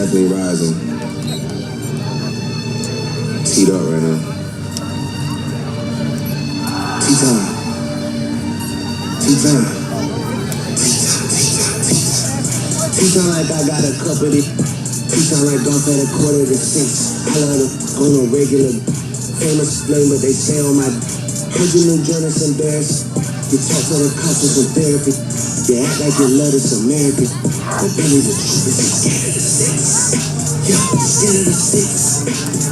definitely rising. Teed up right now. Tea time. Tea time. Tea time like I got a cup of it. Tea time like golf at 5:45. I love it on a regular. Famous name, but they say on my heard you new journals embarrassed. You talk to the cops with some therapy. You act like your love is American. But baby, the truth is they scared of the six. Yeah, you scared of the six.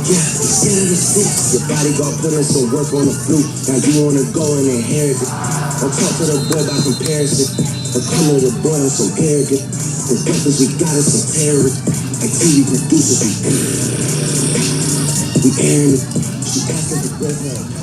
Yeah, you scared of the six. Your bodyguard put in some work on the flute. Now you wanna go and inherit it. Don't talk to the boy by comparison. But come to the boy on some arrogant. The weapons we got is some terrorists. Like TV producers, we airing it. She asking for breath.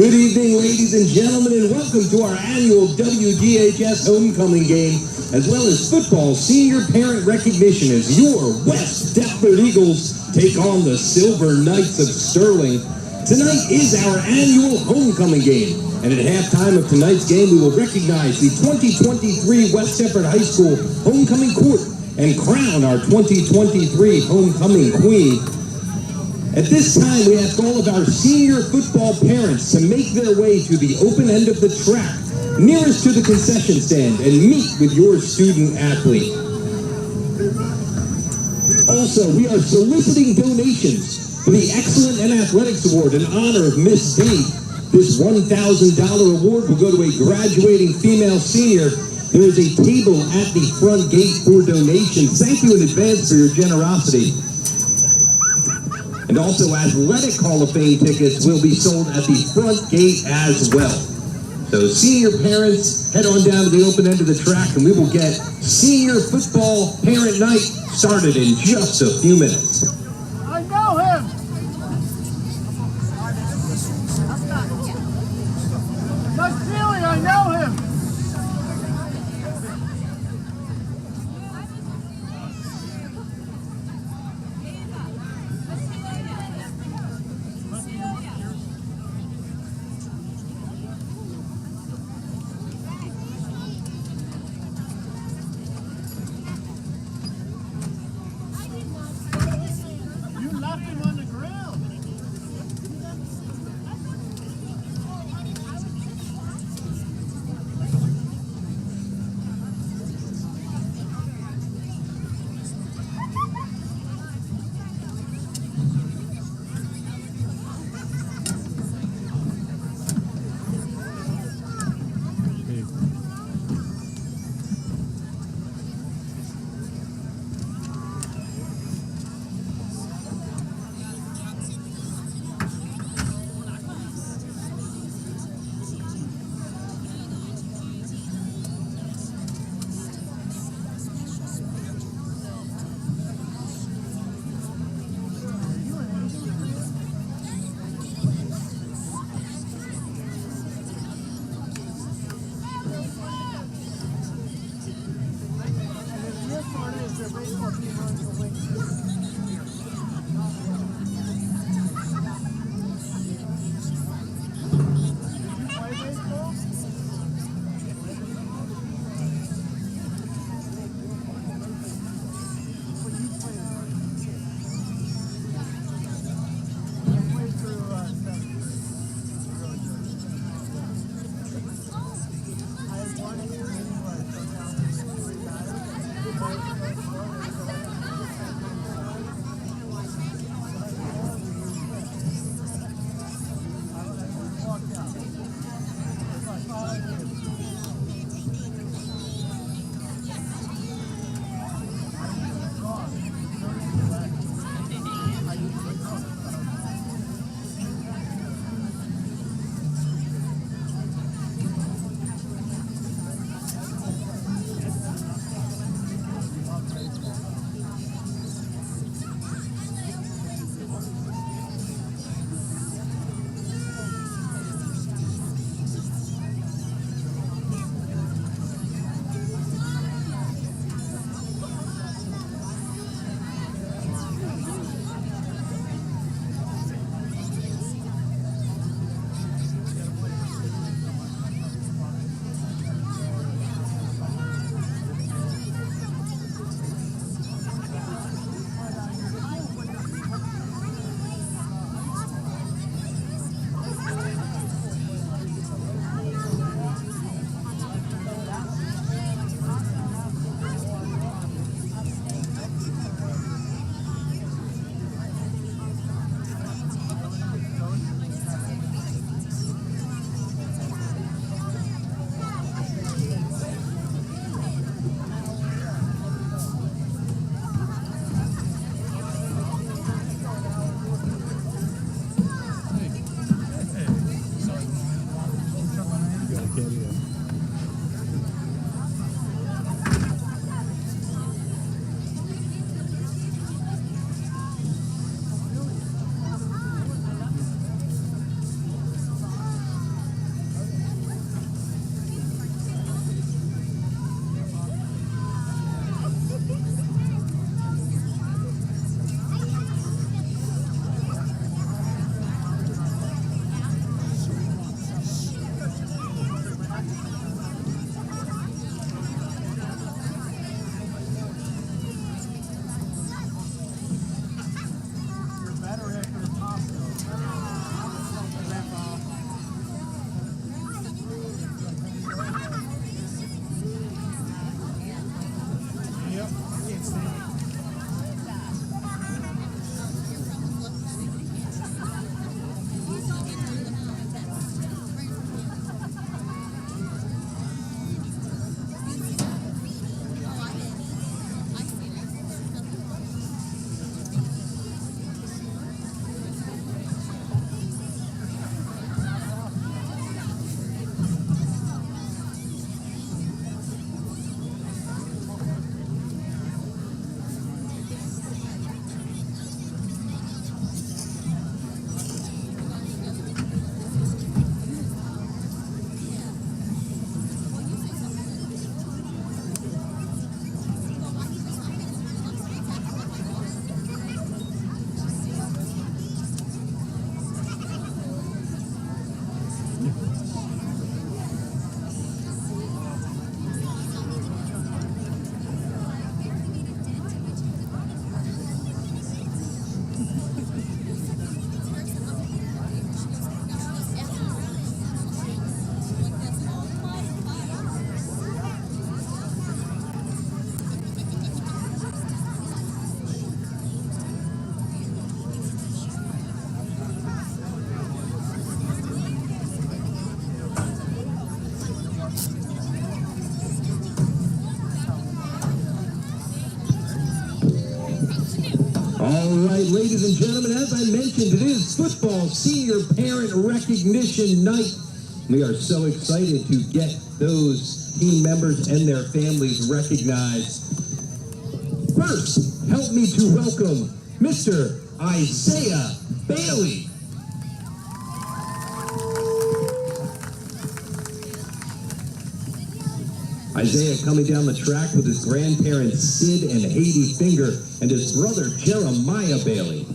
Good evening, ladies and gentlemen, and welcome to our annual WDHS homecoming game, as well as football senior parent recognition as your West Deptford Eagles take on the Silver Knights of Sterling. Tonight is our annual homecoming game, and at halftime of tonight's game, we will recognize the 2023 West Deptford High School homecoming court and crown our 2023 homecoming queen. At this time, we ask all of our senior football parents to make their way to the open end of the track, nearest to the concession stand, and meet with your student athlete. Also, we are soliciting donations for the Excellent in Athletics Award in honor of Miss D. This $1,000 award will go to a graduating female senior. There is a table at the front gate for donations. Thank you in advance for your generosity. And also, Athletic Hall of Fame tickets will be sold at the front gate as well. So senior parents, head on down to the open end of the track, and we will get senior football parent night started in just a few minutes. I know him! My feeling, I know him! All right, ladies and gentlemen, as I mentioned, it is football senior parent recognition night. We are so excited to get those team members and their families recognized. First, help me to welcome Mr. Isaiah Bailey. Isaiah coming down the track with his grandparents Sid and Haiti Finger and his brother Jeremiah Bailey.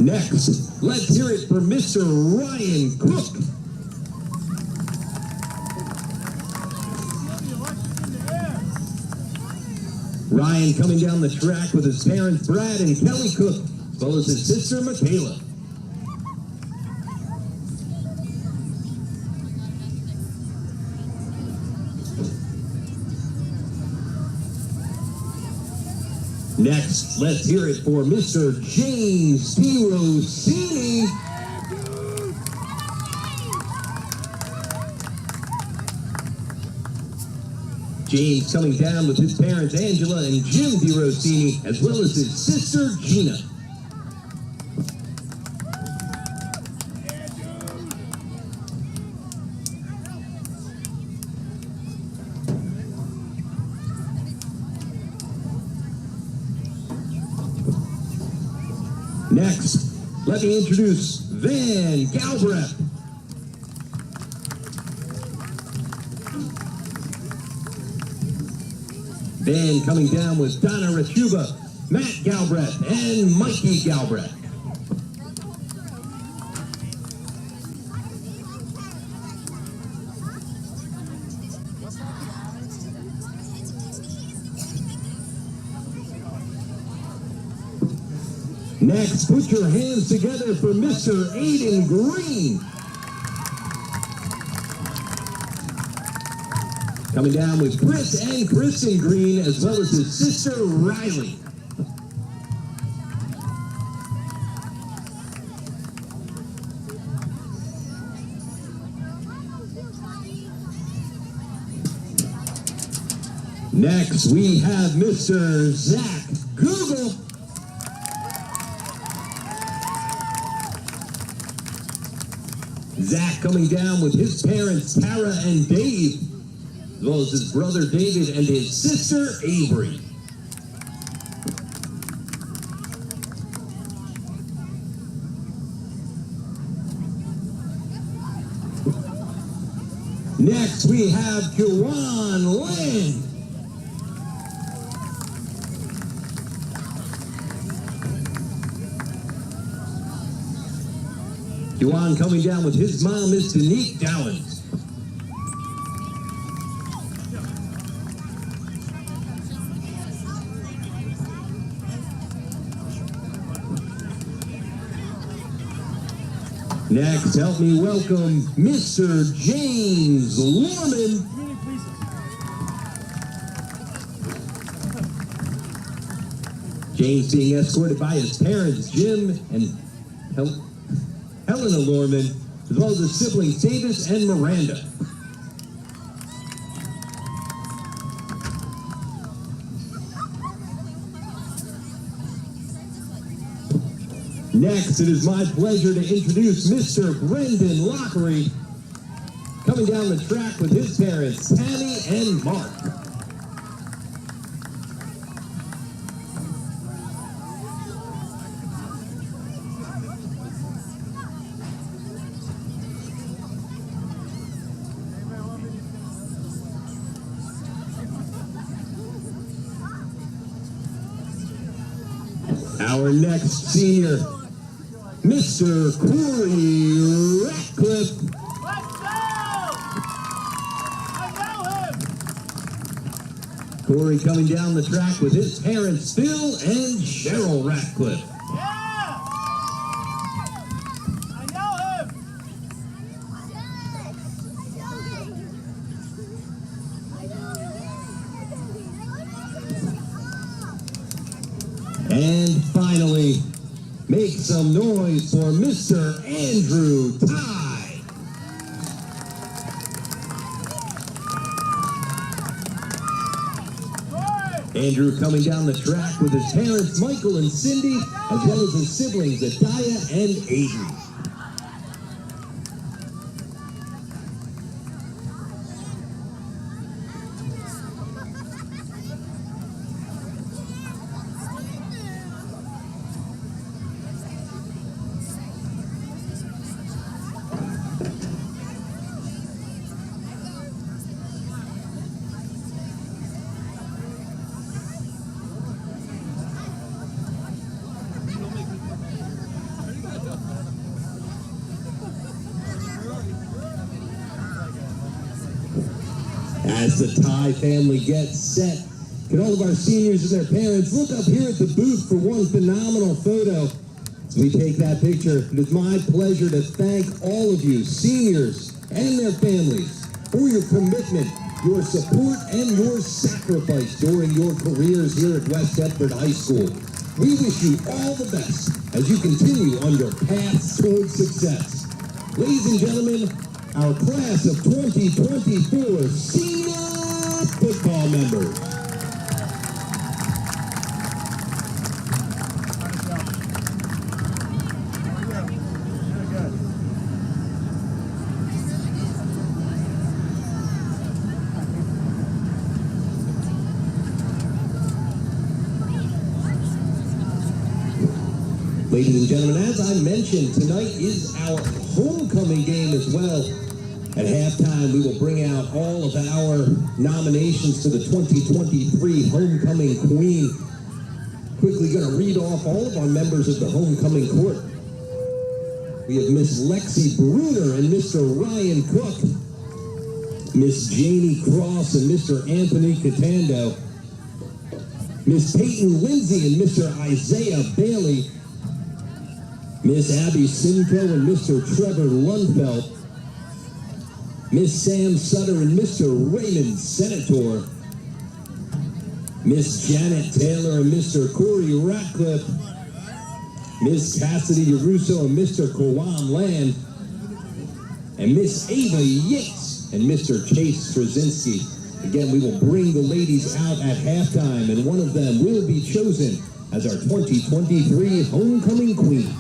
Next, let's hear it for Mr. Ryan Cook. Ryan coming down the track with his parents Brad and Kelly Cook, as well as his sister Michaela. Next, let's hear it for Mr. James P. Rossini. James coming down with his parents Angela and Jim D. Rossini, as well as his sister Gina. Next, let me introduce Van Galbraith. Van coming down with Donna Rachuba, Matt Galbraith, and Mikey Galbraith. Next, put your hands together for Mr. Aiden Green. Coming down with Chris and Kristen Green, as well as his sister Riley. Next, we have Mr. Zach Google. Zach coming down with his parents Tara and Dave, as well as his brother David and his sister Avery. Next, we have Juwan Lynn. Juwan coming down with his mom, Miss Danique Dolan. Next, help me welcome Mr. James Lorman. James being escorted by his parents, Jim and Helena Lorman, as well as his siblings Davis and Miranda. Next, it is my pleasure to introduce Mr. Brendan Lockery, coming down the track with his parents, Tammy and Mark. Our next senior, Mr. Corey Ratcliffe. Let's go! I know him! Corey coming down the track with his parents, Phil and Cheryl Ratcliffe. Yeah! I know him! And finally, Make some noise for Mr. Andrew Ty. Andrew coming down the track with his parents, Michael and Cindy, as well as his siblings, Adiah and Aiden. As the Ty family gets set, can all of our seniors and their parents look up here at the booth for one phenomenal photo. As we take that picture, it is my pleasure to thank all of you, seniors and their families, for your commitment, your support, and your sacrifice during your careers here at West Deptford High School. We wish you all the best as you continue on your path towards success. Ladies and gentlemen, our class of 2024 senior football members. Ladies and gentlemen, as I mentioned, tonight is our homecoming game as well. At halftime, we will bring out all of our nominations for the 2023 Homecoming Queen. Quickly going to read off all of our members of the Homecoming Court. We have Miss Lexi Bruner and Mr. Ryan Cook, Miss Janie Cross and Mr. Anthony Catando, Miss Peyton Lindsay and Mr. Isaiah Bailey, Miss Abby Simcoe and Mr. Trevor Lundfeld, Miss Sam Sutter and Mr. Raymond Senator, Miss Janet Taylor and Mr. Corey Ratcliffe, Miss Cassidy Russo and Mr. Kawam Land, and Miss Ava Yates and Mr. Chase Straczynski. Again, we will bring the ladies out at halftime, and one of them will be chosen as our 2023 Homecoming Queen.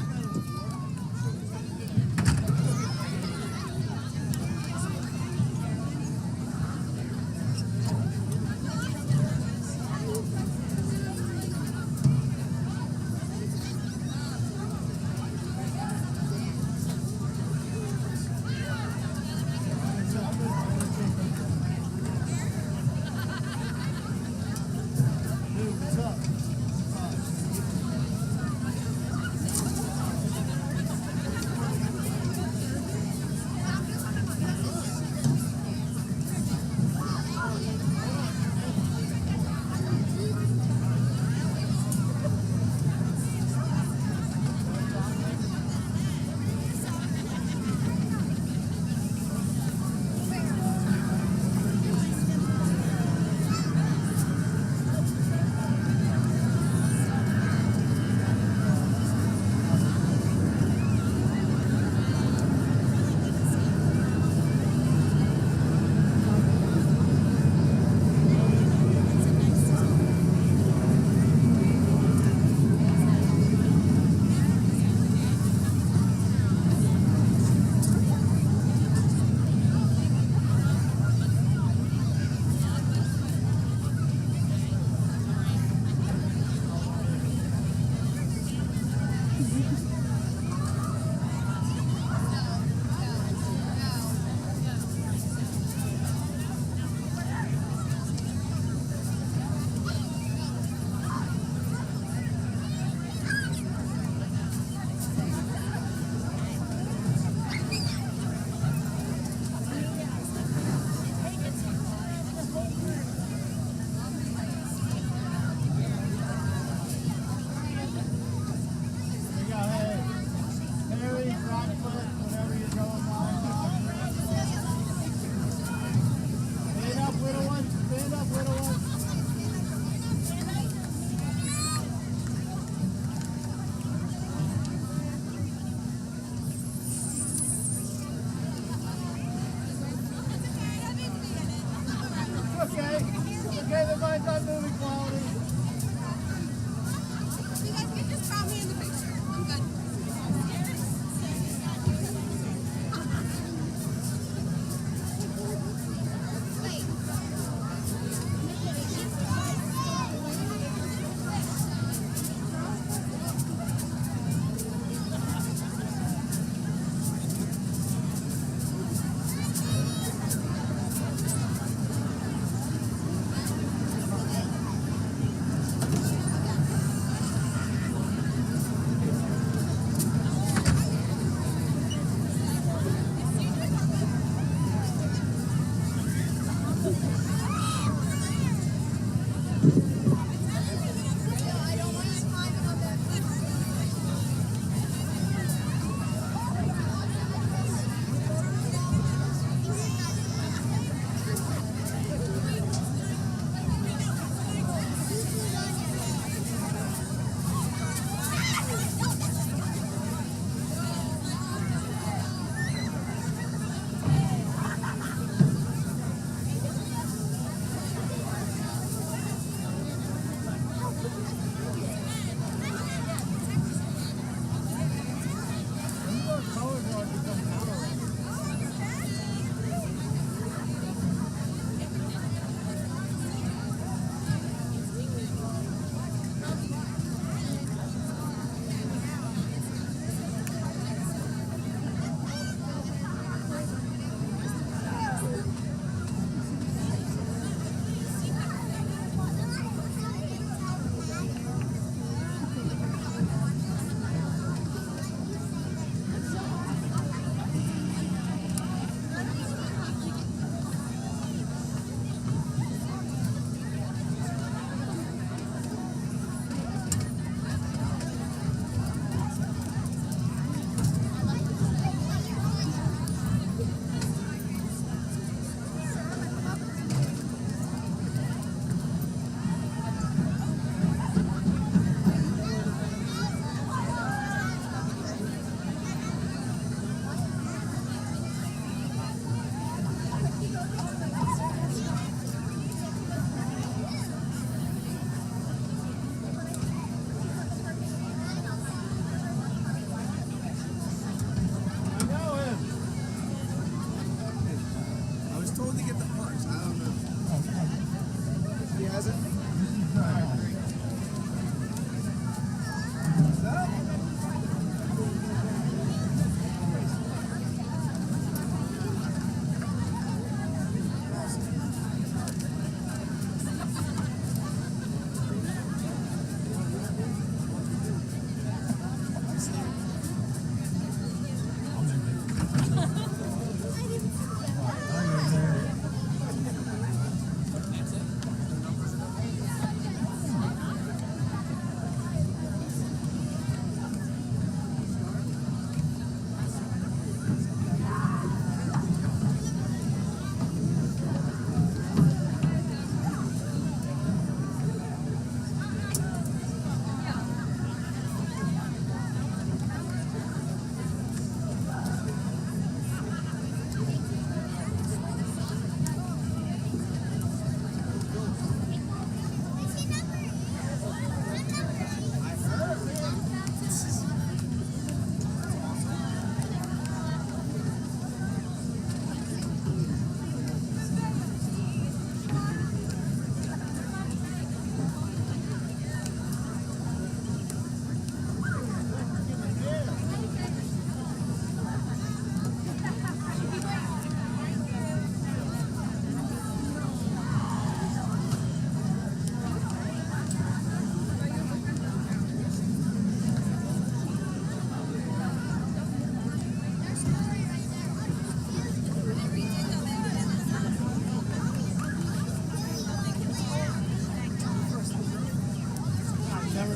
Number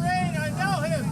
8, I know him.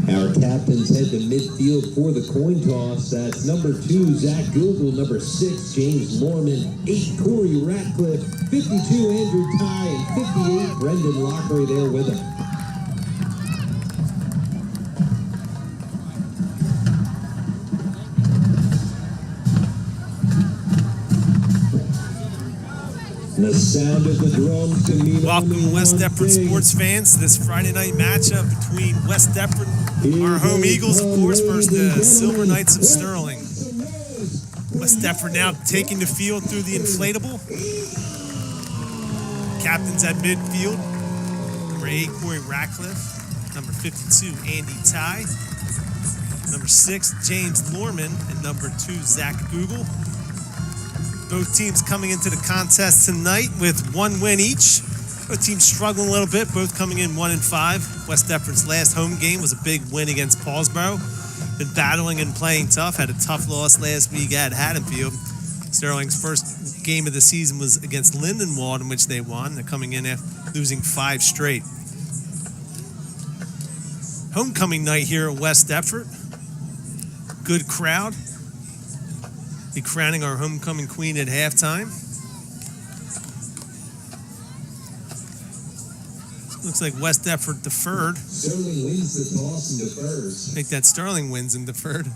Our captains head to midfield for the coin toss. That's number 2, Zach Google. Number 6, James Lorman. 8, Corey Ratcliffe. 52, Andrew Ty. And 58, Brendan Lockery there with him. The sound of the drums to mean Welcome, West Deptford sports fans, to this Friday night matchup between West Deptford, our home Eagles, of course, versus the Silver Knights of Sterling. West Deptford now taking the field through the inflatable. Captains at midfield. Number 8, Corey Ratcliffe. Number 52, Andy Ty. Number 6, James Lorman. And number 2, Zach Google. Both teams coming into the contest tonight with 1 win each. Both teams struggling a little bit, both coming in 1-5. West Deptford's last home game was a big win against Paulsboro. Been battling and playing tough. Had a tough loss last week at Haddonfield. Sterling's first game of the season was against Lindenwold, in which they won. They're coming in after losing 5 straight. Homecoming night here at West Deptford. Good crowd. Be crowning our homecoming queen at halftime. Looks like West Deptford deferred. Sterling wins the toss and defers. I think that Sterling wins and deferred.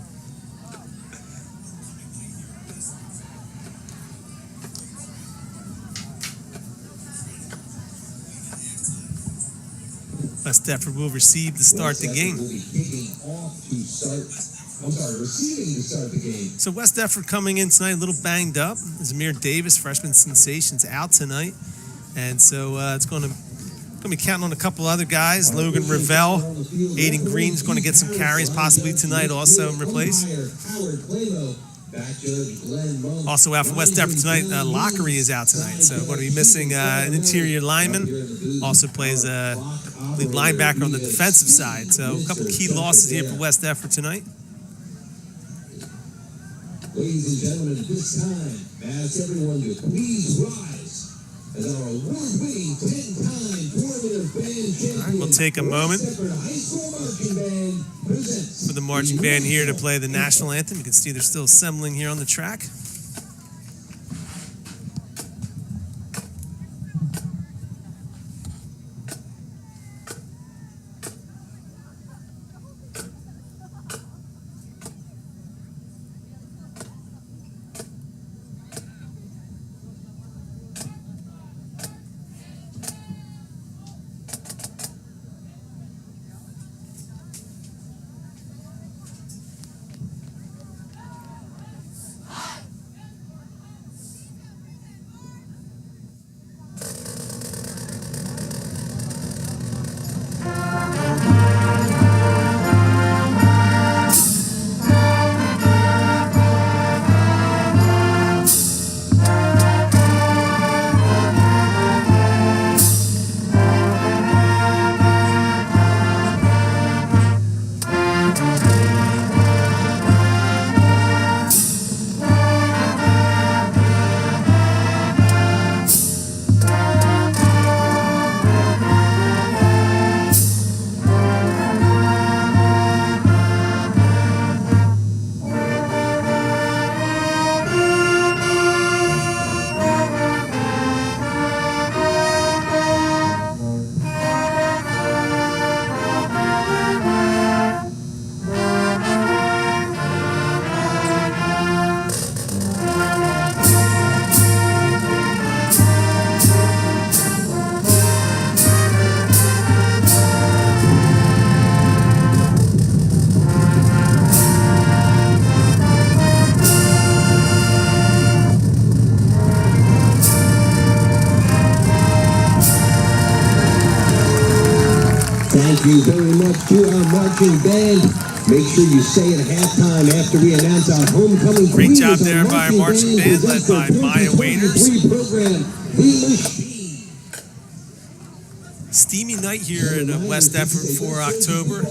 West Deptford will receive to start the game. Will be kicking off to start. Receiving to start the game. So West Deptford coming in tonight a little banged up. Zamir Davis, freshman sensation's out tonight. And so it's going to be counting on a couple other guys. Logan Ravel, Aiden Green's going to get some carries possibly tonight also in replace. Also out for West Deptford tonight, Lockery is out tonight. So going to be missing an interior lineman. Also plays a lead linebacker on the defensive side. So a couple key losses here for West Deptford tonight. Ladies and gentlemen, at this time, I ask everyone to please rise as our award-winning 10-time tournament band champion. All right, we'll take a moment Deptford High School Marching Band presents for the marching band here to play the national anthem. You can see they're still assembling here on the track. Thank you very much to our marching band. Make sure you say at halftime after we announce our homecoming Great queen job as there by our marching band, led by Maya Waiters. Program, The Machine. Steamy night here in West Deptford for October.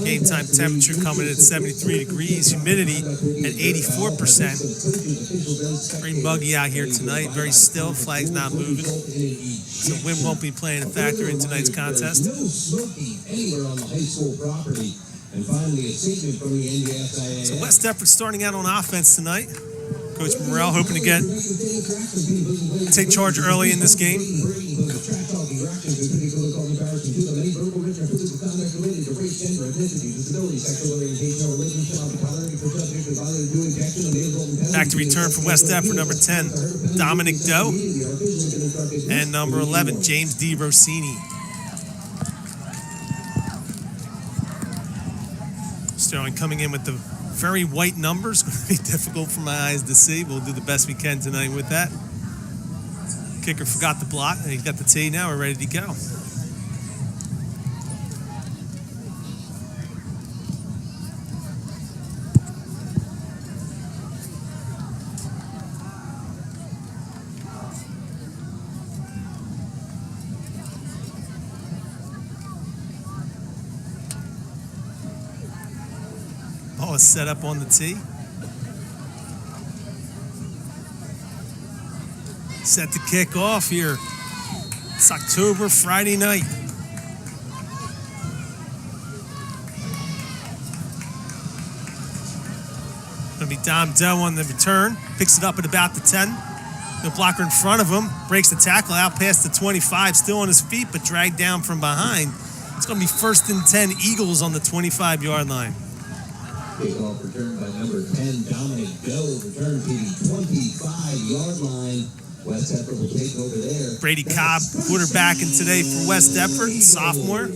Game time temperature coming in at 73 degrees. Humidity at 84%. Very muggy out here tonight. Very still. Flag's not moving. So wind won't be playing a factor in tonight's contest. No smoking anywhere on the high school property. And finally, a statement from the NJSIA. So West Deptford starting out on offense tonight. Coach Morrell hoping to take charge early in this game. Back to return for West Deptford, number 10, Dominic Doe, and number 11, James D. Rossini. Sterling coming in with the very white numbers. Going to be difficult for my eyes to see. We'll do the best we can tonight with that. Kicker forgot the block, and he's got the tee now. We're ready to go. Ball is set up on the tee. Set to kick off here. It's October, Friday night. Gonna be Dom Doe on the return. Picks it up at about the 10. The blocker in front of him breaks the tackle out past the 25. Still on his feet, but dragged down from behind. It's gonna be 1st and 10 Eagles on the 25-yard line. Kickoff return by number 10, Dominic Doe. Return to the 25-yard line. West Deptford will take over there. Brady Cobb, quarterbacking today for West Deptford, sophomore.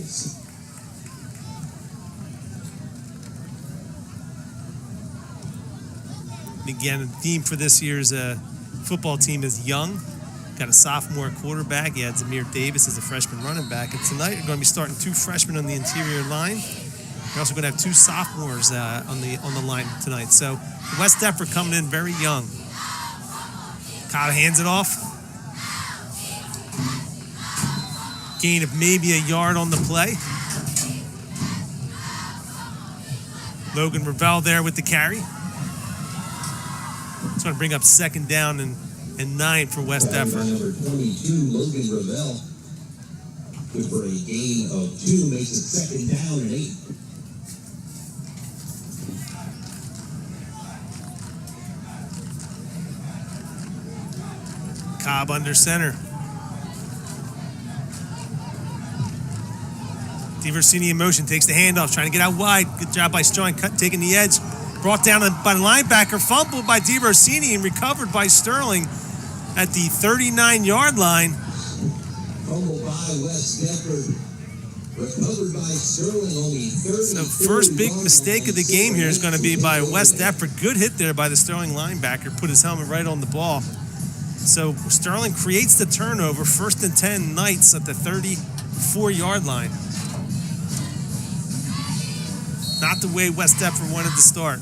And again, the theme for this year's football team is young. Got a sophomore quarterback. You had Zamir Davis as a freshman running back. And tonight, we're going to be starting 2 freshmen on the interior line. We're also going to have 2 sophomores on the line tonight. So West Deptford coming in very young. Cobb hands it off. Gain of maybe a yard on the play. Logan Ravel there with the carry. It's going to bring up 2nd down and and 9 for West Deptford. Number 22, Logan Ravel. Good for a gain of 2, makes it 2nd down and 8. Cobb under center. DeVersini in motion, takes the handoff, trying to get out wide. Good job by Sterling, taking the edge. Brought down by the linebacker, fumbled by DeVersini and recovered by Sterling at the 39-yard line. Fumbled by West Deptford. Recovered by Sterling, only 30. So first big mistake of the game here is going to be by West Deptford. Good hit there by the Sterling linebacker, put his helmet right on the ball. So Sterling creates the turnover, 1st and 10 Knights at the 34-yard line. Not the way West Deptford wanted to start.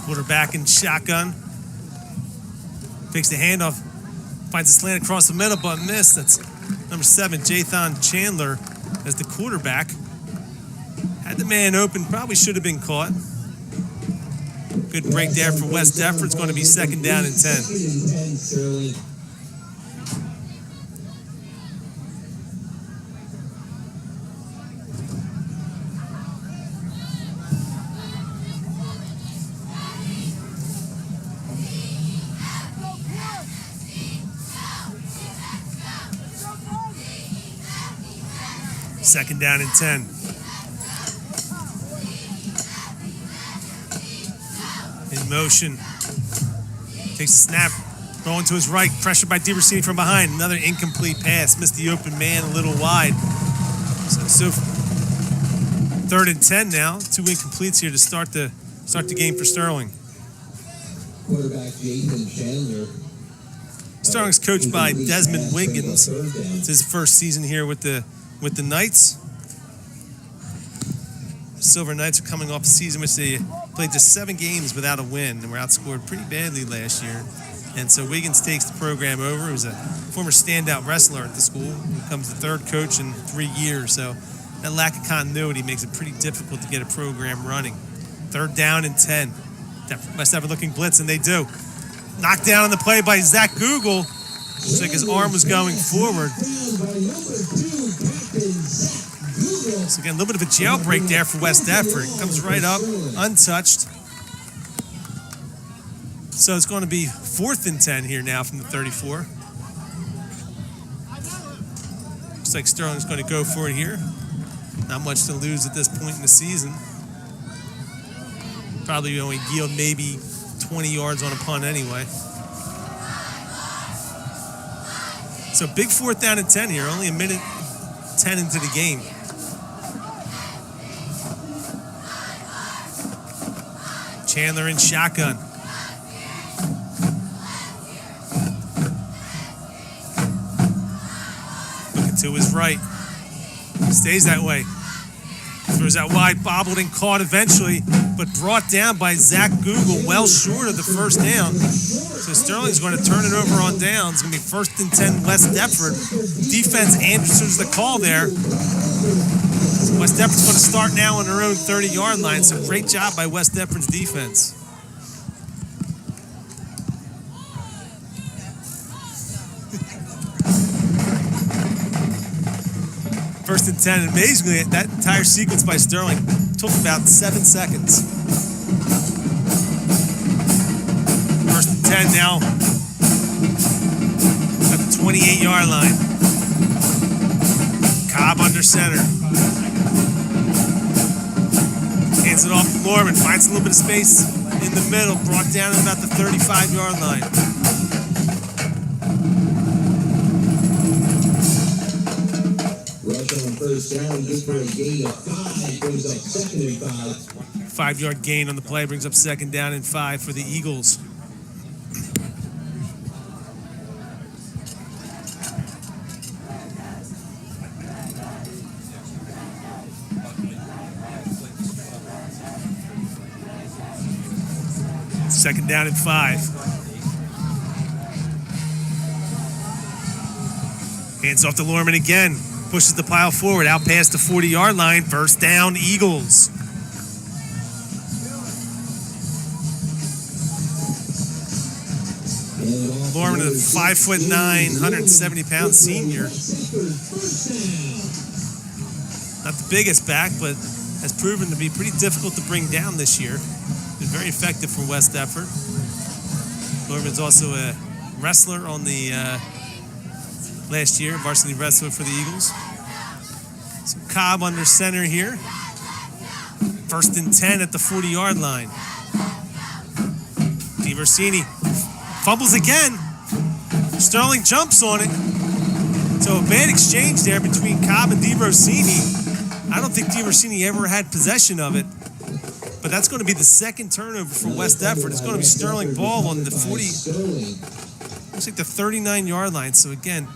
Quarterback in shotgun. Takes the handoff. Finds a slant across the middle, but missed. That's number 7, Jathan Chandler, as the quarterback. Had the man open, probably should have been caught. Good break there for West Deptford. It's going to be 2nd down and 10. Second down and 10. In motion. Takes a snap. Throwing to his right. Pressured by DeVersini from behind. Another incomplete pass. Missed the open man a little wide. So 3rd and 10 now. 2 incompletes here to start the game for Sterling. Quarterback Jathan Chandler. Sterling's coached by Desmond Wiggins. It's his first season here with the Knights. Silver Knights are coming off a season which they played just 7 games without a win and were outscored pretty badly last year. And so Wiggins takes the program over. He was a former standout wrestler at the school. He becomes the 3rd coach in 3 years. So that lack of continuity makes it pretty difficult to get a program running. 3rd down and 10. West Deptford looking blitz, and they do. Knocked down on the play by Zach Google. Looks like his arm was going forward. So again, a little bit of a jailbreak there for West Deptford. Comes right up, untouched. So it's going to be 4th and 10 here now from the 34. Looks like Sterling's going to go for it here. Not much to lose at this point in the season. Probably only yield maybe 20 yards on a punt anyway. So big 4th down and 10 here. Only a minute 10 into the game. Chandler in shotgun. Looking to his right. Stays that way. Throws that wide, bobbled and caught eventually, but brought down by Zach Google, well short of the 1st down. So Sterling's going to turn it over on downs. It's going to be 1st and 10 West Deptford. Defense answers the call there. So West Deptford's going to start now on their own 30-yard line. So great job by West Deptford's defense. First and 10, amazingly, that entire sequence by Sterling took about 7 seconds. 1st and 10 now at the 28-yard line. Cobb under center. Hands it off to Norman, finds a little bit of space in the middle, brought down at about the 35-yard line. First down, good for a gain of 5, brings up 2nd and 5. 5-yard gain on the play brings up 2nd down and 5 for the Eagles. Second down and 5. Hands off to Lorman again. Pushes the pile forward, out past the 40-yard line. First down, Eagles. Lorman, a 5'9", 170-pound senior. Not the biggest back, but has proven to be pretty difficult to bring down this year. Been very effective for West Deptford. Lorman's also a wrestler on the last year, varsity wrestler for the Eagles. So Cobb under center here. First and 10 at the 40-yard line. DiVersini fumbles again. Sterling jumps on it. So a bad exchange there between Cobb and DiVersini. I don't think DiVersini ever had possession of it. But that's going to be the second turnover for West Deptford. It's going to be Sterling ball on the 40. Looks like the 39-yard line. So again,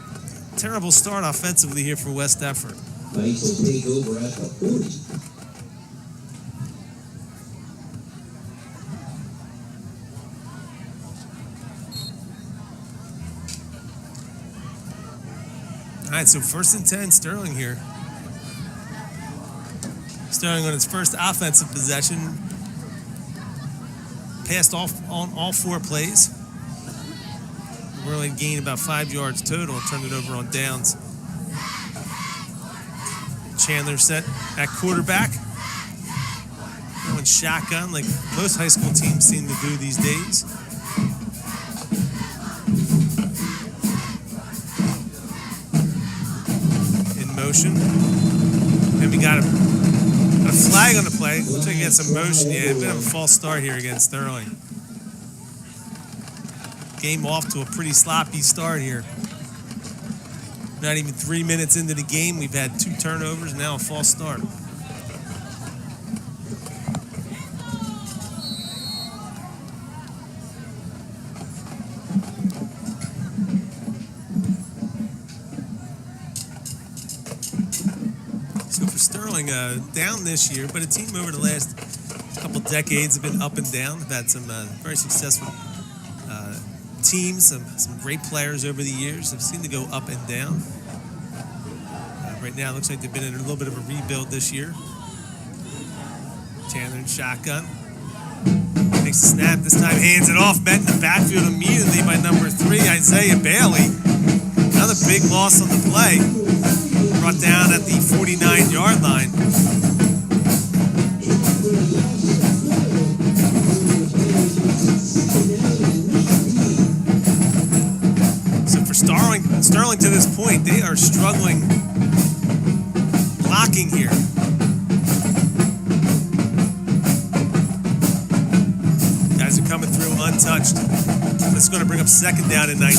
terrible start offensively here for West Deptford. Knights will take over at the 40. All right, so first and 10, Sterling here. Sterling on his first offensive possession. Passed off on all 4 plays. We're only gained about 5 yards total. Turned it over on downs. Chandler set at quarterback. Going shotgun like most high school teams seem to do these days. In motion. And we got a flag on the play. Looks like he had some motion. Yeah, a bit of a false start here against Sterling. Game off to a pretty sloppy start here. Not even 3 minutes into the game, we've had 2 turnovers, now a false start. So for Sterling, down this year, but a team over the last couple decades have been up and down. They've had some very successful teams, some great players over the years. Have seemed to go up and down. Right now, it looks like they've been in a little bit of a rebuild this year. Chandler in shotgun. Takes a snap, this time hands it off. Met in the backfield immediately by number 3, Isaiah Bailey. Another big loss on the play. Brought down at the 49-yard line. Sterling to this point, they are struggling blocking here. Guys are coming through untouched. This is going to bring up second down and 19.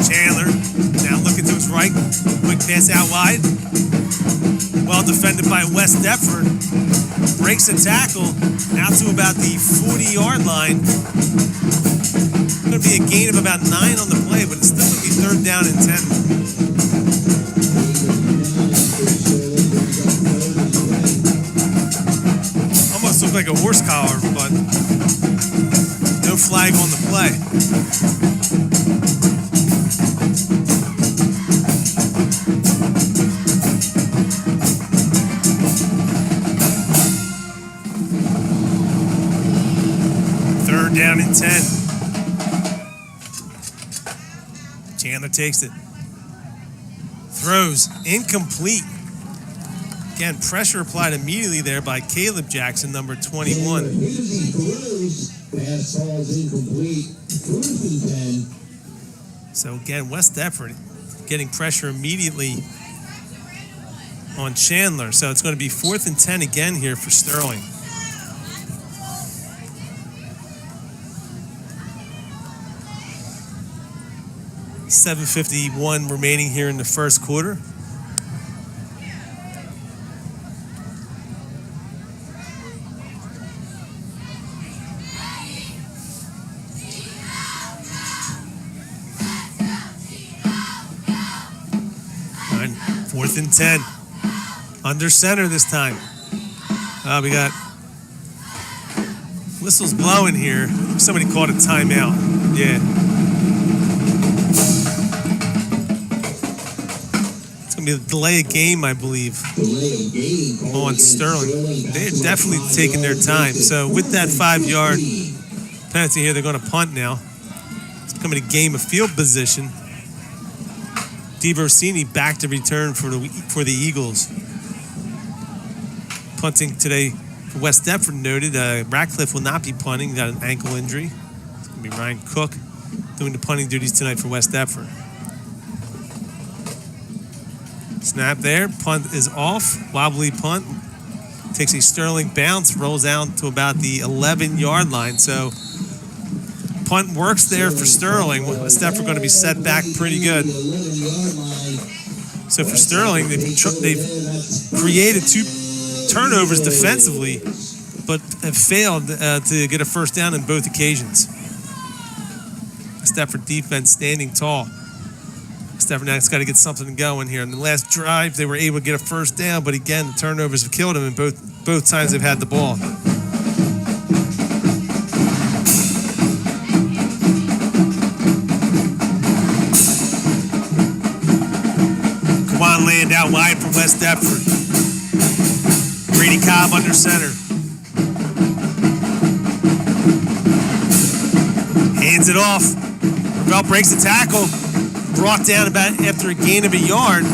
Chandler now looking to his right. Quick pass out wide. Well defended by West Deptford. Breaks a tackle out to about the 40-yard line. It's going to be a gain of about 9 on the play, but it's still going to be third down and 10. Almost looked like a horse collar, but no flag on the play. Down in 10. Chandler takes it. Throws incomplete. Again, pressure applied immediately there by Caleb Jackson, number 21. Pass falls incomplete. First and 10. So again, West Deptford getting pressure immediately on Chandler. So it's going to be 4th and 10 again here for Sterling. 7:51 remaining here in the first quarter. And 4th and 10. Under center this time. We got Whistle's blowing here. Somebody called a timeout. Yeah. It's going to be a delay of game, I believe, on Sterling. They're definitely taking their time. So with that 5-yard penalty here, they're going to punt now. It's becoming a game of field position. DeVersini back to return for the Eagles. Punting today for West Deptford noted. Ratcliffe will not be punting. Got an ankle injury. It's going to be Ryan Cook doing the punting duties tonight for West Deptford. Snap there. Punt is off. Wobbly punt. Takes a Sterling bounce. Rolls out to about the 11-yard line. So punt works there for Sterling. West Deptford going to be set back pretty good. So for Sterling, they've created 2 turnovers defensively, but have failed to get a first down on both occasions. West Deptford defense standing tall. West Deptord now has got to get something going here. In the last drive, they were able to get a first down, but again, the turnovers have killed them, and both times they've had the ball. Laying down wide for West Deptford. Brady Cobb under center. Hands it off. Ravel breaks the tackle. Brought down about after a gain of a yard.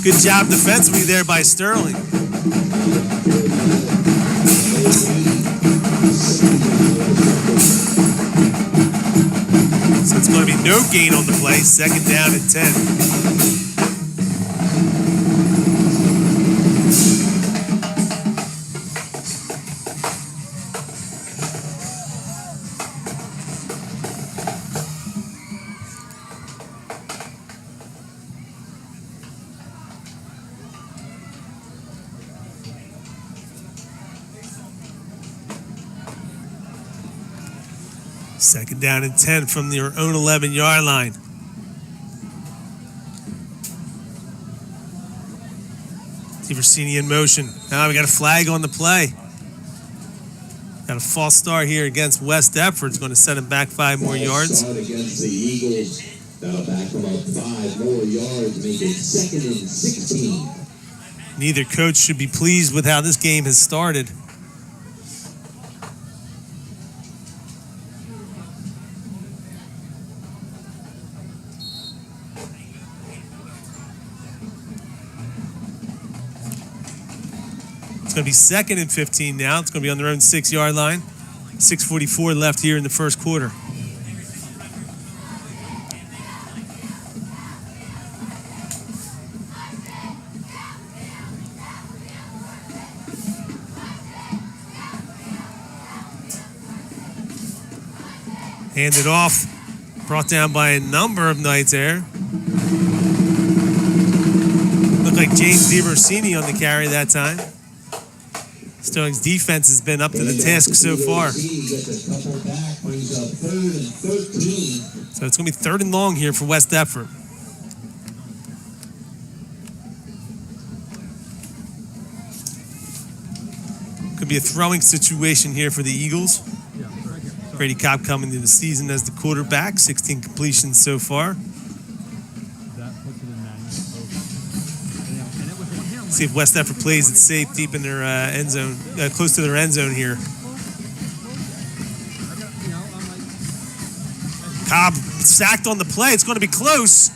Good job defensively there by Sterling. So it's going to be no gain on the play. 2nd down and 10. Second down and 10 from their own 11-yard line. DeVersini in motion. Now we got a flag on the play. Got a false start here against West Deptford. It's going to set him back 5 more yards. Start against the Eagles. That'll back them up 5 more yards, make it 2nd and 16. Neither coach should be pleased with how this game has started. It's going to be 2nd and 15 now. It's going to be on their own 6-yard line. 6:44 left here in the first quarter. Handed off. Brought down by a number of Knights there. Looked like James DeVersini on the carry that time. Sterling's defense has been up to the task so far. So it's going to be 3rd and long here for West Deptford. Could be a throwing situation here for the Eagles. Brady Cobb coming into the season as the quarterback. 16 completions so far. See if West Deptford plays it safe deep in their end zone, close to their end zone here. Cobb sacked on the play. It's going to be close.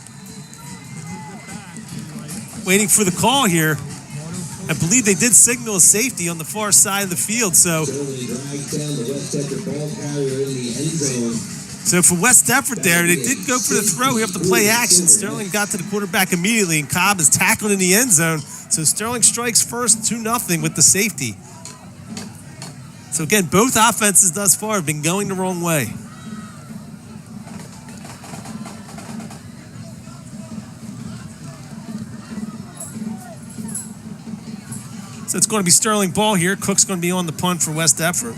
Waiting for the call here. I believe they did signal a safety on the far side of the field. So for West Deptford there, they did go for the throw. We have to play action. Sterling got to the quarterback immediately, and Cobb is tackled in the end zone. So Sterling strikes first, 2-0 with the safety. So again, both offenses thus far have been going the wrong way. So it's going to be Sterling ball here. Cook's going to be on the punt for West Deptford.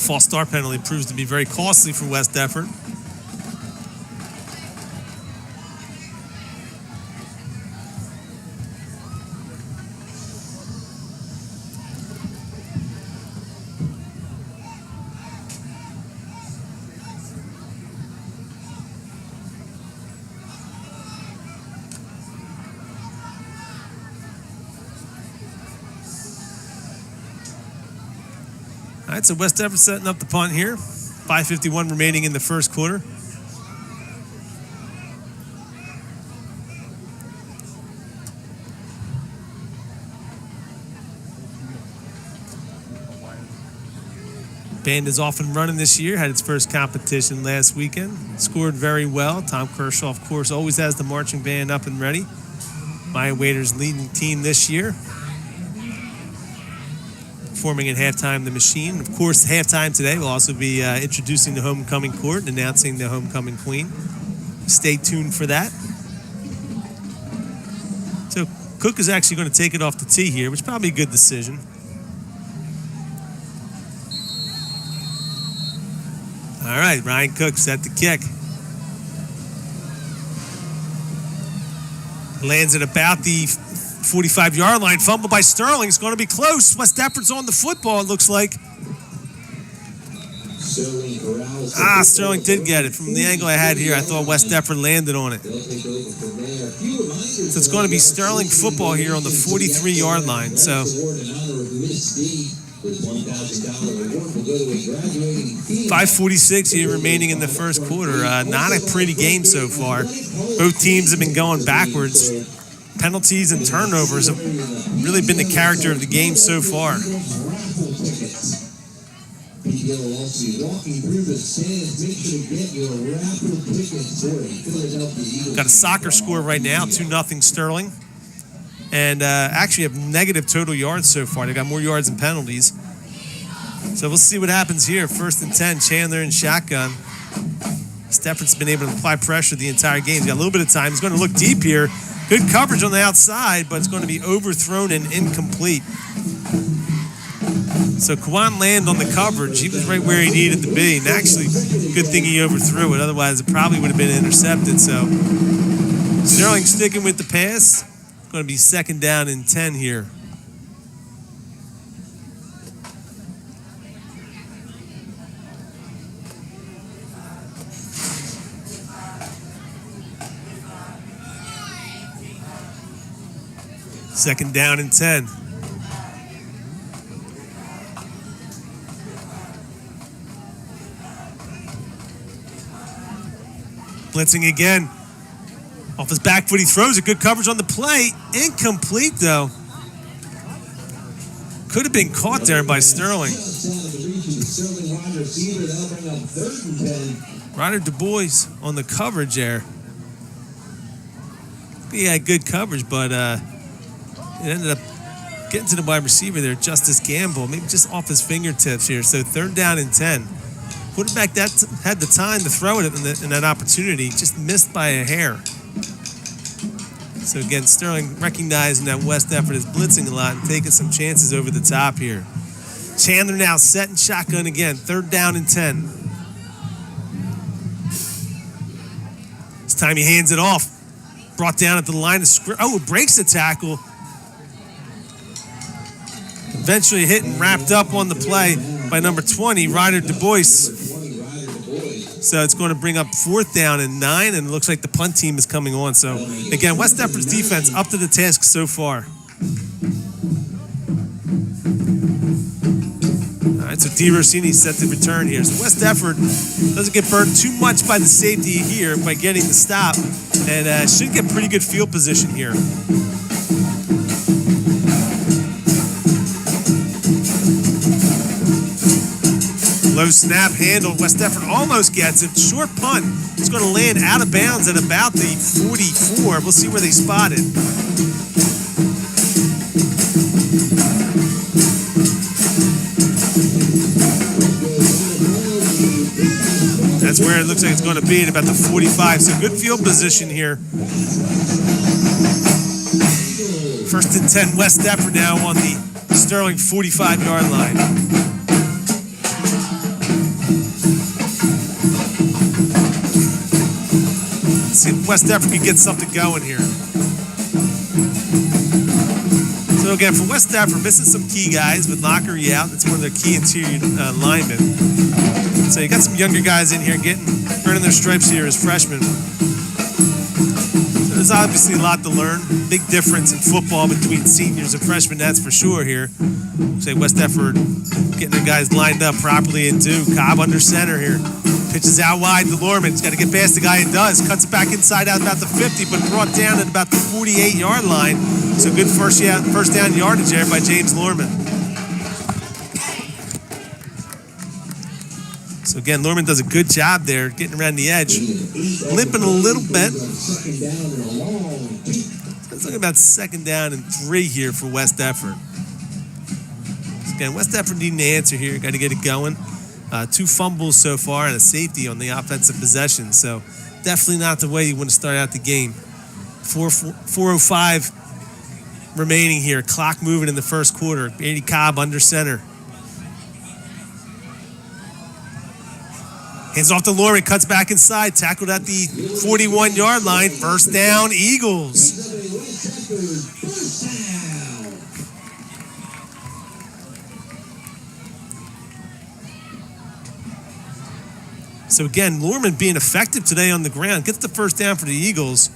False start penalty proves to be very costly for West Deptford. All right, so West Deptford setting up the punt here. 5:51 remaining in the first quarter. Band is off and running this year. Had its first competition last weekend. Scored very well. Tom Kershaw, of course, always has the marching band up and ready. Maya Waiter's leading the team this year. Performing at halftime the machine. Of course, halftime today will also be introducing the homecoming court and announcing the homecoming queen. Stay tuned for that. So Cook is actually going to take it off the tee here, which is probably a good decision. All right, Ryan Cook set the kick. Lands at about the 45-yard line. Fumble by Sterling. It's going to be close. West Deptford's on the football, it looks like. Sterling did get it. From the angle I had here, I thought West Deptford landed on it. So it's going to be Sterling football here on the 43-yard line. So 5:46 here remaining in the first quarter. Not a pretty game so far. Both teams have been going backwards. Penalties and turnovers have really been the character of the game so far. Got a soccer score right now, 2-0 Sterling. And actually have negative total yards so far. They got more yards than penalties. So we'll see what happens here. 1st and 10, Chandler in shotgun. Deptford's been able to apply pressure the entire game. He's got a little bit of time. He's going to look deep here. Good coverage on the outside, but it's going to be overthrown and incomplete. So Kwan landed on the coverage. He was right where he needed to be. And actually, good thing he overthrew it. Otherwise, it probably would have been intercepted. So Sterling sticking with the pass. Going to be 2nd down and 10 here. Second down and 10. Blitzing again. Off his back foot, he throws it. Good coverage on the play. Incomplete, though. Could have been caught there by Sterling. Ryder Du Bois on the coverage there. He had good coverage, but it ended up getting to the wide receiver there, Justice Gamble, maybe just off his fingertips here. So 3rd down and 10. Quarterback had the time to throw it in that opportunity, just missed by a hair. So again, Sterling recognizing that West Deptford is blitzing a lot and taking some chances over the top here. Chandler now setting shotgun again, 3rd down and 10. This time he hands it off. Brought down at the line of scrimmage. Oh, it breaks the tackle. Eventually hit and wrapped up on the play by number 20, Ryder Du Bois. So it's going to bring up 4th down and 9, and it looks like the punt team is coming on. So again, West Deptford's defense up to the task so far. All right, so D. Rossini set the return here. So West Deptford doesn't get burnt too much by the safety here by getting the stop, and should get pretty good field position here. Low snap handle. West Deptford almost gets it. Short punt. It's going to land out of bounds at about the 44. We'll see where they spot it. That's where it looks like it's going to be at about the 45. So good field position here. 1st and 10, West Deptford now on the Sterling 45-yard line. West Deptford can get something going here. So again, for West Deptford, missing some key guys with Lockery out. That's one of their key interior linemen. So you got some younger guys in here earning their stripes here as freshmen. So there's obviously a lot to learn. Big difference in football between seniors and freshmen, that's for sure here. Say West Deptford getting their guys lined up properly and do. Cobb under center here. Pitches out wide to Lorman. He's got to get past the guy and does. Cuts it back inside out about the 50, but brought down at about the 48-yard line. So good first down yardage there by James Lorman. So again, Lorman does a good job there getting around the edge. Limping a little bit. It's looking about 2nd down and 3 here for West Deptford. So again, West Deptford needing to answer here. Got to get it going. 2 fumbles so far and a safety on the offensive possession. So definitely not the way you want to start out the game. 4:05 remaining here. Clock moving in the first quarter. Brady Cobb under center. Hands off to Lorman. Cuts back inside. Tackled at the 41-yard line. First down, Eagles. So again, Lorman being effective today on the ground. Gets the first down for the Eagles.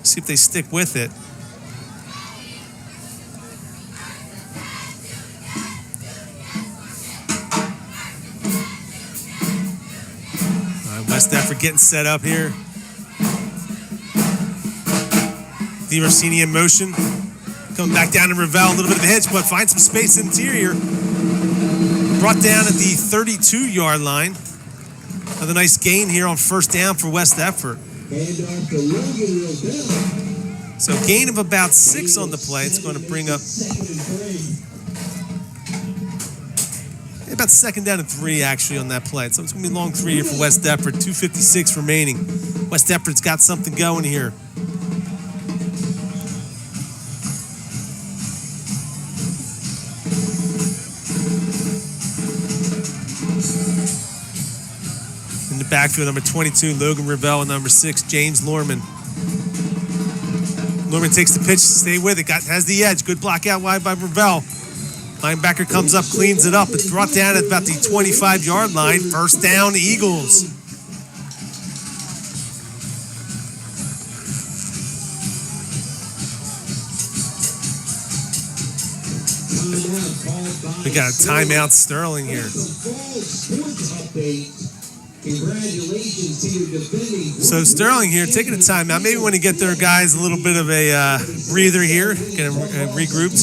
See if they stick with it. All right, West Deptford getting set up here. DiRossini in motion. Coming back down to Ravel. A little bit of a hitch, but finds some space interior. Brought down at the 32-yard line. Another nice gain here on first down for West Deptford. So gain of about 6 on the play. It's going to bring up about 2nd down and 3 actually on that play. So it's going to be a long 3 here for West Deptford. 2:56 remaining. West Deptford's got something going here. Backfield, number 22, Logan Ravel, and number 6, James Lorman. Lorman takes the pitch, stay with it, has the edge. Good block out wide by Ravel. Linebacker comes up, cleans it up. It's brought down at about the 25-yard line. First down, Eagles. We got a timeout, Sterling here. Congratulations to your defending. So Sterling here taking a timeout. Maybe want to get their guys a little bit of a breather here, get them regrouped.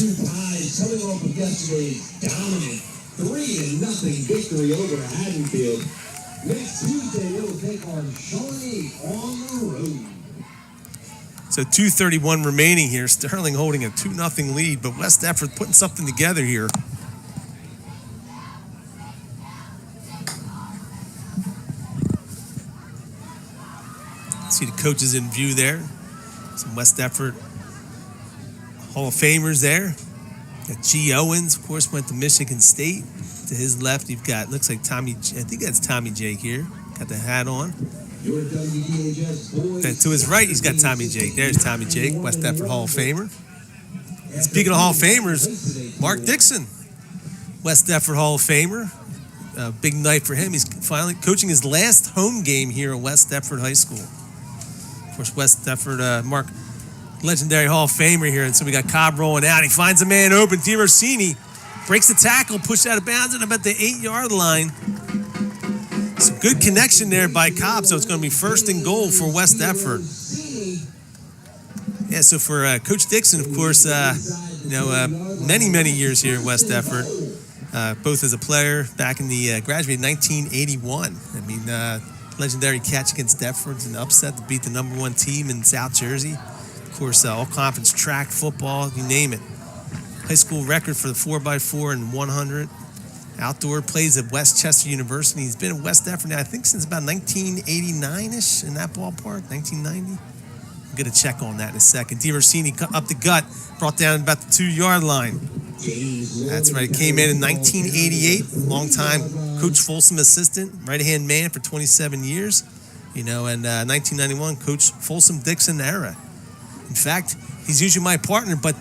Coming off of yesterday's dominant 3-0 victory over Haddonfield. Next Tuesday, they'll take on Shawnee on the road. So 2:31 remaining here. Sterling holding a 2-0 lead, but West Deptford putting something together here. See the coaches in view there. Some West Deptford Hall of Famers there. Got G. Owens, of course, went to Michigan State. To his left, you've got, looks like Tommy, I think that's Tommy Jake here. Got the hat on. And to his right, he's got Tommy Jake. There's Tommy Jake, West Deptford Hall of Famer. Speaking of Hall of Famers, Mark Dixon, West Deptford Hall of Famer. Big night for him. He's finally coaching his last home game here at West Deptford High School. Of course, West Deptford, Mark, legendary Hall of Famer here. And so we got Cobb rolling out. He finds a man open. DiRossini breaks the tackle, pushed out of bounds at about the 8-yard line. Some good connection there by Cobb, so it's going to be 1st and goal for West Deptford. Yeah, so for Coach Dixon, of course, many years here at West Deptford, both as a player back in the graduated 1981. I mean, legendary catch against Deptford, an upset to beat the #1 team in South Jersey. Of course, all-conference track, football, you name it. High school record for the 4x4 and 100. Outdoor, plays at Westchester University. He's been at West Deptford now, I think, since about 1989-ish, in that ballpark, 1990. I'm going to check on that in a second. DiRossini up the gut, brought down about the 2-yard line. That's right. Came in 1988. Longtime Coach Folsom assistant, right-hand man for 27 years. And 1991, Coach Folsom Dixon era. In fact, he's usually my partner, but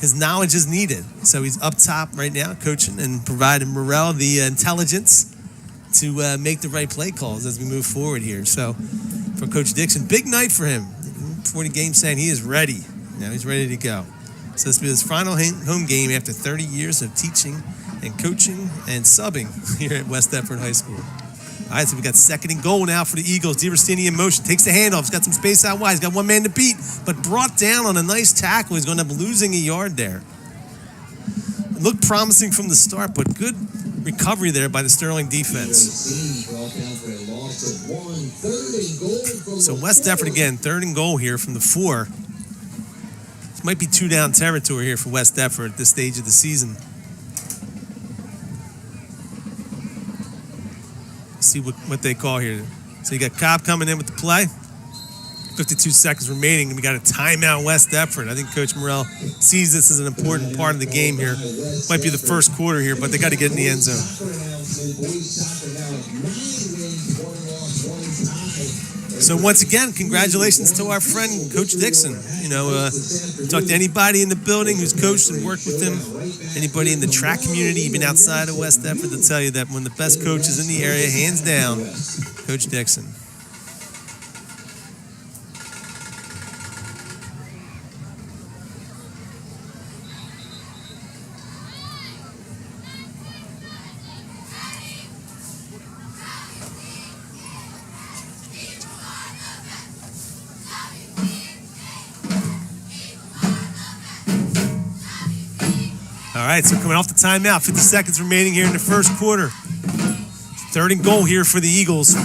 his knowledge is needed. So he's up top right now, coaching and providing Morrell the intelligence to make the right play calls as we move forward here. So for Coach Dixon, big night for him. Before the game saying he is ready. He's ready to go. So this will be his final home game after 30 years of teaching and coaching and subbing here at West Deptford High School. All right, so we got second and goal now for the Eagles. DeRustini in motion, takes the handoff. He's got some space out wide. He's got one man to beat, but brought down on a nice tackle. He's going to end up losing a yard there. It looked promising from the start, but good recovery there by the Sterling defense. So West Deptford again, third and goal here from the 4. This might be 2-down territory here for West Deptford at this stage of the season. See what they call here. So you got Cobb coming in with the play. 52 seconds remaining, and we got a timeout West Deptford. I think Coach Morrell sees this as an important part of the game here. Might be the first quarter here, but they got to get in the end zone. So once again, congratulations to our friend Coach Dixon. Talk to anybody in the building who's coached and worked with him, anybody in the track community, even outside of West Deptford, they'll tell you that one of the best coaches in the area, hands down, Coach Dixon. All right, so coming off the timeout, 50 seconds remaining here in the first quarter. Third and goal here for the Eagles. Got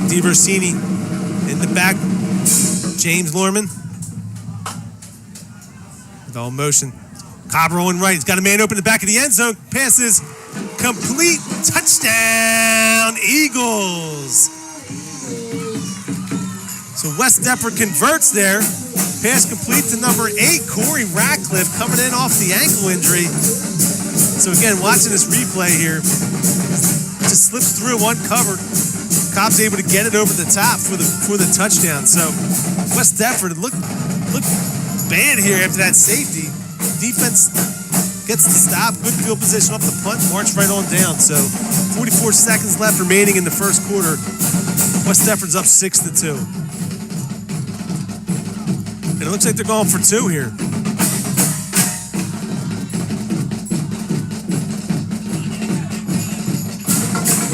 DeRustini in the back. James Lorman. With all motion. Cobb rolling right. He's got a man open in the back of the end zone. Passes complete. Touchdown, Eagles. So West Deptford converts there. Pass complete to number 8, Corey Ratcliffe, coming in off the ankle injury. So again, watching this replay here, just slips through uncovered. Cobb's able to get it over the top for the touchdown. So West Deptford looked bad here after that safety. Defense gets the stop, good field position off the punt, march right on down. So 44 seconds left remaining in the first quarter. West Deptford's up 6-2. And it looks like they're going for 2 here.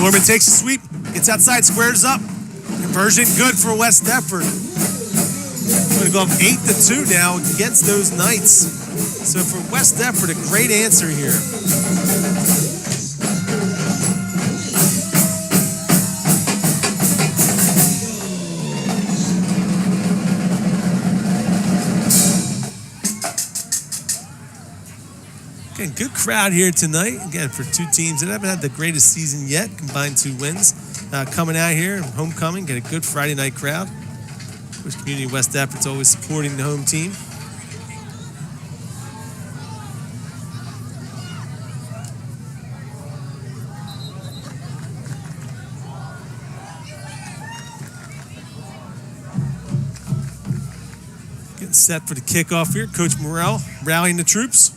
Norman takes a sweep, gets outside, squares up. Conversion good for West Deptford. Going to go up 8-2 now against those Knights. So for West Deptford, a great answer here. Again, good crowd here tonight. Again, for two teams that haven't had the greatest season yet, combined 2 wins. Coming out here, homecoming, get a good Friday night crowd. Of course, Community of West Deptford's always supporting the home team. Getting set for the kickoff here. Coach Morrell rallying the troops.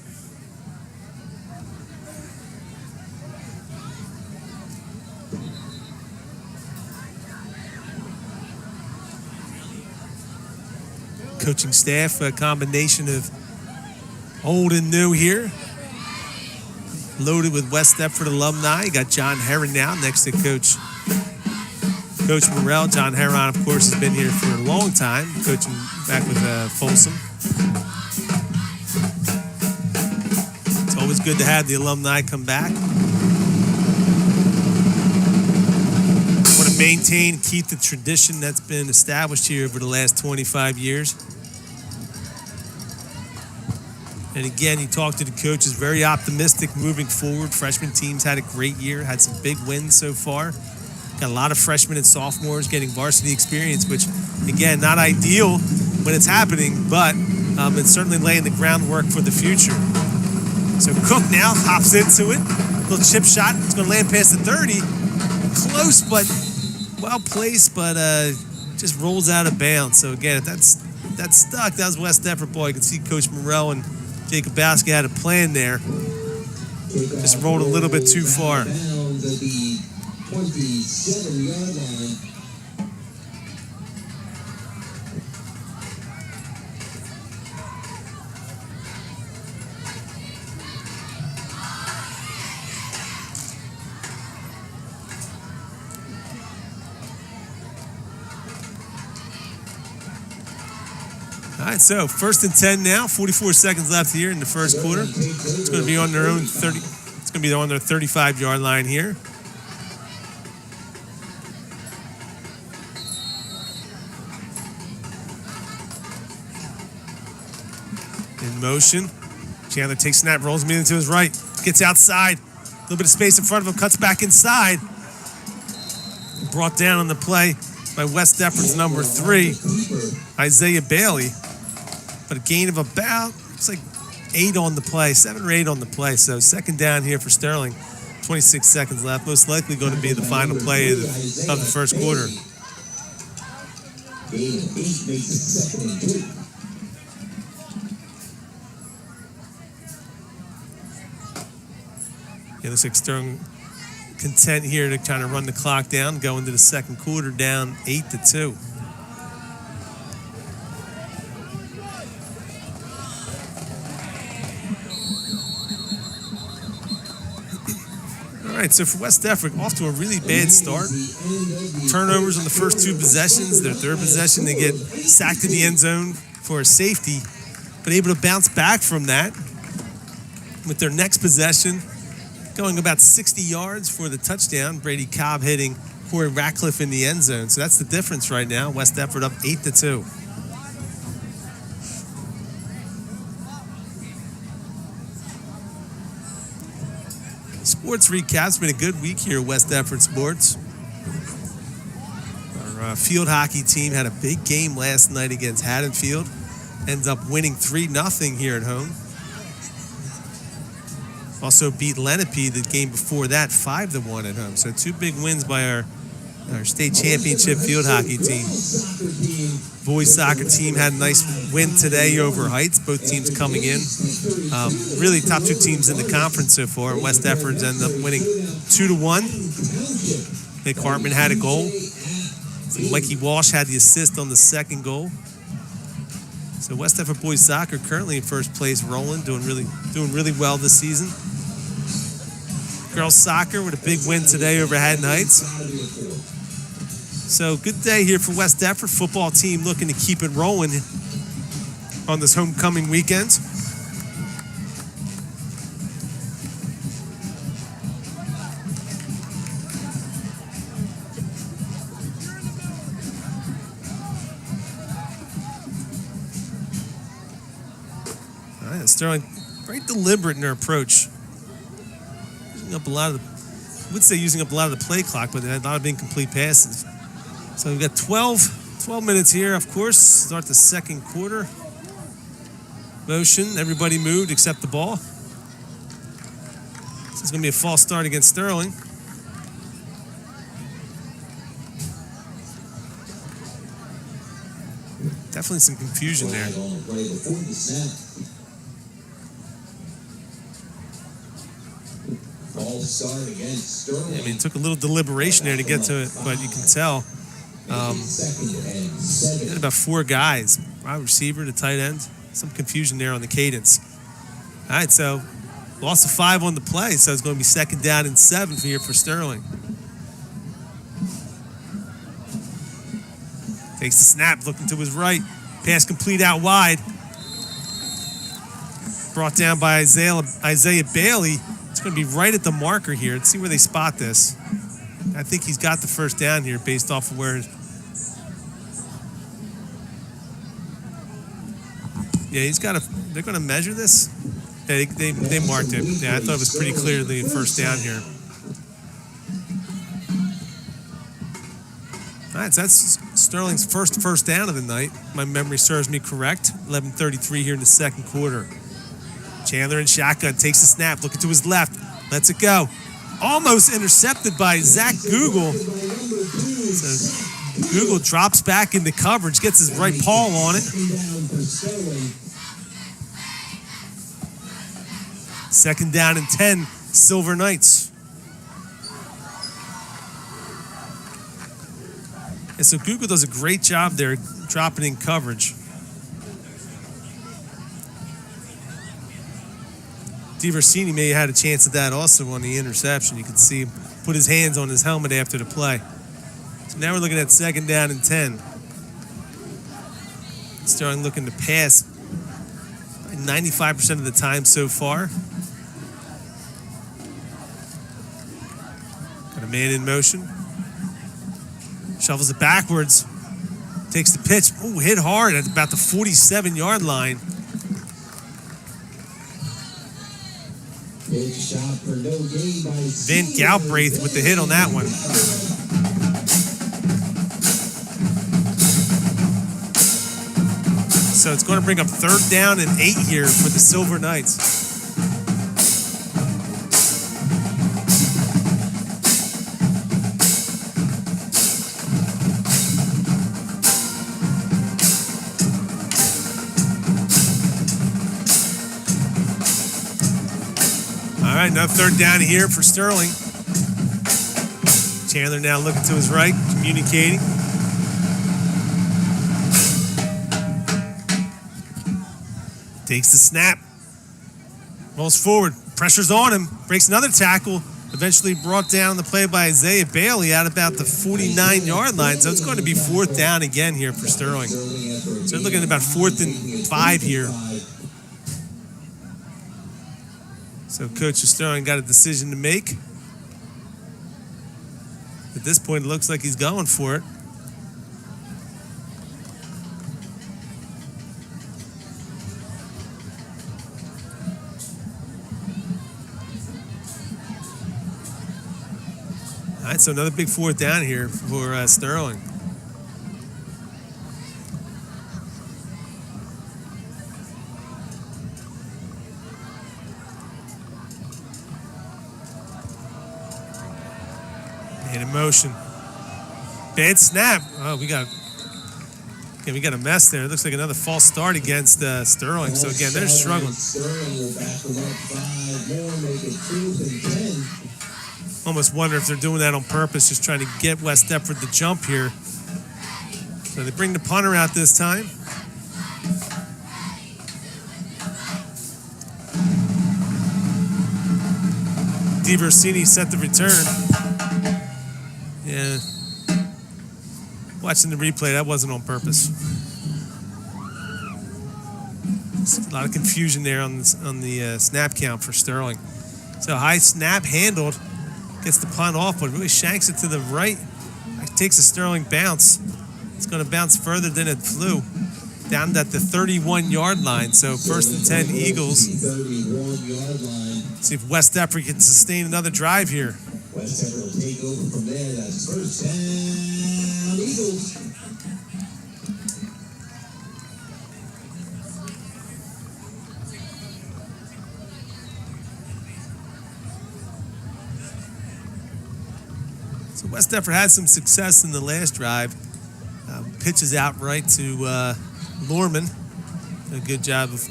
Coaching staff, a combination of old and new here. Loaded with West Deptford alumni. You got John Herron now next to Coach Morrell. John Herron, of course, has been here for a long time, coaching back with Folsom. It's always good to have the alumni come back. Want to maintain, keep the tradition that's been established here over the last 25 years. And again, you talk to the coaches, very optimistic moving forward. Freshman teams had a great year, had some big wins so far. Got a lot of freshmen and sophomores getting varsity experience, which, again, not ideal when it's happening, but and certainly laying the groundwork for the future. So Cook now hops into it. Little chip shot. It's going to land past the 30. Close, but well placed, but just rolls out of bounds. So again, if that's stuck, that was West Deptford ball. You can see Coach Morrell and Jacob Bowski had a plan there. Just rolled a little bit too far. 27-yard line. All right, so 1st and 10 now. 44 seconds left here in the first quarter. It's going to be on their own 30. It's going to be on their 35-yard line here. In motion. Chandler takes snap, rolls immediately to his right. Gets outside. A little bit of space in front of him. Cuts back inside. Brought down on the play by West Deptford's number 3, Isaiah Bailey. But a gain of about, looks like 8 on the play, 7 or 8 on the play. So second down here for Sterling. 26 seconds left. Most likely going to be the final play of the first quarter. Gain of 8 makes it 2nd and 2. It looks like Sterling content here to kind of run the clock down, go into the second quarter down 8-2. All right, so for West Deptford, off to a really bad start. Turnovers on the first 2 possessions. Their third possession, they get sacked in the end zone for a safety, but able to bounce back from that with their next possession, going about 60 yards for the touchdown. Brady Cobb hitting Corey Ratcliffe in the end zone. So that's the difference right now. West Deptford up 8-2. Sports recap's been a good week here at West Deptford Sports. Our field hockey team had a big game last night against Haddonfield. Ends up winning 3-0 here at home. Also beat Lenape the game before that 5-1 at home. So 2 big wins by our state championship field hockey team. Boys soccer team had a nice win today over Heights. Both teams coming in. Really top 2 teams in the conference so far. West Deptford's ended up winning 2-1. Nick Hartman had a goal. So Mikey Walsh had the assist on the second goal. So West Deptford boys soccer currently in first place, rolling, doing really well this season. Girls soccer with a big win today over Haddon Heights. So good day here for West Deptford. Football team looking to keep it rolling on this homecoming weekend. All right, Sterling, very deliberate in their approach. Using up a lot of the play clock, but a lot of incomplete passes. So we've got 12 minutes here, of course. Start the second quarter. Motion, everybody moved except the ball. So it's going to be a false start against Sterling. Definitely some confusion there. I mean, it took a little deliberation there to get to it, but you can tell. Had about 4 guys, wide receiver to tight end. Some confusion there on the cadence. All right, so loss of 5 on the play, so it's going to be 2nd down and 7 here for Sterling. Takes the snap, looking to his right. Pass complete out wide. Brought down by Isaiah Bailey. It's going to be right at the marker here. Let's see where they spot this. I think he's got the first down here based off of where. Yeah, he's got a. They're going to measure this. Yeah, they marked it. Yeah, I thought it was pretty clear the first down here. All right, so that's Sterling's first down of the night. My memory serves me correct. 11:33 here in the second quarter. Chandler in shotgun, takes the snap, looking to his left, lets it go. Almost intercepted by Zach Google. So Google drops back into coverage, gets his right paw on it. Second down and 10, Silver Knights. And so Google does a great job there dropping in coverage. DeVersini may have had a chance at that also on the interception. You could see him put his hands on his helmet after the play. So now we're looking at second down and 10. Sterling looking to pass 95% of the time so far. Got a man in motion. Shovels it backwards. Takes the pitch. Oh, hit hard at about the 47-yard line. Van Galbraith with the hit on that one. So it's going to bring up third down and 8 here for the Silver Knights. All right, another third down here for Sterling. Chandler now looking to his right, communicating. Takes the snap. Rolls forward. Pressure's on him. Breaks another tackle. Eventually brought down the play by Isaiah Bailey at about the 49-yard line. So it's going to be fourth down again here for Sterling. So they're looking at about 4th and 5 here. So Coach Sterling got a decision to make. At this point, it looks like he's going for it. All right, so another big fourth down here for Sterling. In motion. Bad snap. Oh, we got a mess there. It looks like another false start against Sterling. So again, they're struggling. Almost wonder if they're doing that on purpose, just trying to get West Deptford to jump here. So they bring the punter out this time. DeVersini set the return. Yeah. Watching the replay, that wasn't on purpose. There's a lot of confusion there on the snap count for Sterling. So high snap handled. Gets the punt off, but really shanks it to the right. It takes a Sterling bounce. It's going to bounce further than it flew. Down at the 31-yard line. So 1st and 10 Eagles. See if West Deptford can sustain another drive here. West Deptford will take over from there. That's first down, Eagles. So West Deptford had some success in the last drive. Pitches out right to Lorman. A good job of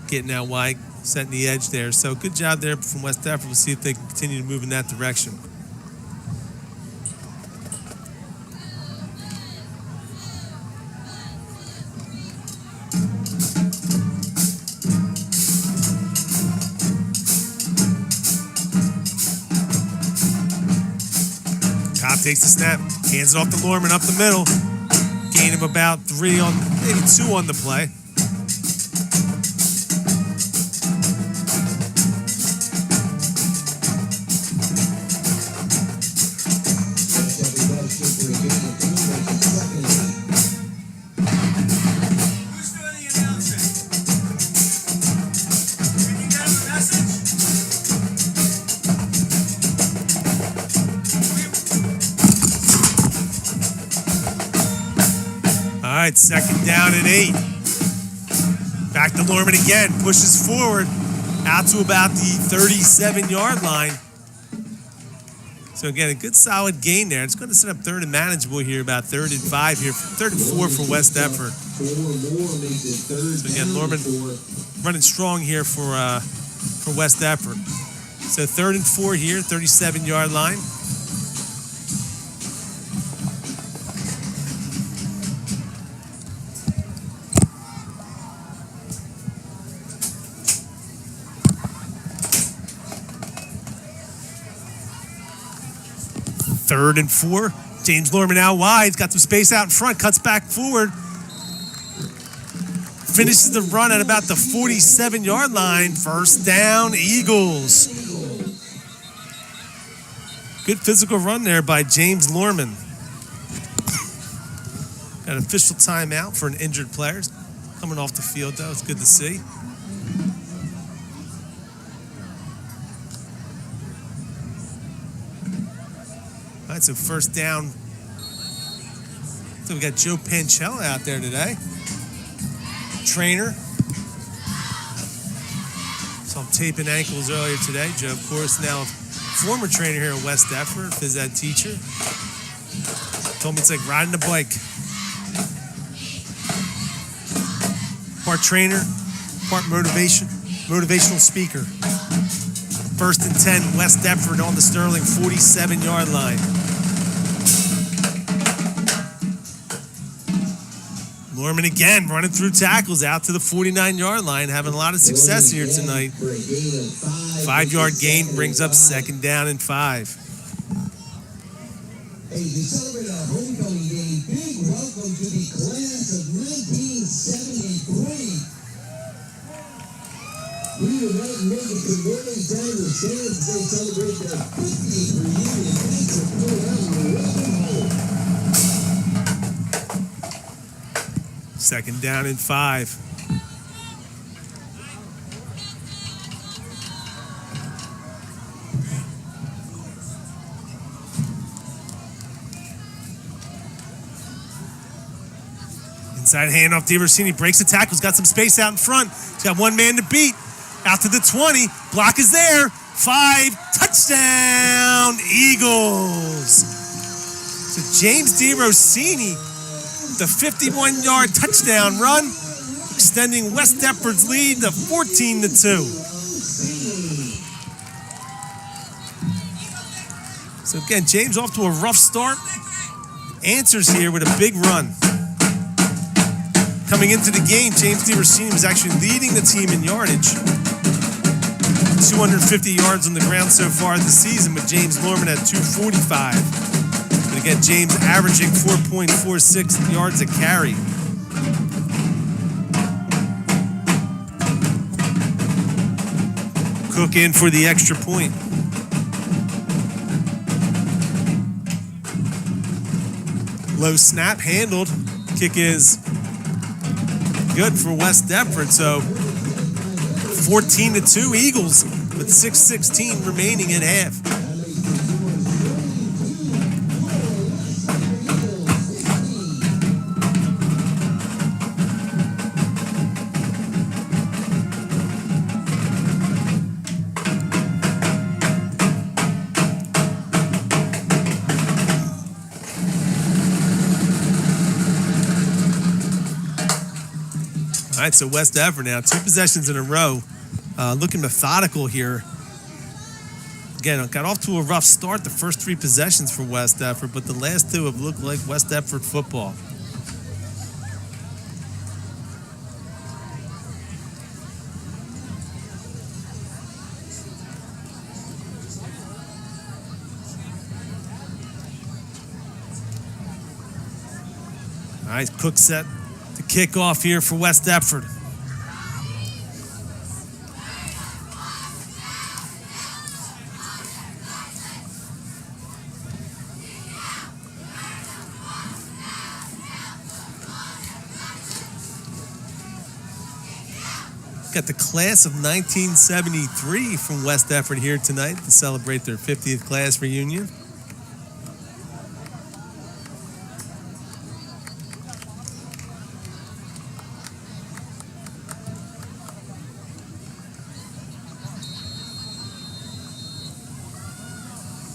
getting out wide, setting the edge there. So good job there from West Deptford. We'll see if they can continue to move in that direction. Cobb takes the snap, hands it off to Lorman up the middle. Gain of about 3 on, maybe 2 on the play. right, second down and 8. Back to Lorman again, pushes forward out to about the 37-yard line. So again, a good solid gain there. It's going to set up third and manageable here, about 3rd and 5 here, 3rd and 4 for West Deptford. So again, Lorman running strong here for West Deptford. So 3rd and 4 here, 37-yard line. Third and 4. James Lorman out wide. He's got some space out in front. Cuts back forward. Finishes the run at about the 47-yard line. First down, Eagles. Good physical run there by James Lorman. Got an official timeout for an injured player. Coming off the field, though. It's good to see. All right, so first down. So we got Joe Pancella out there today. Trainer. Saw him taping ankles earlier today. Joe, of course, now former trainer here at West Deptford, phys ed teacher. Told me it's like riding a bike. Part trainer, part motivational speaker. First and 10, West Deptford on the Sterling 47-yard line. Lorman again running through tackles out to the 49-yard line, having a lot of success here tonight. 5-yard gain brings up second down and 5. Hey, to celebrate our homecoming game, big welcome to the class of 1973. We would like to make it converting time to stand as they celebrate their 50th reunion. Thanks for pulling out and welcome home. Second down and 5. Inside handoff, DeRossini breaks the tackle. He's got some space out in front. He's got one man to beat. Out to the 20. Block is there. 5. Touchdown, Eagles. So James DeRossini, the 51-yard touchdown run, extending West Deptford's lead to 14-2. So again, James off to a rough start. Answers here with a big run. Coming into the game, James DeRossini was actually leading the team in yardage. 250 yards on the ground so far this season, with James Lorman at 245. But again, James averaging 4.46 yards a carry. Cook in for the extra point. Low snap handled. Kick is good for West Deptford. So 14-2 Eagles with 6:16 remaining at half. All right, so West Deptford now, 2 possessions in a row. Looking methodical here. Again, got off to a rough start the first 3 possessions for West Deptford, but the last 2 have looked like West Deptford football. All right, Cook set to kick off here for West Deptford. Got the class of 1973 from West Deptford here tonight to celebrate their 50th class reunion.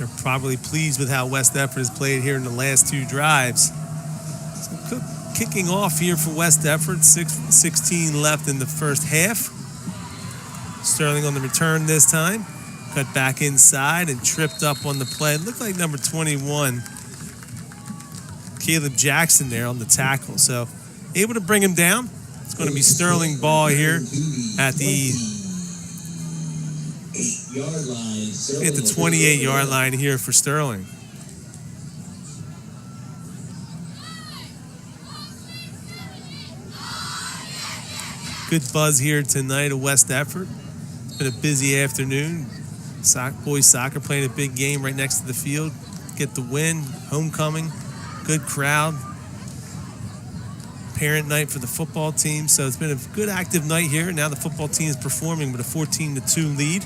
They're probably pleased with how West Deptford has played here in the last two drives. So kicking off here for West Deptford, 6:16 left in the first half. Sterling on the return this time. Cut back inside and tripped up on the play. It looked like number 21, Caleb Jackson there on the tackle. So able to bring him down. It's going to be Sterling ball here at the 28-yard line here for Sterling. Good buzz here tonight at West Deptford. It's been a busy afternoon. Boys soccer playing a big game right next to the field. Get the win, homecoming, good crowd. Parent night for the football team. So it's been a good active night here. Now the football team is performing with a 14-2 lead.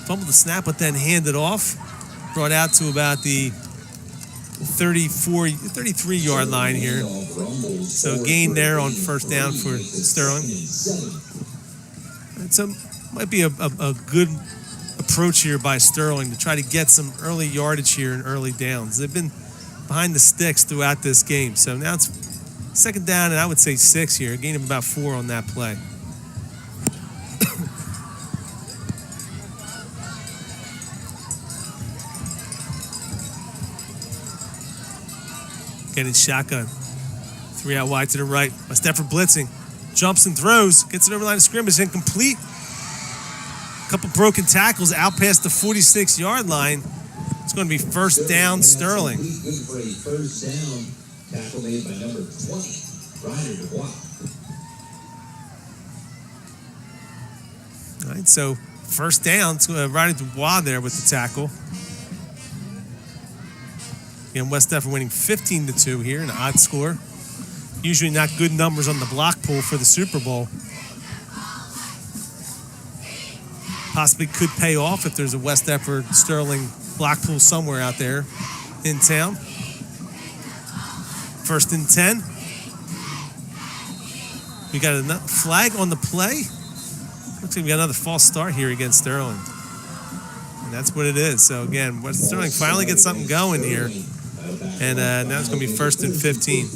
Fumbled the snap, but then handed off. Brought out to about the 33-yard line here. So gain there on first down for Sterling. So might be a good approach here by Sterling to try to get some early yardage here and early downs. They've been behind the sticks throughout this game. So now it's second down, and I would say 6 here. A gain of about 4 on that play. Getting shotgun. 3 out wide to the right. West Deptford blitzing. Jumps and throws. Gets it over the line of scrimmage. Incomplete. A couple broken tackles out past the 46-yard line. It's going to be first down, Sterling. Good for a first down. Tackle made by number 20, Ryder Dubois. All right, so first down. Ryder Dubois there with the tackle. Again, West Deptford winning 15-2 here, an odd score. Usually not good numbers on the block pool for the Super Bowl. Possibly could pay off if there's a West Deptford Sterling block pool somewhere out there in town. First and 10. We got a flag on the play. Looks like we got another false start here against Sterling. And that's what it is. So again, West Sterling finally gets something going here. And now it's going to be first and 15.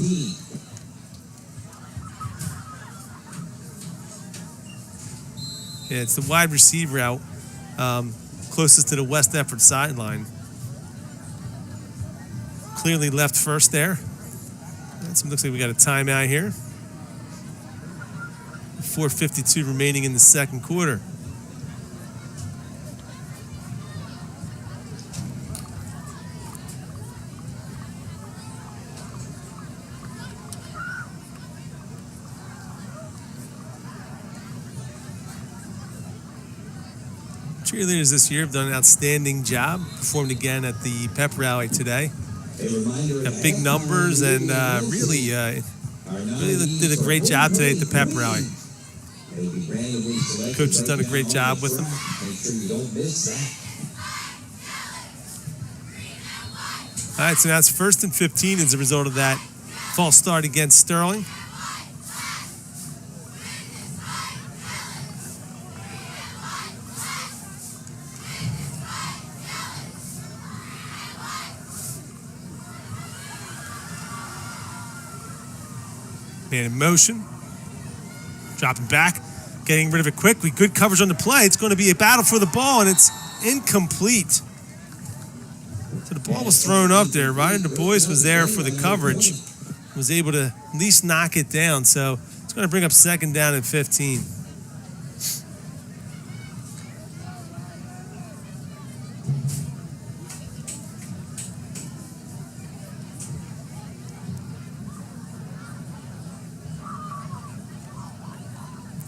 Yeah, it's the wide receiver out closest to the West Deptford sideline. Clearly left first there. So it looks like we got a timeout here. 4:52 remaining in the second quarter. Cheerleaders this year have done an outstanding job. Performed again at the pep rally today. Got big numbers and really did a great job today at the pep rally. Coach has done a great job with them. All right, so now it's first and 15 as a result of that false start against Sterling. Man in motion. Dropping back. Getting rid of it quickly. Good coverage on the play. It's going to be a battle for the ball, and it's incomplete. So the ball was thrown up there. Ryder Du Bois was there for the coverage. Was able to at least knock it down. So it's going to bring up second down and 15.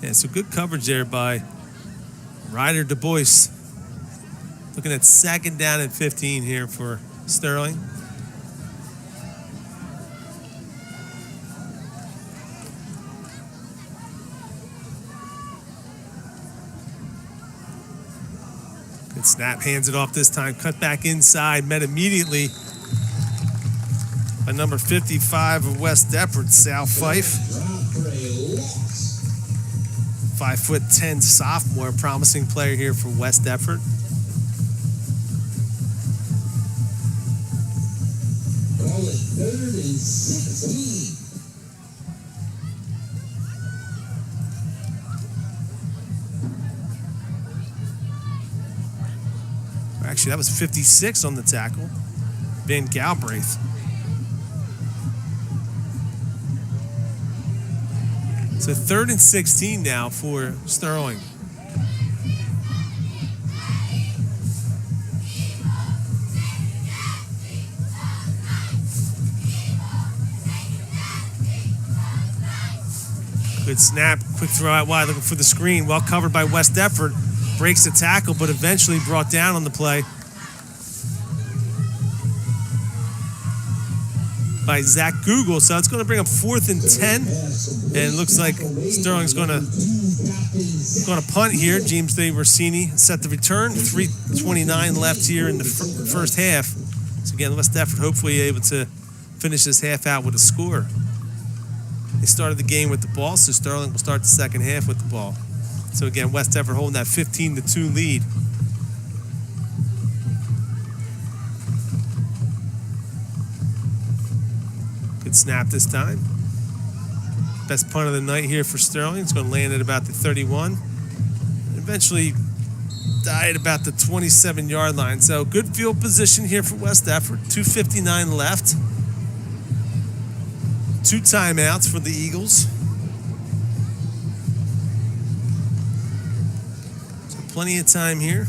Yeah, so good coverage there by Ryder Du Bois. Looking at second down and 15 here for Sterling. Good snap, hands it off this time. Cut back inside, met immediately by number 55 of West Deptford, Sal Fife. 5'10" sophomore, promising player here for West Deptford. 3rd and 16. Actually, that was 56 on the tackle. Van Galbraith. So 3rd and 16 now for Sterling. Good snap, quick throw out wide, looking for the screen. Well covered by West Deptford. Breaks the tackle, but eventually brought down on the play by Zach Google. So it's going to bring up 4th and 10. And it looks like Sterling's going to punt here. James Rossini set the return. 3:29 left here in the first half. So again, West Deptford hopefully able to finish this half out with a score. They started the game with the ball, so Sterling will start the second half with the ball. So again, West Deptford holding that 15-2 lead. Good snap this time. Best punt of the night here for Sterling. It's going to land at about the 31. And eventually die at about the 27-yard line. So good field position here for West Deptford. 2:59 left. 2 timeouts for the Eagles. So plenty of time here.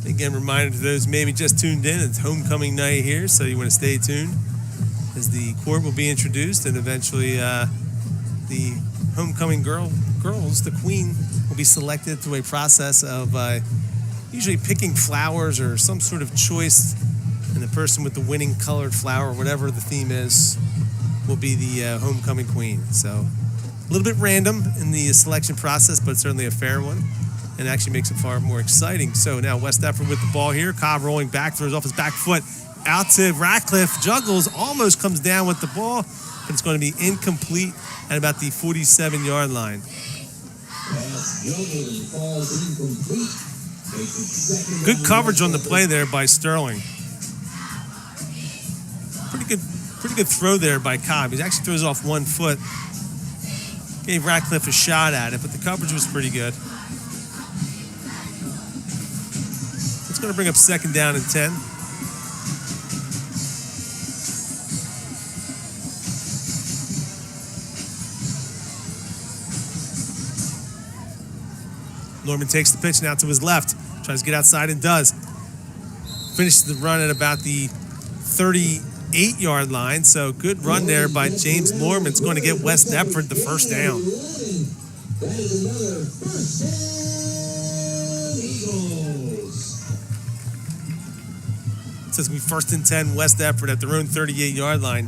Again, reminder to those maybe just tuned in, it's homecoming night here, so you want to stay tuned as the court will be introduced, and eventually the homecoming girls, the queen, will be selected through a process of usually picking flowers or some sort of choice, and the person with the winning colored flower, whatever the theme is, will be the homecoming queen. So a little bit random in the selection process, but certainly a fair one, and actually makes it far more exciting. So now West Deptford with the ball here. Cobb rolling back, throws off his back foot out to Ratcliffe, juggles, almost comes down with the ball, but it's going to be incomplete at about the 47-yard line. Good coverage on the play there by Sterling. Pretty good throw there by Cobb. He actually throws off 1 foot. Gave Ratcliffe a shot at it, but the coverage was pretty good. It's going to bring up 2nd down and 10. Norman takes the pitch now to his left. Tries to get outside and does. Finishes the run at about the 38-yard line. So good run there by James Norman. It's going to get West Deptford the first down. That is another first down, Eagles. So it's going to be 1st and 10, West Deptford at their own 38-yard line.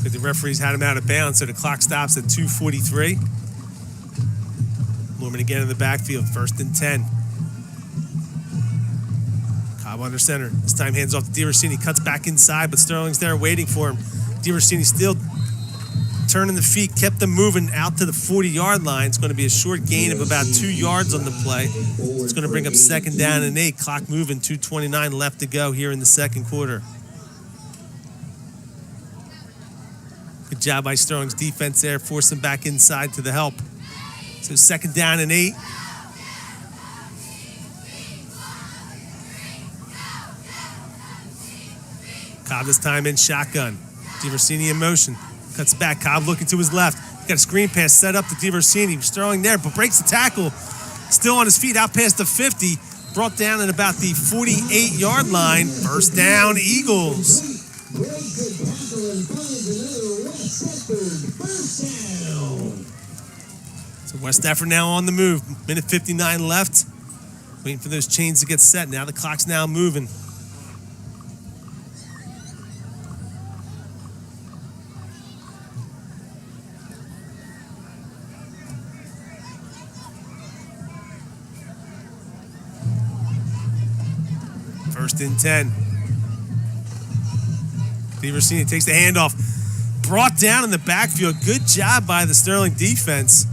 But the referees had him out of bounds, so the clock stops at 2:43. Norman again in the backfield, 1st and 10. Cobb under center. This time hands off to DiRossini, cuts back inside, but Sterling's there waiting for him. DiRossini still turning the feet, kept them moving out to the 40-yard line. It's going to be a short gain of about 2 yards on the play. It's going to bring up 2nd down and 8. Clock moving, 2:29 left to go here in the second quarter. Good job by Sterling's defense there, force him back inside to the help. So 2nd down and 8. Cobb this time in shotgun. DiRossini in motion. Cuts back. Cobb looking to his left. Got a screen pass set up to DiRossini. Sterling there, but breaks the tackle. Still on his feet, out past the 50. Brought down at about the 48-yard line. First down, Eagles. So West Deptford now on the move. Minute 59 left. Waiting for those chains to get set. Now the clock's now moving. First and 10. DiRossini takes the handoff. brought down in the backfield. Good job by the Sterling defense.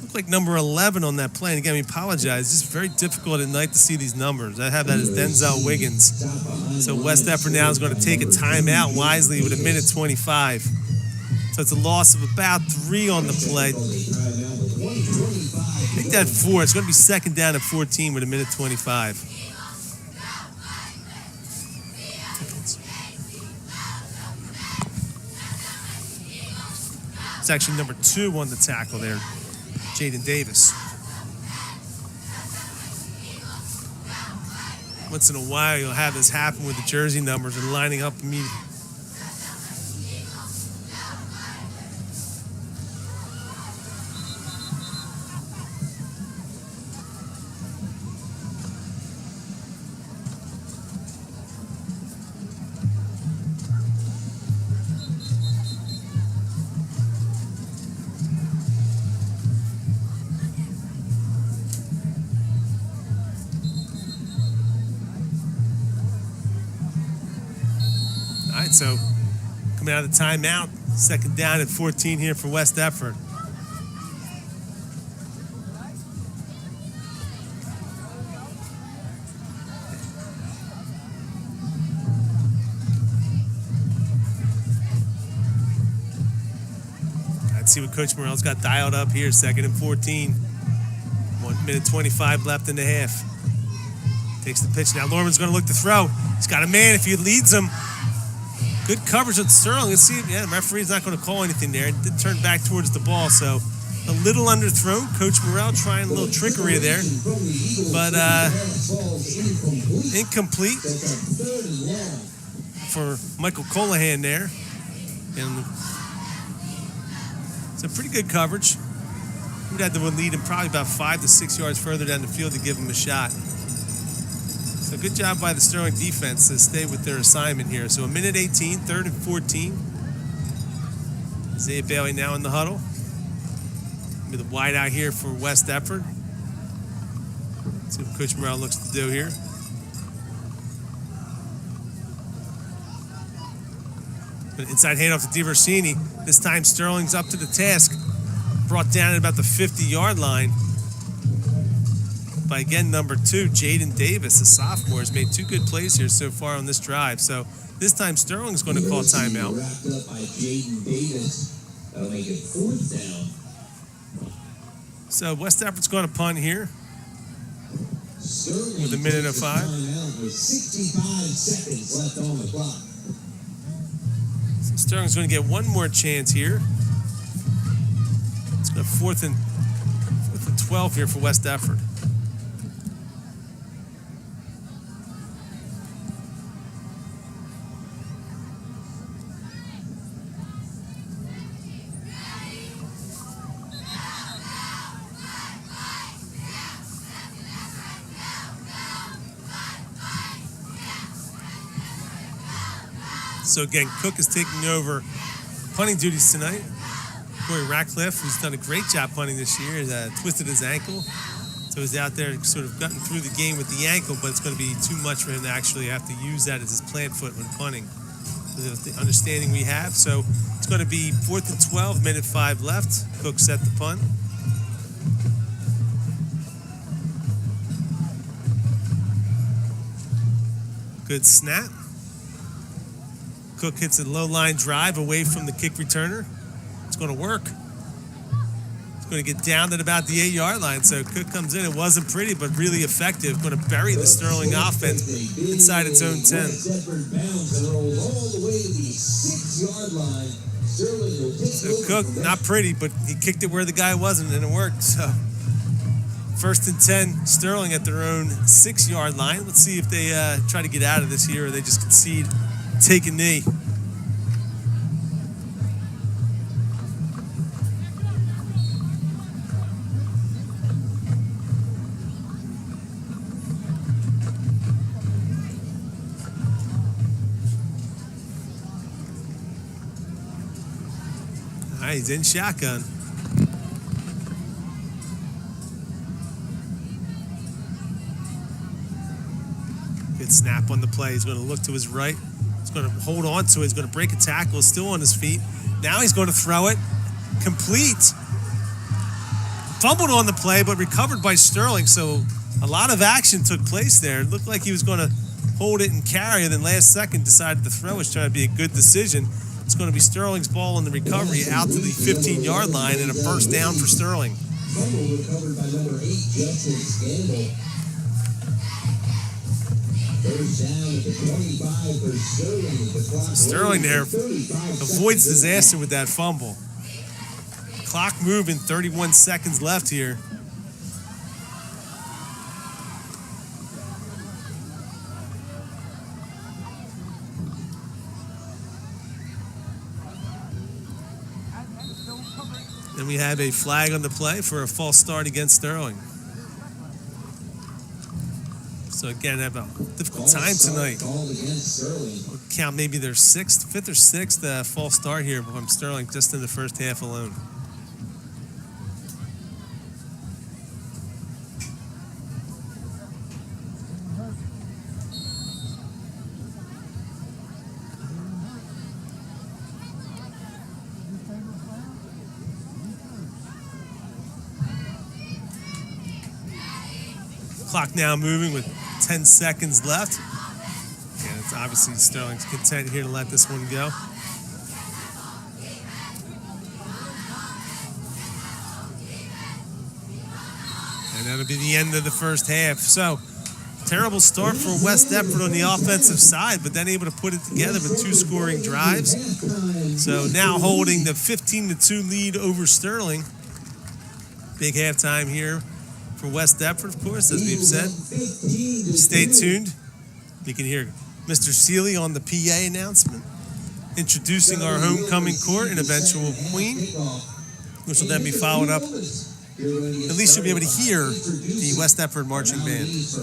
Looked like number 11 on that play. And again, we apologize. It's just very difficult at night to see these numbers. I have that as Denzel Wiggins. So West Deptford now is going to take a timeout wisely with 1:25. So it's a loss of about 3 on the play. Make that 4. It's going to be second down at 14 with 1:25. It's actually number 2 on the tackle there, Jaden Davis. Once in a while, you'll have this happen with the jersey numbers and lining up immediately. So coming out of the timeout, second down at 14 here for West Deptford. Let's see what Coach Morrell's got dialed up here. Second and 14. 1:25 left in the half. Takes the pitch. Now Lorman's going to look to throw. He's got a man if he leads him. Good coverage with Sterling. Let's see. Yeah, the referee's not going to call anything there. It did turn back towards the ball, so a little underthrown. Coach Morrell trying a little trickery there, but incomplete for Michael Collin there. And it's a pretty good coverage. We'd have to lead him probably about 5 to 6 yards further down the field to give him a shot. So good job by the Sterling defense to stay with their assignment here. So 1:18, 3rd and 14. Isaiah Bailey now in the huddle. With a wide out here for West Deptford. Let's see what Coach Morrell looks to do here. An inside handoff to DiVersini. This time Sterling's up to the task. Brought down at about the 50-yard line by, again, number 2, Jaden Davis, a sophomore, has made 2 good plays here so far on this drive. So this time Sterling's going to call timeout. Wrapped up by Jaden Davis. That'll make it 4th down. So West Deptford's going to punt here with 1:05. With 65 seconds left on the clock. So Sterling's going to get one more chance here. It's got 4th and 12 here for West Deptford. So again, Cook is taking over punting duties tonight. Corey Ratcliffe, who's done a great job punting this year, twisted his ankle. So he's out there sort of gotten through the game with the ankle, but it's going to be too much for him to actually have to use that as his plant foot when punting. So that's the understanding we have. So it's going to be 4th and 12, 1:05 left. Cook set the punt. Good snap. Cook hits a low line drive away from the kick returner. It's going to work. It's going to get down at about the 8-yard line. So Cook comes in. It wasn't pretty, but really effective. Going to bury the Sterling offense inside its own 10. So Cook, not pretty, but he kicked it where the guy wasn't, and it worked. So 1st and 10, Sterling at their own 6-yard line. Let's see if they try to get out of this here or they just concede. Take a knee. All right, he's in shotgun. Good snap on the play. He's going to look to his right. He's going to hold on to it. He's going to break a tackle. Still on his feet. Now he's going to throw it. Complete. Fumbled on the play, but recovered by Sterling. So a lot of action took place there. It looked like he was going to hold it and carry, and then last second decided to throw. It's trying to be a good decision. It's going to be Sterling's ball in the recovery out to the 15-yard line and a first down for Sterling. Fumble recovered by number 8, Justin Scandal. First down at the 25 for Sterling. Sterling there avoids disaster with that fumble. Clock moving, 31 seconds left here. Then we have a flag on the play for a false start against Sterling. So again, have a difficult time tonight. We'll count maybe their fifth or sixth false start here from Sterling just in the first half alone. Clock now moving with 10 seconds left. And it's obviously Sterling's content here to let this one go. And that'll be the end of the first half. So, terrible start for West Deptford on the offensive side, but then able to put it together with 2 scoring drives. So now holding the 15-2 lead over Sterling. Big halftime here for West Deptford, of course, as we've said. Stay tuned. You can hear Mr. Seeley on the PA announcement, introducing our homecoming court and eventual queen, which will then be followed up. At least you'll be able to hear the West Deptford marching band. It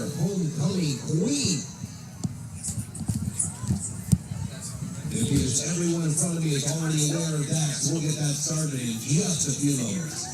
appears everyone in front of me is already aware of that, so we'll get that started in just a few moments.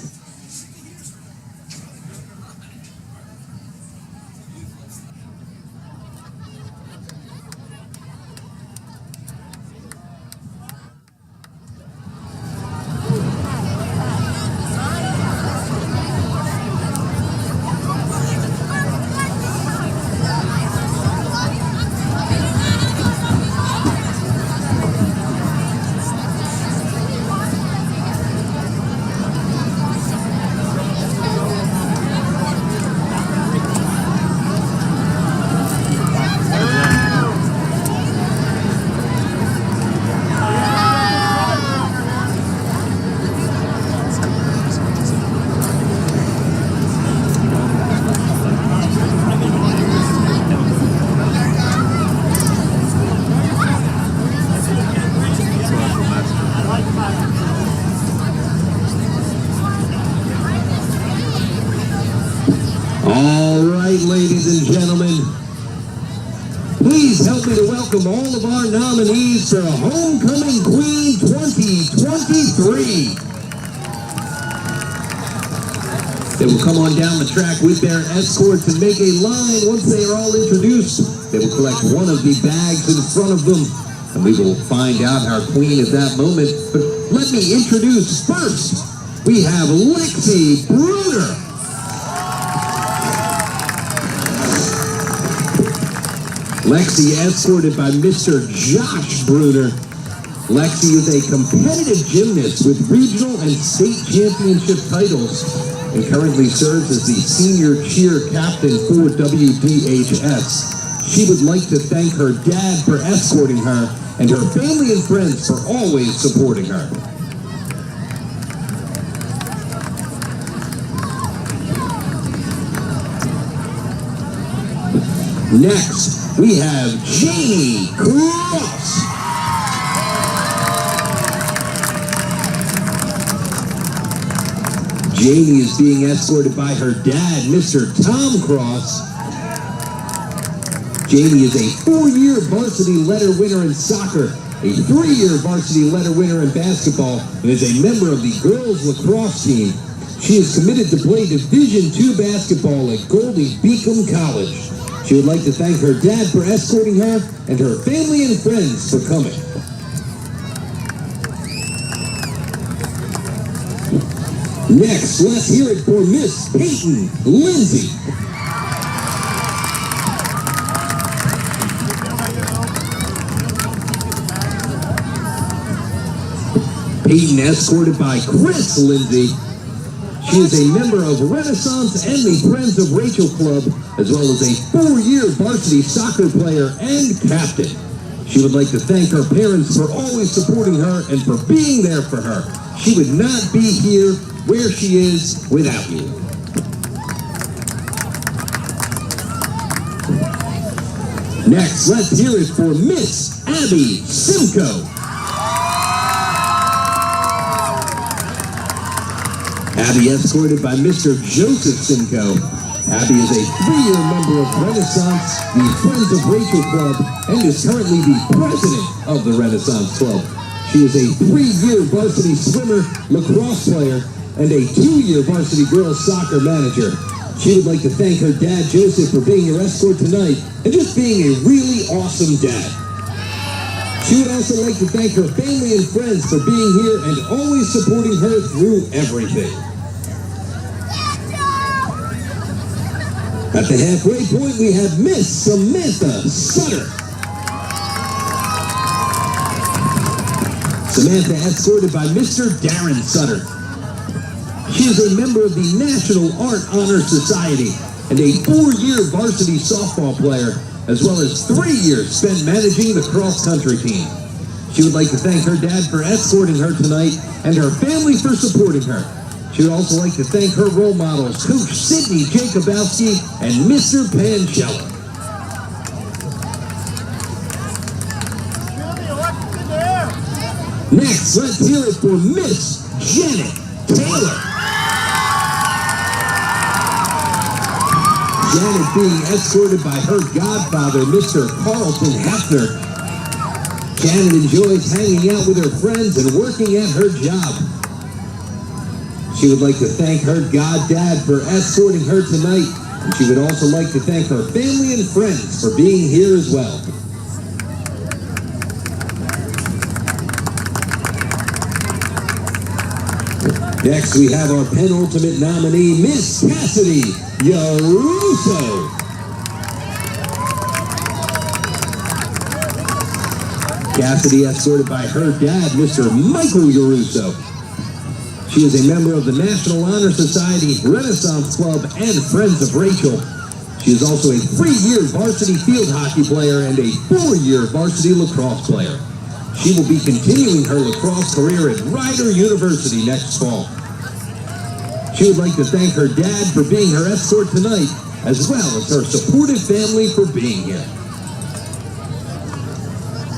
Ladies and gentlemen, please help me to welcome all of our nominees for Homecoming Queen 2023. They will come on down the track with their escorts and make a line. Once they are all introduced, they will collect one of the bags in front of them, and we will find out our queen at that moment. But let me introduce first, we have Lexi Bruner. Lexi escorted by Mr. Josh Bruner. Lexi is a competitive gymnast with regional and state championship titles and currently serves as the senior cheer captain for WDHS. She would like to thank her dad for escorting her and her family and friends for always supporting her. Next, we have Jamie Cross. Jamie is being escorted by her dad, Mr. Tom Cross. Jamie is a 4-year varsity letter winner in soccer, a 3-year varsity letter winner in basketball, and is a member of the girls lacrosse team. She is committed to play Division II basketball at Goldie Beacom College. She would like to thank her dad for escorting her and her family and friends for coming. Next, let's hear it for Miss Peyton Lindsay. Peyton, escorted by Chris Lindsay. She is a member of Renaissance and the Friends of Rachel Club, as well as a 4-year varsity soccer player and captain. She would like to thank her parents for always supporting her and for being there for her. She would not be here where she is without you. Next, let's hear it for Miss Abby Simcoe. Abby, escorted by Mr. Joseph Simcoe. Abby is a 3-year member of Renaissance, the Friends of Rachel Club, and is currently the president of the Renaissance Club. She is a 3-year varsity swimmer, lacrosse player, and a 2-year varsity girls soccer manager. She would like to thank her dad, Joseph, for being your escort tonight and just being a really awesome dad. She would also like to thank her family and friends for being here and always supporting her through everything. At the halfway point, we have Miss Samantha Sutter. Samantha, escorted by Mr. Darren Sutter. She is a member of the National Art Honor Society and a 4-year varsity softball player, as well as 3 years spent managing the cross-country team. She would like to thank her dad for escorting her tonight and her family for supporting her. She would also like to thank her role models, Coach Sidney Jacobowski and Mr. Panchella. Next, let's hear it for Miss Janet Taylor. Janet being escorted by her godfather, Mr. Carlton Hefner. Janet enjoys hanging out with her friends and working at her job. She would like to thank her goddad for escorting her tonight, and she would also like to thank her family and friends for being here as well. Next, we have our penultimate nominee, Miss Cassidy Yaruso. Cassidy, escorted by her dad, Mr. Michael Yaruso. She is a member of the National Honor Society, Renaissance Club, and Friends of Rachel. She is also a 3-year varsity field hockey player and a 4-year varsity lacrosse player. She will be continuing her lacrosse career at Rider University next fall. She would like to thank her dad for being her escort tonight, as well as her supportive family for being here.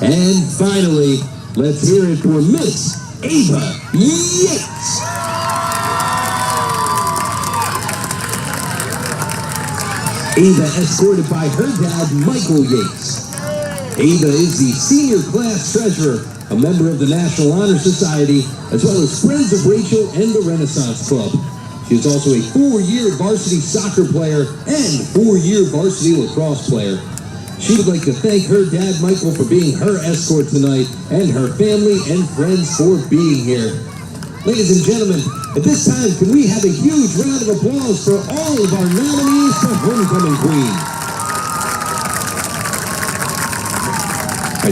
And finally, let's hear it for Miss Ava Yates. Ava, escorted by her dad, Michael Yates. Ava is the senior class treasurer, a member of the National Honor Society, as well as Friends of Rachel and the Renaissance Club. She is also a 4-year varsity soccer player and 4-year varsity lacrosse player. She would like to thank her dad, Michael, for being her escort tonight and her family and friends for being here. Ladies and gentlemen, at this time, can we have a huge round of applause for all of our nominees for Homecoming Queen?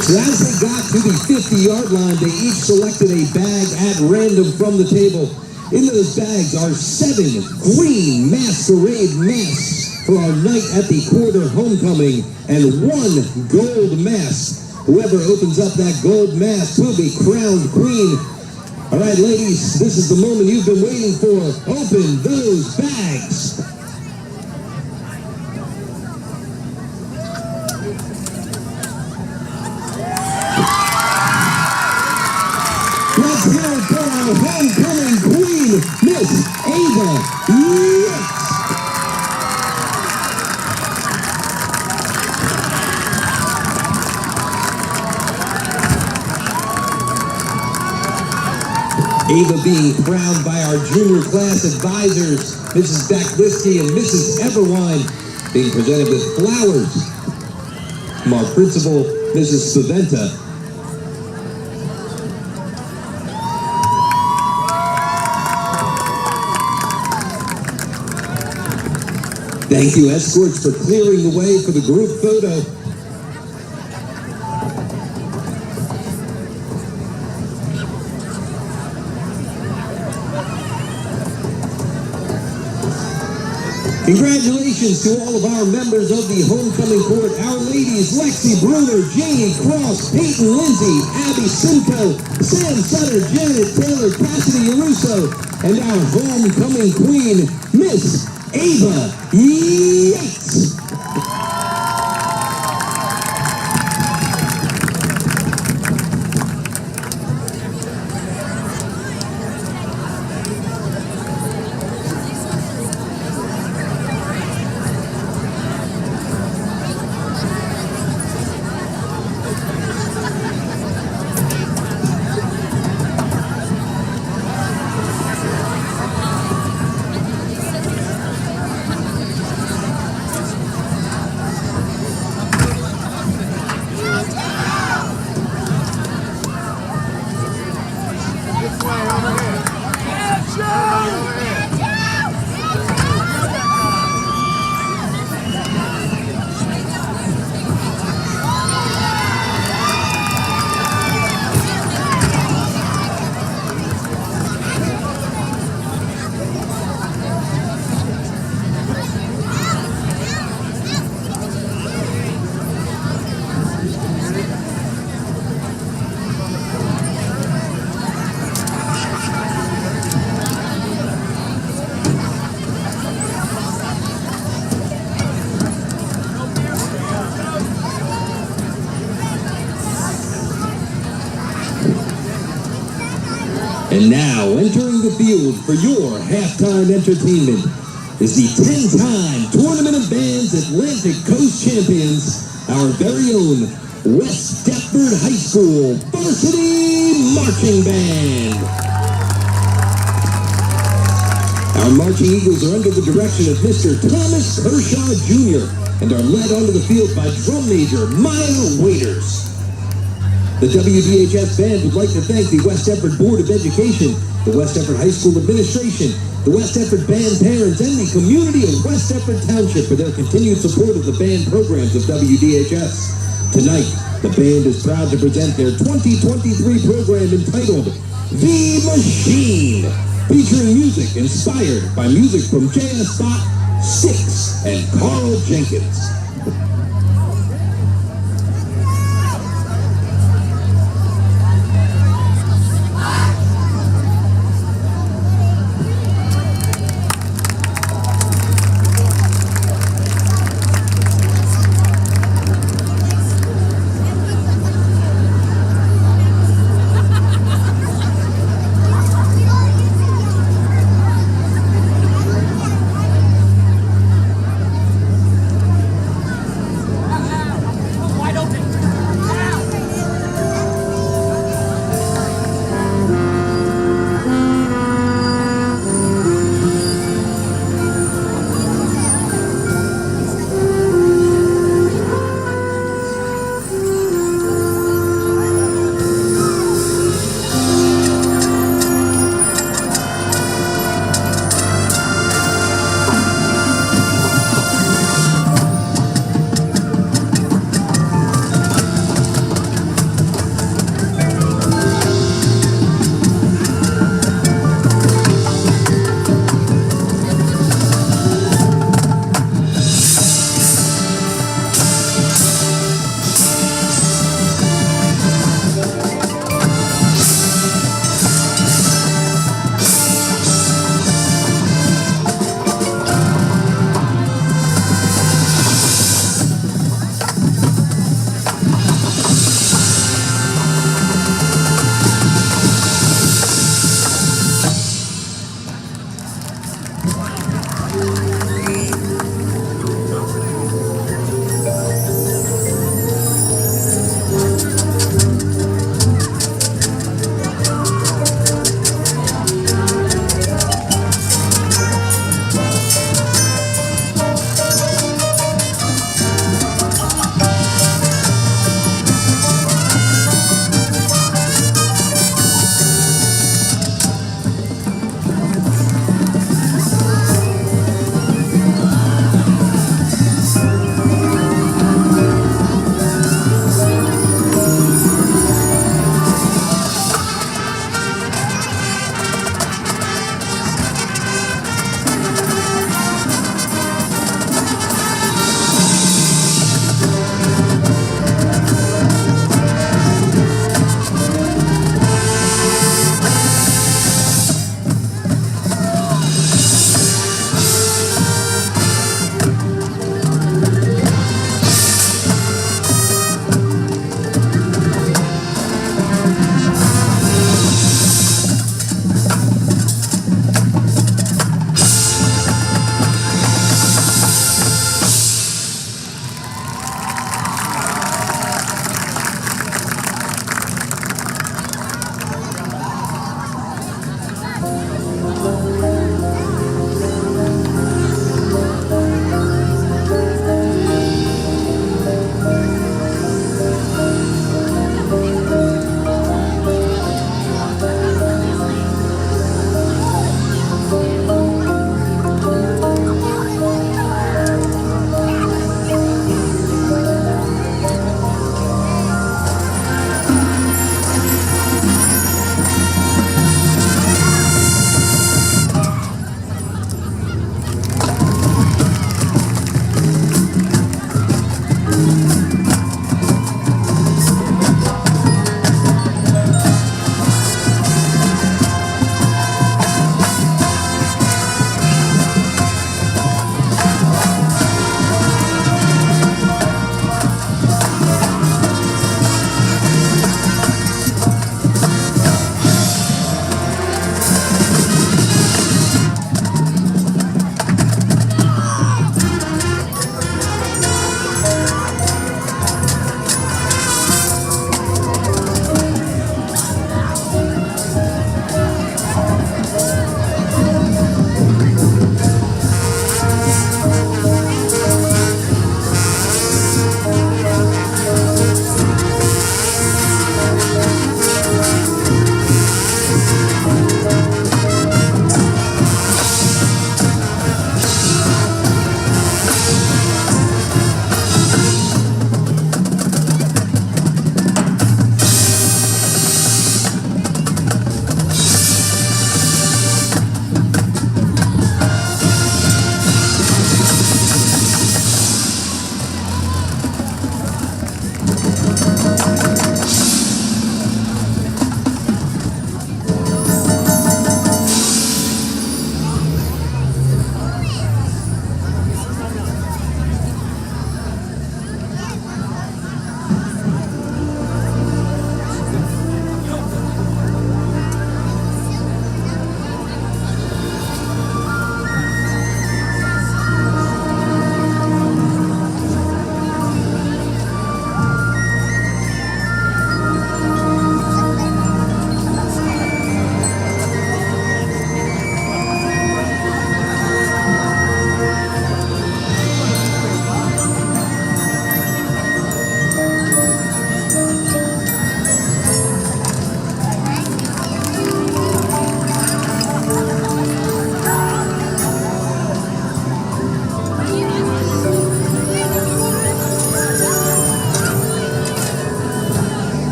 So as they got to the 50-yard line, they each selected a bag at random from the table. In those bags are 7 green masquerade masks for our night at the quarter homecoming and 1 gold mask. Whoever opens up that gold mask will be crowned queen. All right, ladies, this is the moment you've been waiting for. Open those bags. Let's hear it for our homecoming queen, Miss Ava Yates. Ava being crowned by our junior class advisors, Mrs. Becklisky and Mrs. Everwine. being presented with flowers from our principal, Mrs. Spaventa. Thank you, escorts, for clearing the way for the group photo. Congratulations to all of our members of the homecoming court, our ladies, Lexi Bruner, Janie Cross, Peyton Lindsay, Abby Simcoe, Sam Sutter, Janet Taylor, Cassidy Russo, and our homecoming queen, Miss Ava Yates. And now, entering the field for your halftime entertainment is the 10-time Tournament of Bands Atlantic Coast champions, our very own West Deptford High School Varsity Marching Band. Our Marching Eagles are under the direction of Mr. Thomas Kershaw Jr. and are led onto the field by Drum Major Maya Waiters. The WDHS Band would like to thank the West Deptford Board of Education, the West Deptford High School Administration, the West Deptford Band parents, and the community of West Deptford Township for their continued support of the band programs of WDHS. Tonight, the band is proud to present their 2023 program entitled The Machine, featuring music inspired by music from J.S. Bach, Styx, and Carl Jenkins.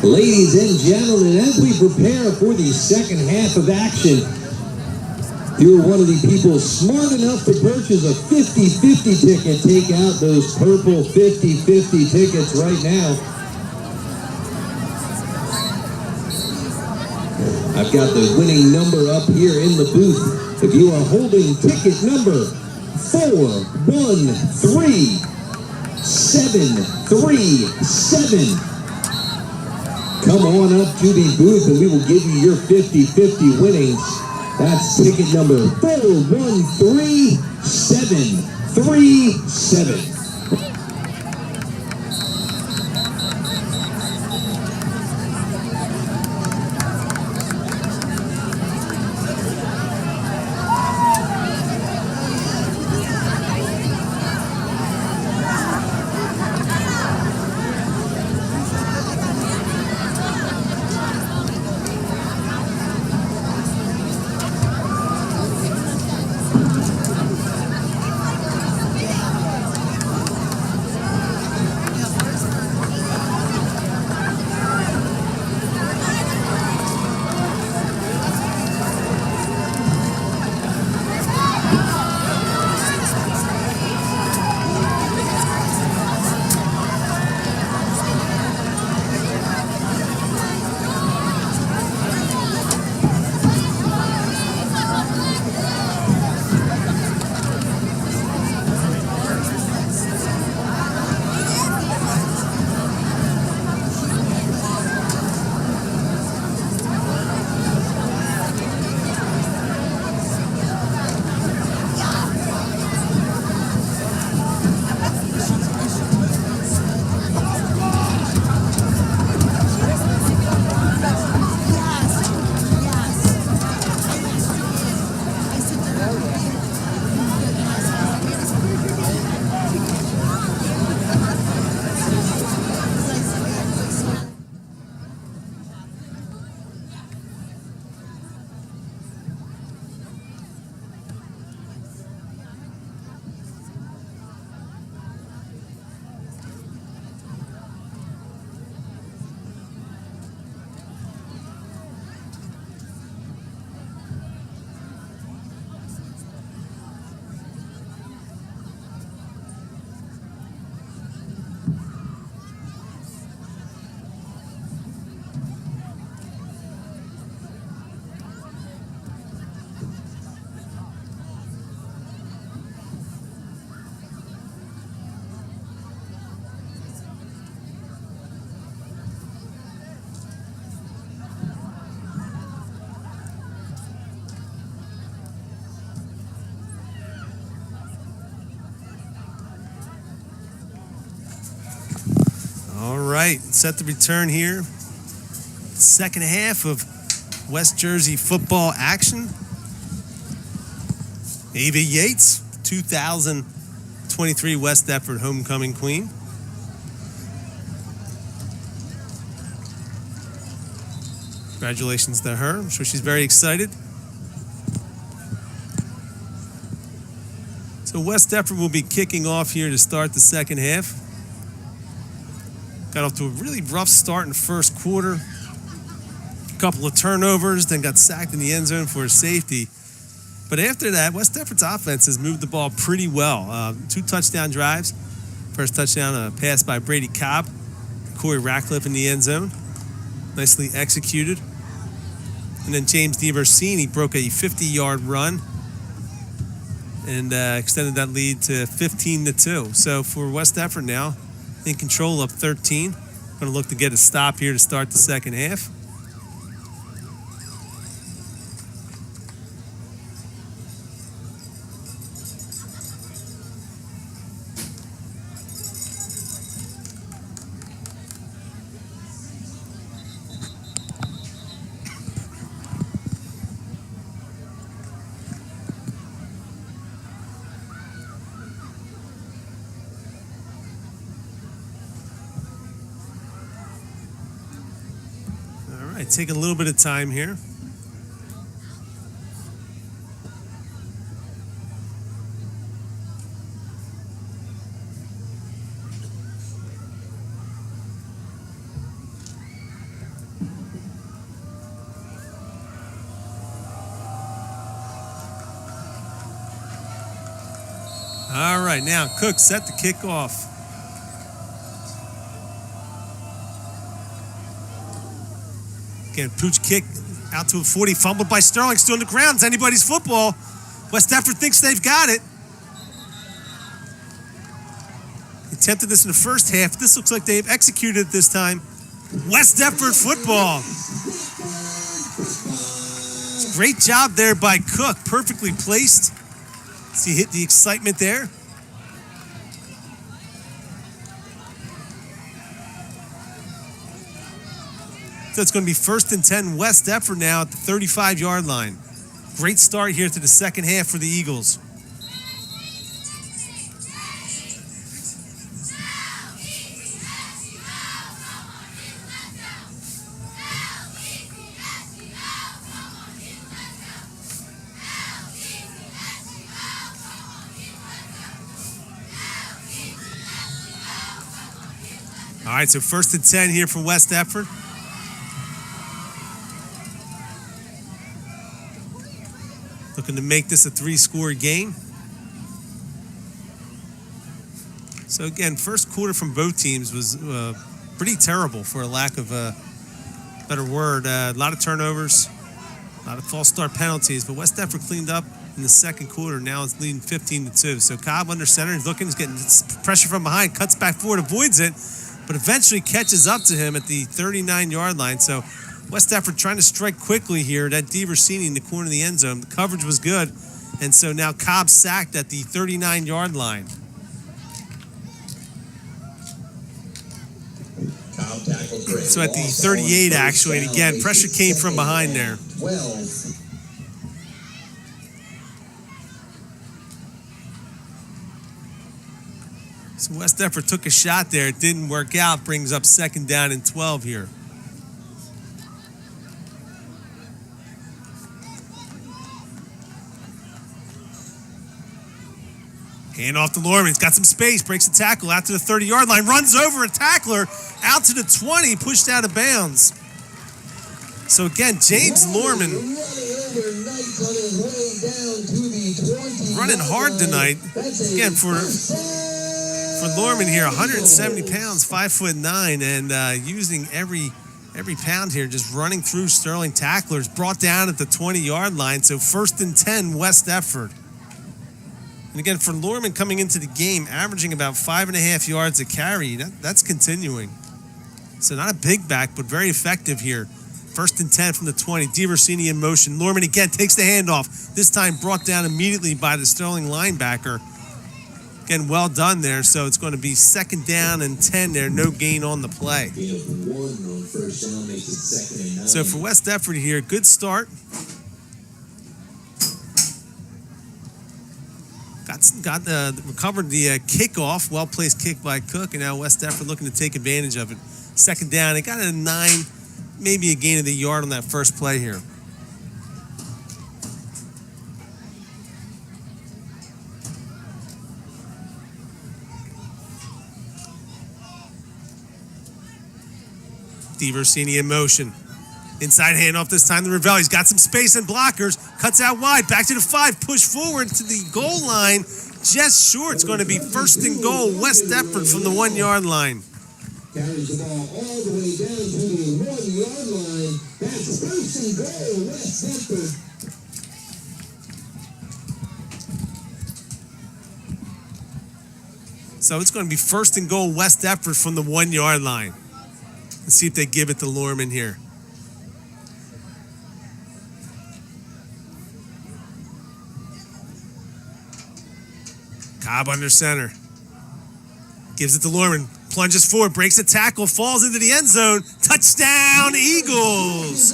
Ladies and gentlemen, as we prepare for the second half of action, you're one of the people smart enough to purchase a 50-50 ticket. Take out those purple 50-50 tickets right now. I've got the winning number up here in the booth. If you are holding ticket number 413737, come on up to the booth and we will give you your 50-50 winnings. That's ticket number 413737. All right, set to return here. Second half of West Jersey football action. Ava Yates, 2023 West Deptford Homecoming Queen. Congratulations to her. I'm sure she's very excited. So West Deptford will be kicking off here to start the second half. Got off to a really rough start in the first quarter. A couple of turnovers, then got sacked in the end zone for a safety. But after that, West Deptford's offense has moved the ball pretty well. 2 touchdown drives. First touchdown, a pass by Brady Cobb. Corey Ratcliffe in the end zone. Nicely executed. And then James DiVersini broke a 50-yard run and extended that lead to 15-2. So for West Deptford now, in control, up 13. Going to look to get a stop here to start the second half. Take a little bit of time here. All right, now Cook set the kickoff. Again, Pooch kick out to a 40, fumbled by Sterling, still on the ground. It's anybody's football. West Deptford thinks they've got it. Attempted this in the first half. This looks like they've executed it this time. West Deptford football. Great job there by Cook. Perfectly placed. See, hit the excitement there. So it's going to be 1st and 10 West Deptford now at the 35-yard line. Great start here to the second half for the Eagles. All right, so 1st and 10 here for West Deptford. Looking to make this a 3-score game. So again, first quarter from both teams was pretty terrible, for a lack of a better word. A lot of turnovers, a lot of false start penalties, but West Deptford cleaned up in the second quarter. Now it's leading 15-2. So Cobb under center, he's looking, he's getting pressure from behind, cuts back forward, avoids it, but eventually catches up to him at the 39-yard line. So West Deptford trying to strike quickly here. That DeVersini in the corner of the end zone. The coverage was good. And so now Cobb sacked at the 39-yard line. So at the 38, actually. And again, pressure came from behind there. 12. So West Deptford took a shot there. It didn't work out. Brings up 2nd down and 12 here. Hand off to Lorman. He's got some space. Breaks a tackle out to the 30-yard line. Runs over a tackler out to the 20. Pushed out of bounds. So again, James Lorman running hard tonight. Again, for Lorman here, 170 pounds, 5'9", and using every pound here, just running through Sterling tacklers. Brought down at the 20-yard line. So 1st and 10, West Deptford. And again, for Lorman coming into the game, averaging about 5.5 yards a carry, that's continuing. So not a big back, but very effective here. 1st and 10 from the 20. DeVersini in motion. Lorman again takes the handoff. This time brought down immediately by the Sterling linebacker. Again, well done there. So it's going to be 2nd down and 10 there. No gain on the play. So for West Deptford here, good start. Recovered the kickoff, well-placed kick by Cook, and now West Deptford looking to take advantage of it. 2nd down, it got a 9, maybe a gain of the yard on that first play here. DeVersini in motion. Inside handoff this time to Reeves. He's got some space and blockers. Cuts out wide. Back to the 5. Push forward to the goal line. Just short. It's going to be 1st and goal. West Deptford from the 1-yard line. Carries the ball all the way down to the 1-yard line. That's 1st and goal, West Deptford. So it's going to be 1st and goal, West Deptford from the 1-yard line. Let's see if they give it to Lorman here. Cobb under center. Gives it to Lorman. Plunges forward. Breaks a tackle. Falls into the end zone. Touchdown, Eagles.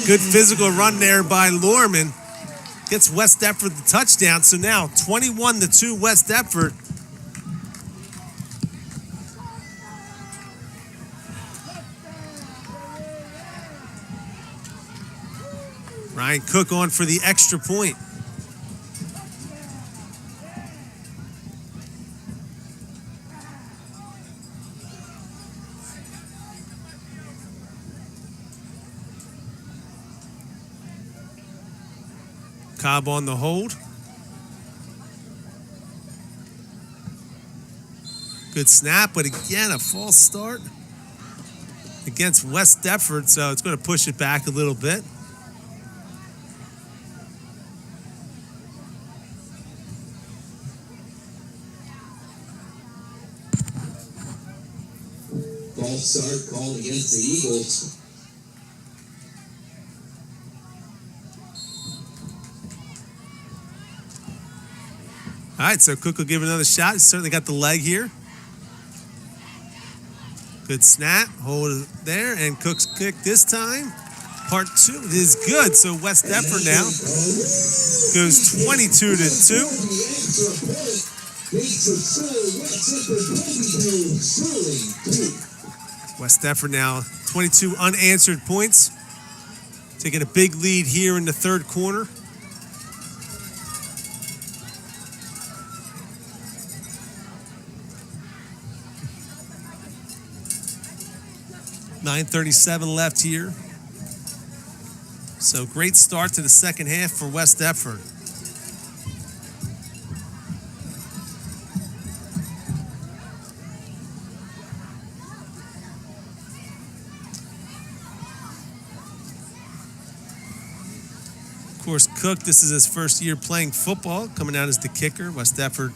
Good physical run there by Lorman. Gets West Deptford the touchdown. So now 21-2 West Deptford. Ryan Cook on for the extra point. Cobb on the hold. Good snap, but again, a false start against West Deptford, so it's going to push it back a little bit. False start called against the Eagles. All right, so Cook will give it another shot. He's certainly got the leg here. Good snap, hold it there, and Cook's kick this time. Part 2 is good, so West Deptford now goes 22-2. West Deptford now 22 unanswered points. Taking a big lead here in the third quarter. .9:37 left here. So great start to the second half for West Deptford. Of course, Cook, this is his first year playing football, coming out as the kicker. West Deptford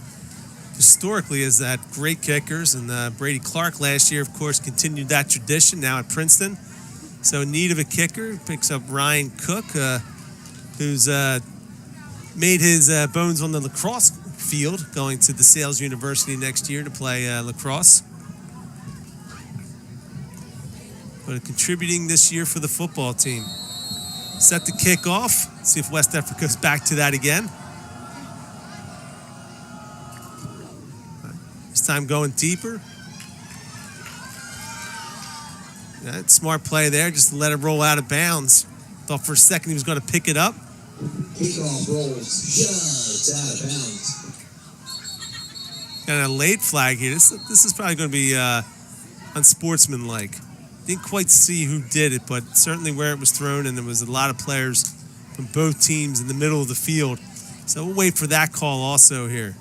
historically has had great kickers, and Brady Clark last year, of course, continued that tradition now at Princeton. So in need of a kicker, picks up Ryan Cook, who's made his bones on the lacrosse field, going to DeSales University next year to play lacrosse. But contributing this year for the football team. Set to kick off. See if West Deptford goes back to that again. This time going deeper. That smart play there, just to let it roll out of bounds. Thought for a second he was going to pick it up. Kickoff rolls just out of bounds. Got a late flag here. This is probably going to be unsportsmanlike. Didn't quite see who did it, but certainly where it was thrown, and there was a lot of players from both teams in the middle of the field. So we'll wait for that call also here.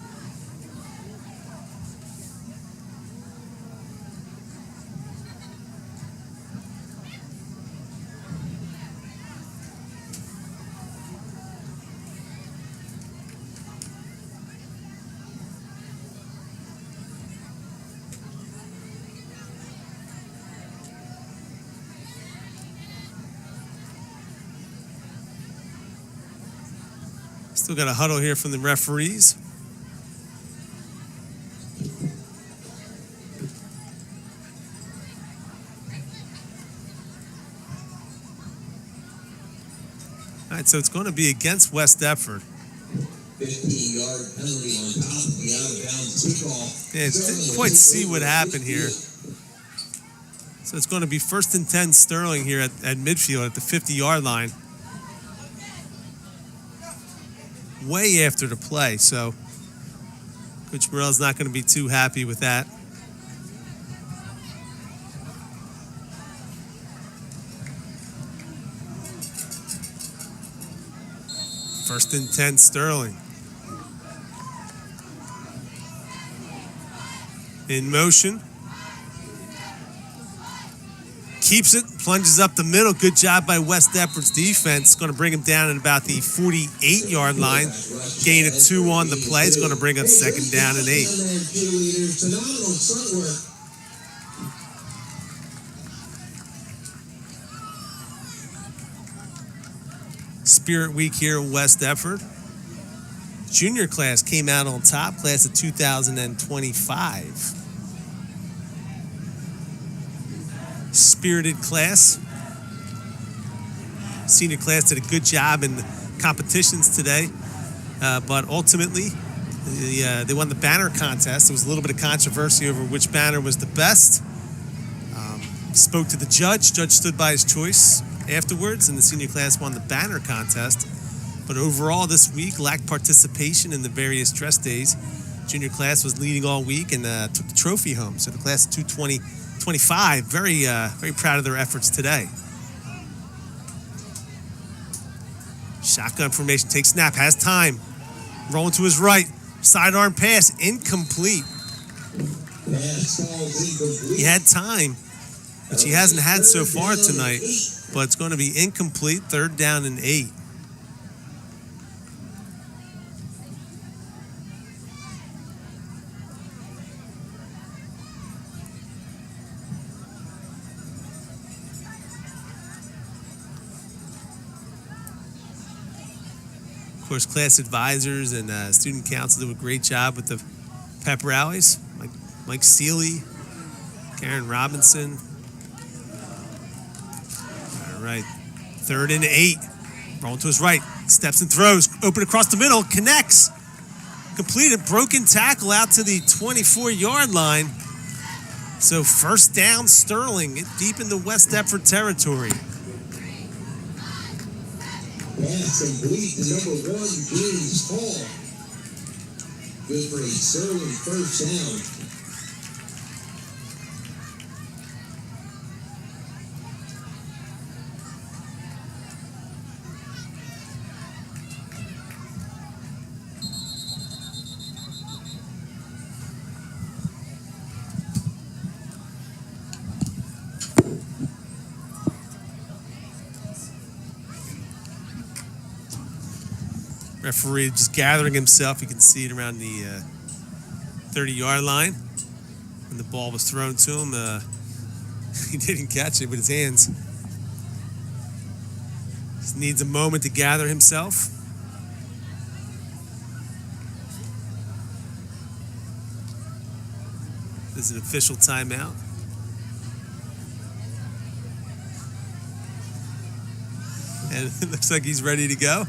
Still got a huddle here from the referees. All right, so it's going to be against West Deptford. 15-yard penalty on top of the out-of-bounds kickoff. Yeah, didn't quite see what happened here. So it's going to be 1st and 10 Sterling here at midfield at the 50-yard line. Way after the play, so Coach Morell's not going to be too happy with that. First and 10 Sterling. In motion. Keeps it, plunges up the middle. Good job by West Deptford's defense. Going to bring him down at about the 48-yard line. Gain of 2 on the play. It's going to bring up 2nd down and 8. Spirit Week here at West Deptford. Junior class came out on top, class of 2025. Spirited class. Senior class did a good job in the competitions today, but ultimately they won the banner contest. There was a little bit of controversy over which banner was the best. Spoke to the judge. Judge stood by his choice afterwards, and the senior class won the banner contest. But overall this week lacked participation in the various dress days. Junior class was leading all week and took the trophy home. So the class of 225, very proud of their efforts today. Shotgun formation, takes snap, has time. Rolling to his right, sidearm pass, incomplete. Pass falls incomplete. He had time, which he hasn't had so far tonight, but it's going to be incomplete. 3rd down and 8. Of course, class advisors and student council do a great job with the pep rallies. Mike Seeley, Karen Robinson. All right, 3rd and 8. Rolling to his right, steps and throws. Open across the middle, connects. Completed, broken tackle out to the 24-yard line. So 1st down, Sterling, deep in the West Deptford territory. Pass complete to number 1, James Hall. Good for a Sterling 1st down. Referee just gathering himself. You can see it around the 30-yard line. When the ball was thrown to him, he didn't catch it with his hands. Just needs a moment to gather himself. This is an official timeout. And it looks like he's ready to go.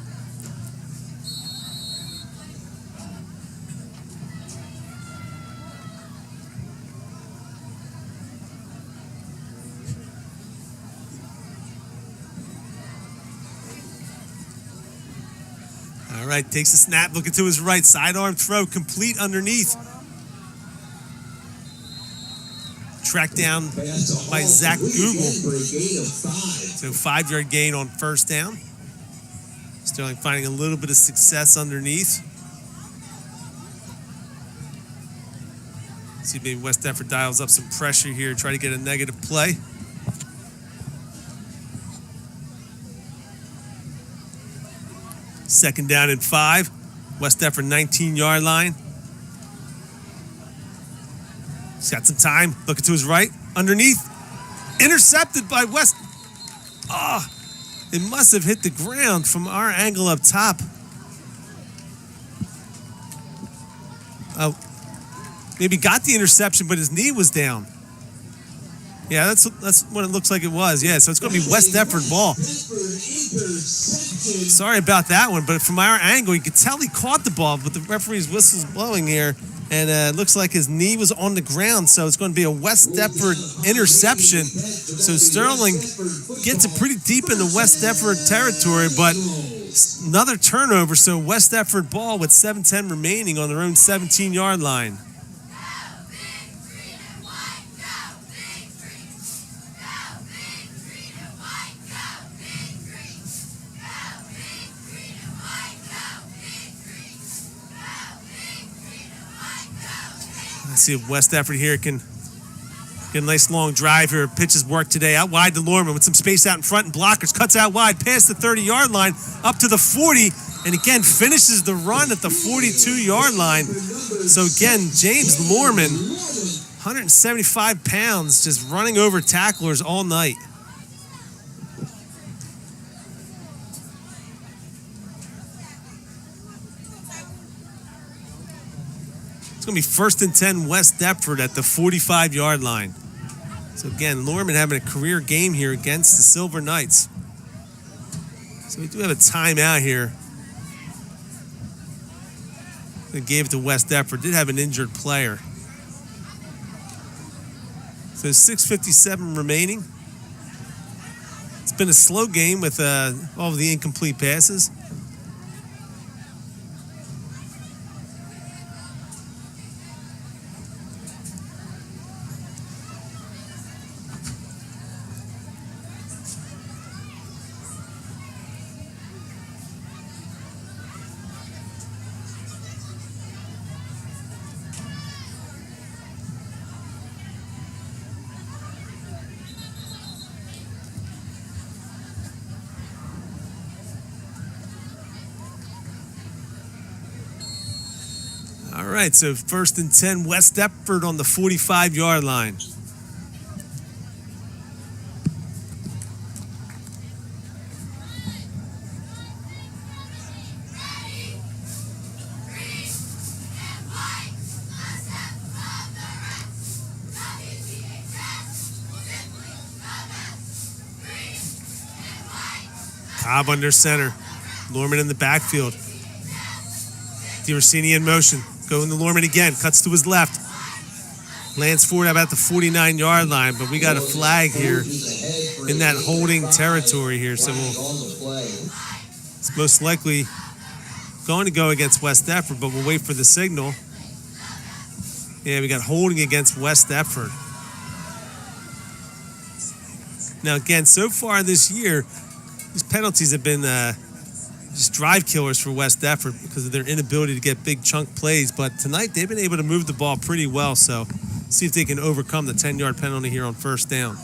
All right, takes the snap, looking to his right, sidearm throw, complete underneath. Tracked down by Zach Google. So 5-yard gain on 1st down. Sterling finding a little bit of success underneath. See, maybe West Deptford dials up some pressure here, try to get a negative play. Second down and 5. West Deptford 19-yard line. He's got some time. Looking to his right. Underneath. Intercepted by West. It must have hit the ground from our angle up top. Maybe got the interception, but his knee was down. Yeah, that's what it looks like it was. Yeah, so it's going to be West Deptford ball. Sorry about that one, but from our angle, you could tell he caught the ball, but the referee's whistle's blowing here, and it looks like his knee was on the ground, so it's going to be a West Deptford interception. So Sterling gets it pretty deep in the West Deptford territory, but another turnover, so West Deptford ball with 7:10 remaining on their own 17-yard line. See if West Deptford here can get a nice long drive here. Pitches work today. Out wide to Lorman with some space out in front and blockers. Cuts out wide past the 30-yard line up to the 40. And again, finishes the run at the 42-yard line. So again, James Lorman, 175 pounds, just running over tacklers all night. It's going to be 1st and 10 West Deptford at the 45-yard line. So again, Lorman having a career game here against the Silver Knights. So we do have a timeout here. They gave it to West Deptford. Did have an injured player. So 6:57 remaining. It's been a slow game with all of the incomplete passes. All right, so 1st and 10, West Deptford on the 45-yard line. Cobb under center. Lorman in the backfield. DiRossini in motion. Going to Lorman again. Cuts to his left. Lands forward about the 49-yard line, but we got a flag here in that holding territory here. So it's most likely going to go against West Deptford, but we'll wait for the signal. Yeah, we got holding against West Deptford. Now, again, so far this year, these penalties have been just drive killers for West Deptford because of their inability to get big chunk plays. But tonight, they've been able to move the ball pretty well. So see if they can overcome the 10-yard penalty here on 1st down.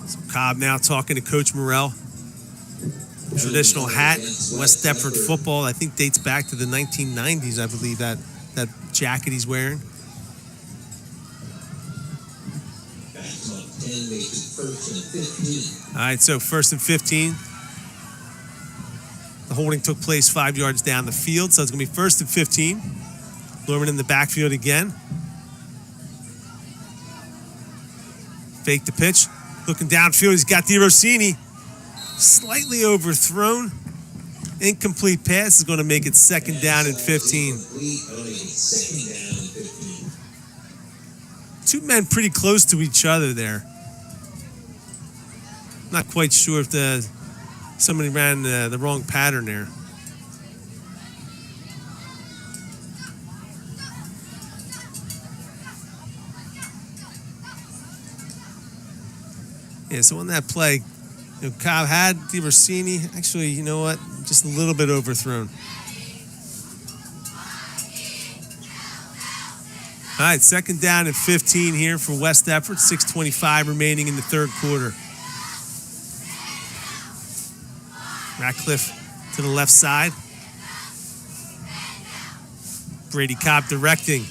So Cobb now talking to Coach Morrell. Traditional hat, West Deptford football, I think dates back to the 1990s, I believe, that jacket he's wearing. All right, so 1st and 15. The holding took place 5 yards down the field, so it's going to be 1st and 15. Lorman in the backfield again. Fake the pitch. Looking downfield, he's got DiRossini. Slightly overthrown. Incomplete pass is going to make it 2nd down and 15. Two men pretty close to each other there. Not quite sure if somebody ran the wrong pattern there. Yeah, so on that play, Cobb had DiRossini. Actually, you know what? Just a little bit overthrown. All right, 2nd down and 15 here for West Deptford. 6:25 remaining in the 3rd quarter. Ratcliffe to the left side. Brady Cobb directing.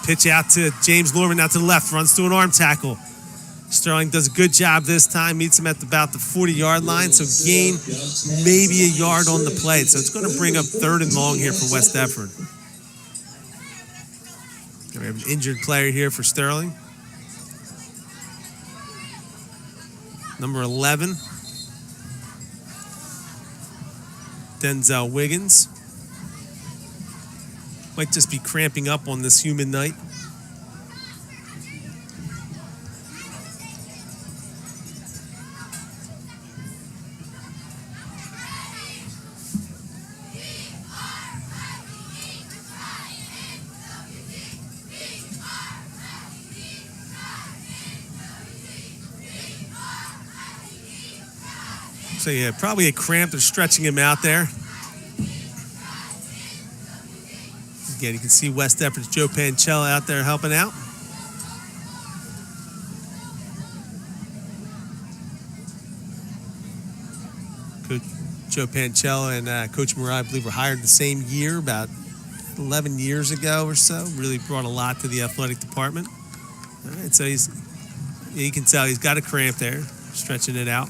Pitch out to James Lorman, out to the left, runs to an arm tackle. Sterling does a good job this time, meets him at about the 40-yard line, so gain maybe a yard on the play. So it's going to bring up 3rd and long here for West Deptford. We have an injured player here for Sterling. Number 11, Denzel Wiggins. Might just be cramping up on this humid night. So yeah, probably a cramp. They're stretching him out there. Again, you can see West Deptford's Joe Pancella out there helping out. Coach Joe Pancella and Coach Murray, I believe, were hired the same year, about 11 years ago or so. Really brought a lot to the athletic department. All right, so you can tell he's got a cramp there, stretching it out.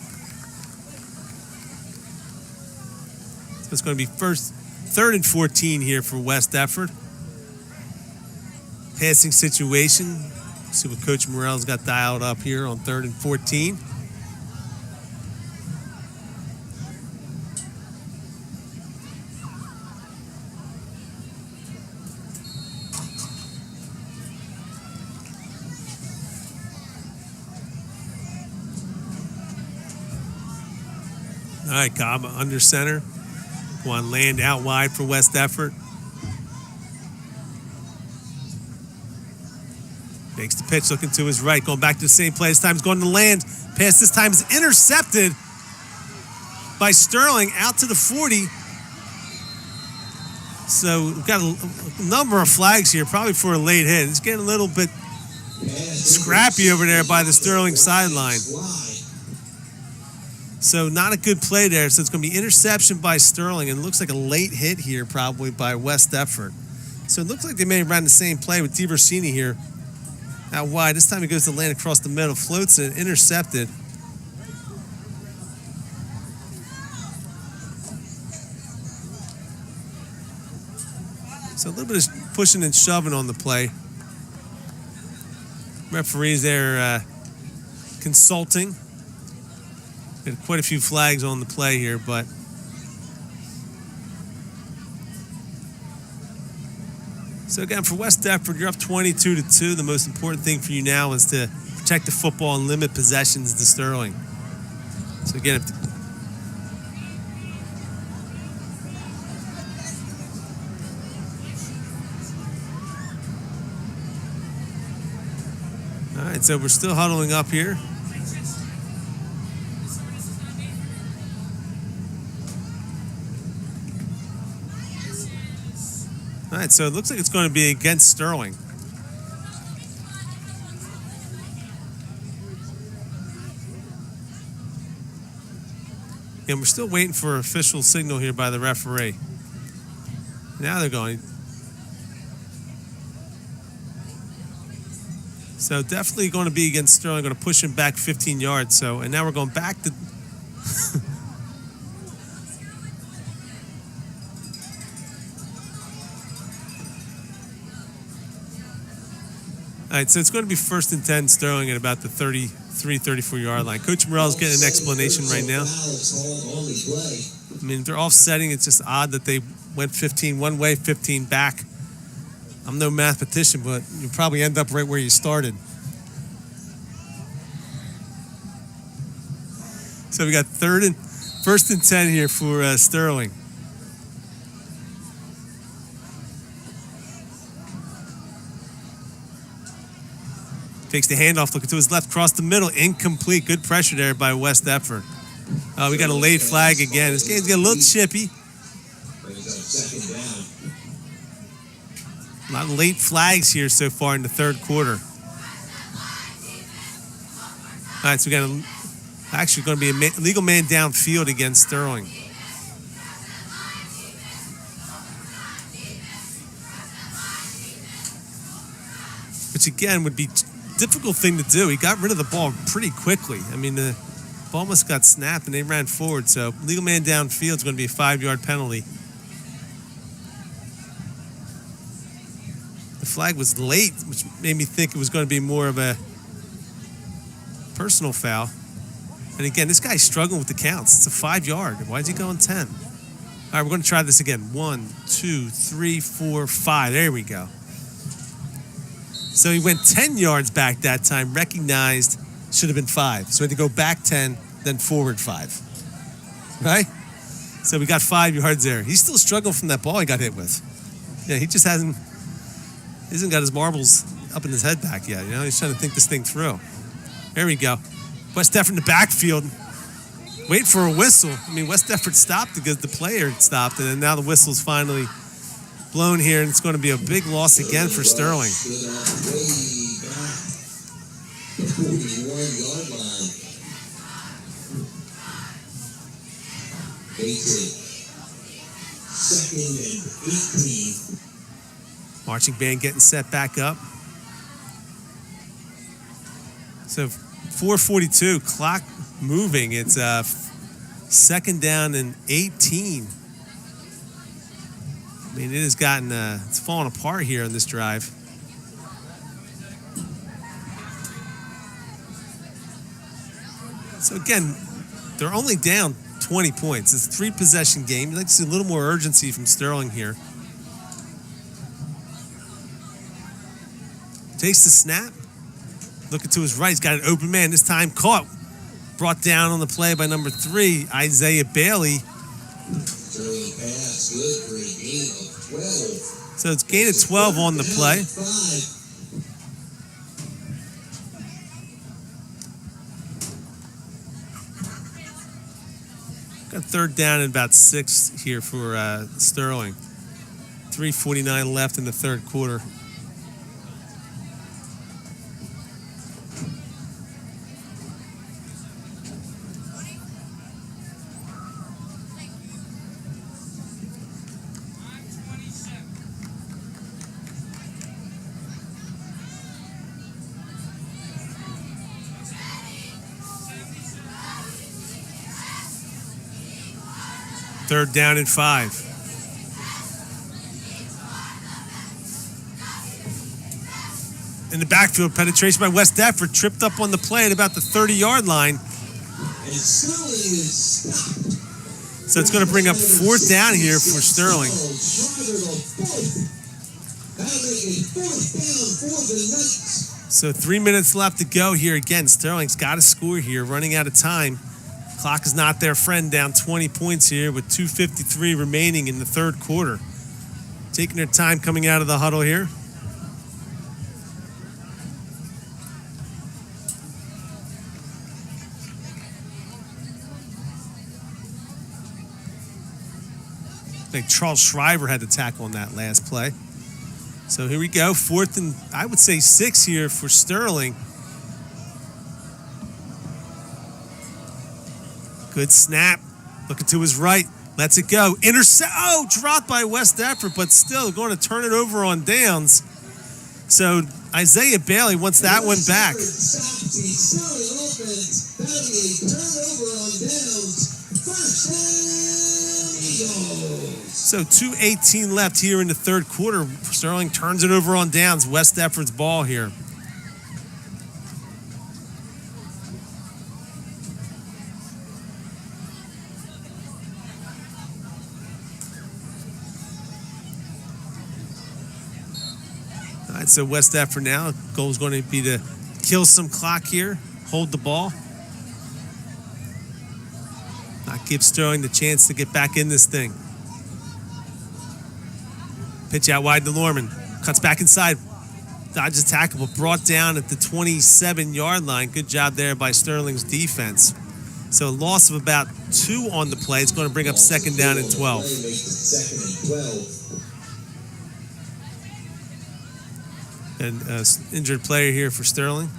So it's going to be 3rd and 14 here for West Deptford. Passing situation. See what Coach Morrell's got dialed up here on 3rd and 14. All right, Cobb under center. One land out wide for West Deptford. Makes the pitch, looking to his right, going back to the same play. This time he's going to land. Pass this time is intercepted by Sterling out to the 40. So we've got a number of flags here, probably for a late hit. It's getting a little bit Scrappy over there by the Sterling sideline. So not a good play there. So it's going to be interception by Sterling, and it looks like a late hit here probably by West Deptford. So it looks like they may have ran the same play with DiVersini here out wide. This time he goes to land across the middle, floats it, intercepted. So a little bit of pushing and shoving on the play. Referees there consulting. Got quite a few flags on the play here, but so again, for West Deptford, you're up 22-2. The most important thing for you now is to protect the football and limit possessions to Sterling. So again, all right, so we're still huddling up here. All right, so it looks like it's going to be against Sterling. And we're still waiting for an official signal here by the referee. Now they're going. So definitely going to be against Sterling. Going to push him back 15 yards. So, and now we're going back to... All right, so it's going to be 1st and 10 Sterling at about the 33, 34-yard line. Coach Morrell's getting an explanation right now. I mean, they're offsetting. It's just odd that they went 15 one way, 15 back. I'm no mathematician, but you'll probably end up right where you started. So we got 1st and 10 here for Sterling. Takes the handoff, looking to his left, cross the middle, incomplete. Good pressure there by West Deptford. We got a late flag again. This game's getting a little chippy. A lot of late flags here so far in the third quarter. All right, so we got actually going to be a legal man downfield against Sterling. Which again would be difficult thing to do. He got rid of the ball pretty quickly. I mean, the ball must got snapped and they ran forward. So legal man downfield is going to be a 5-yard penalty. The flag was late, which made me think it was going to be more of a personal foul. And again, this guy's struggling with the counts. It's a 5-yard. Why is he going 10? All right, we're going to try this again. 1, 2, 3, 4, 5. There we go. So he went 10 yards back that time, recognized should have been 5. So he had to go back 10, then forward 5. Right? So we got 5 yards there. He's still struggling from that ball he got hit with. Yeah, he just hasn't got his marbles up in his head back yet. You know, he's trying to think this thing through. There we go. West Deptford in the backfield. Wait for a whistle. I mean, West Deptford stopped because the player stopped, and then now the whistle's finally blown here, and it's going to be a big loss again for Sterling. Second and 18. Marching band getting set back up. So 4:42, clock moving. It's 2nd down and 18. I mean, it has gotten, it's falling apart here on this drive. So again, they're only down 20 points. It's a 3-possession game. You'd like to see a little more urgency from Sterling here. Takes the snap. Looking to his right. He's got an open man. This time caught. Brought down on the play by number 3, Isaiah Bailey. So it's gain of 12 on the play. Got 3rd down and about 6 here for Sterling. 3:49 left in the third quarter. 3rd down and 5. In the backfield, penetration by West Deptford, tripped up on the play at about the 30-yard line. So it's going to bring up 4th down here for Sterling. So 3 minutes left to go here. Again, Sterling's got to score here, running out of time. Clock is not their friend, down 20 points here with 2:53 remaining in the 3rd quarter. Taking their time coming out of the huddle here. I think Charles Shriver had the tackle on that last play. So here we go, 4th and I would say 6 here for Sterling. Good snap, looking to his right, lets it go. Intercept, dropped by West Deptford, but still going to turn it over on downs. So Isaiah Bailey wants that one back. So 2:18 left here in the 3rd quarter. Sterling turns it over on downs. West Deptford's ball here. All right, so West Deptford now, goal is going to be to kill some clock here, hold the ball. Not give Sterling the chance to get back in this thing. Pitch out wide to Lorman. Cuts back inside. Dodges tackle, but brought down at the 27-yard line. Good job there by Sterling's defense. So a loss of about 2 on the play. It's going to bring up 2nd down and 12. And injured player here for Sterling.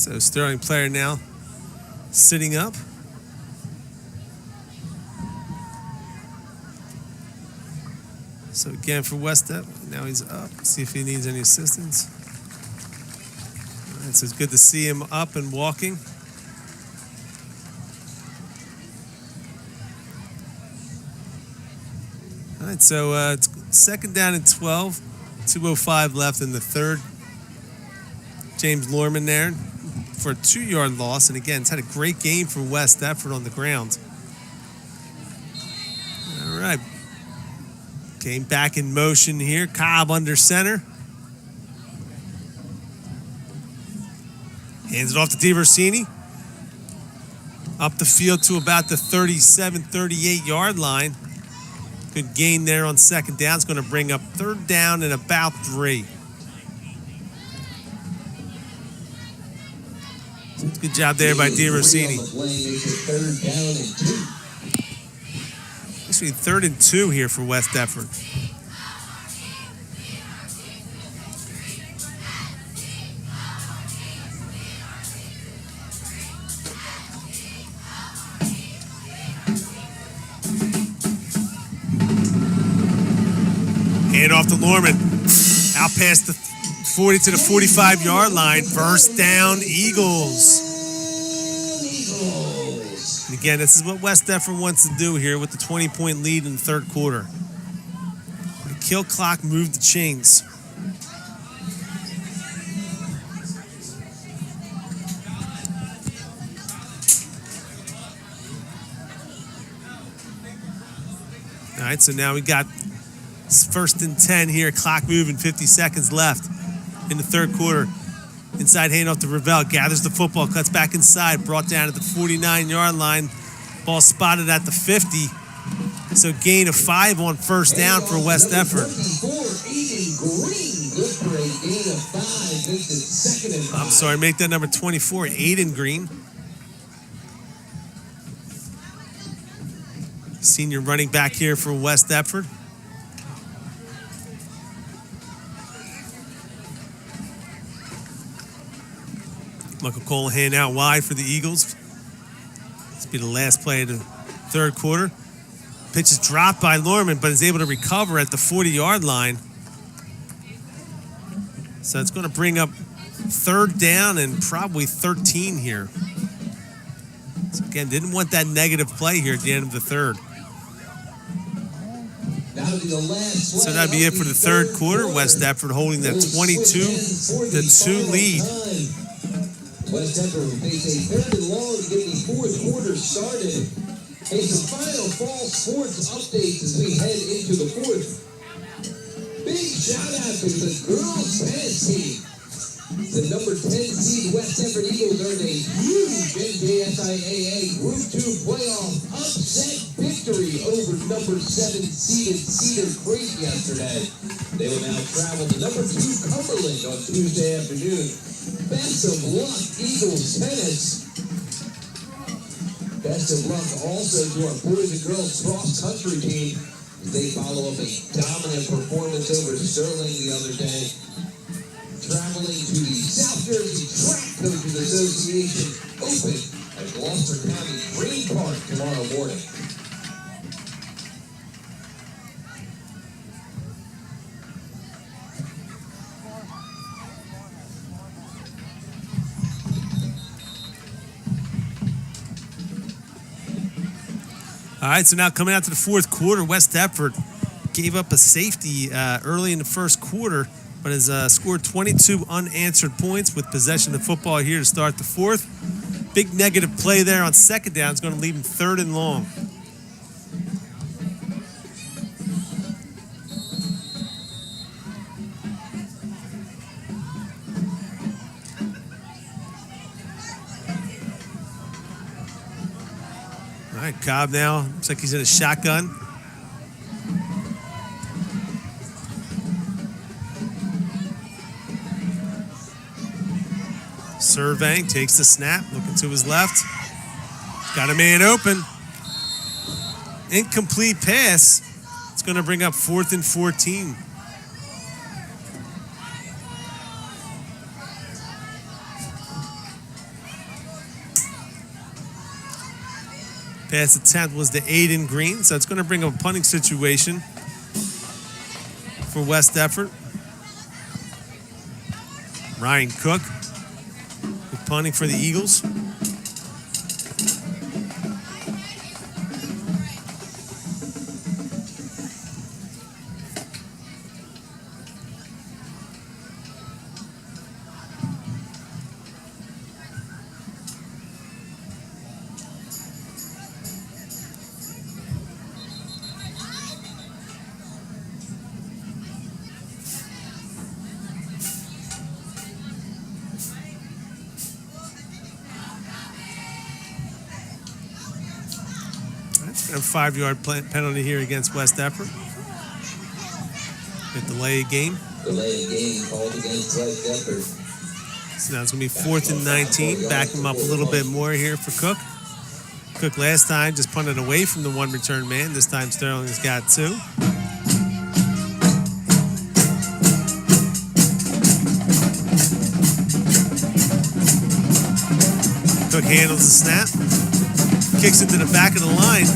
So Sterling player now sitting up. So again for West Deptford, now he's up. See if he needs any assistance. All right, so it's good to see him up and walking. All right, so it's 2nd down and 12. 2:05 left in the 3rd. James Lorman there for a 2-yard loss. And again, it's had a great game for West Deptford on the ground. All right. Came back in motion here. Cobb under center. Hands it off to DiVersini. Up the field to about the 37, 38-yard line. Good gain there on 2nd down. It's going to bring up 3rd down and about 3. Good job there by DiVersini. Actually, 3rd and 2 here for West Deptford. Hand off to Lorman. Out past the 40 to the 45-yard line. 1st down, Eagles. And again, this is what West Deptford wants to do here with the 20-point lead in the 3rd quarter. The kill clock, move the chains. All right, so now we got first and 10 here. Clock moving, 50 seconds left in the third quarter. Inside handoff to Ravel. Gathers the football, cuts back inside. Brought down at the 49-yard line. Ball spotted at the 50. So gain of 5 on first down for West Deptford. I'm sorry, make that number 24, Aiden Green. Senior running back here for West Deptford. Michael Collin out wide for the Eagles. This will be the last play of the third quarter. Pitch is dropped by Lorman, but is able to recover at the 40-yard line. So it's going to bring up third down and probably 13 here. So again, didn't want that negative play here at the end of the third. So that'd be it for the third quarter. West Deptford holding that 22-2 lead. West Deptford will face a third and long to get the fourth quarter started. Hey, some final fall sports updates as we head into the fourth. Big shout out to the girls tennis team. The number 10 seed West Deptford Eagles earned a huge NJSIAA Group 2 playoff upset victory over number 7 seeded Cedar Creek yesterday. They will now travel to number 2 Cumberland on Tuesday afternoon. Best of luck, Eagles tennis. Best of luck also to our boys and girls cross-country team as they follow up a dominant performance over Sterling the other day. Traveling to the South Jersey Track Coaches Association Open at Gloucester County Green Park tomorrow morning. All right, so now coming out to the fourth quarter, West Deptford gave up a safety early in the first quarter, but has scored 22 unanswered points with possession of football here to start the fourth. Big negative play there on second down is going to leave him third and long. All right, Cobb now looks like he's in a shotgun. Surveying, takes the snap, looking to his left. Got a man open. Incomplete pass. It's going to bring up 4th and 14. Pass attempt was to Aiden Green, so it's going to bring up a punting situation for West Deptford. Ryan Cook punting for the Eagles. A 5-yard penalty here against West Deptford. A delay game. Delay game called against West Deptford. So now it's going to be 4th and 19. Back him up a little bit more here for Cook. Cook last time just punted away from the one return man. This time Sterling has got 2. Cook handles the snap. Kicks into the back of the line.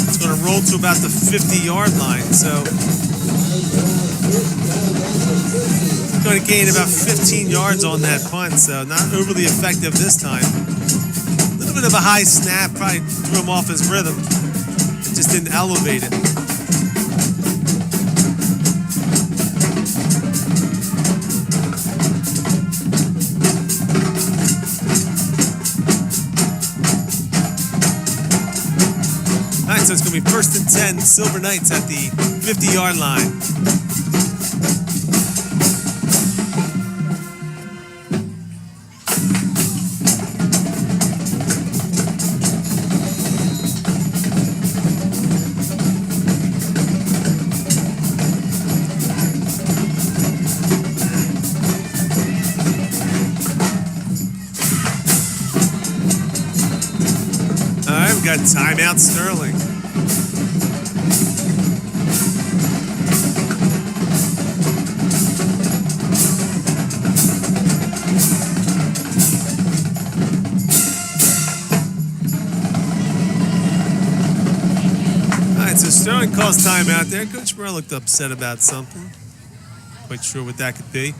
It's going to roll to about the 50-yard line. So it's going to gain about 15 yards on that punt. So not overly effective this time. A little bit of a high snap. Probably threw him off his rhythm. It just didn't elevate it. So so it's going to be 1st and 10, Silver Knights at the 50-yard line. We got timeout Sterling. All right, so Sterling calls timeout there. Coach Burrow looked upset about something. Quite sure what that could be.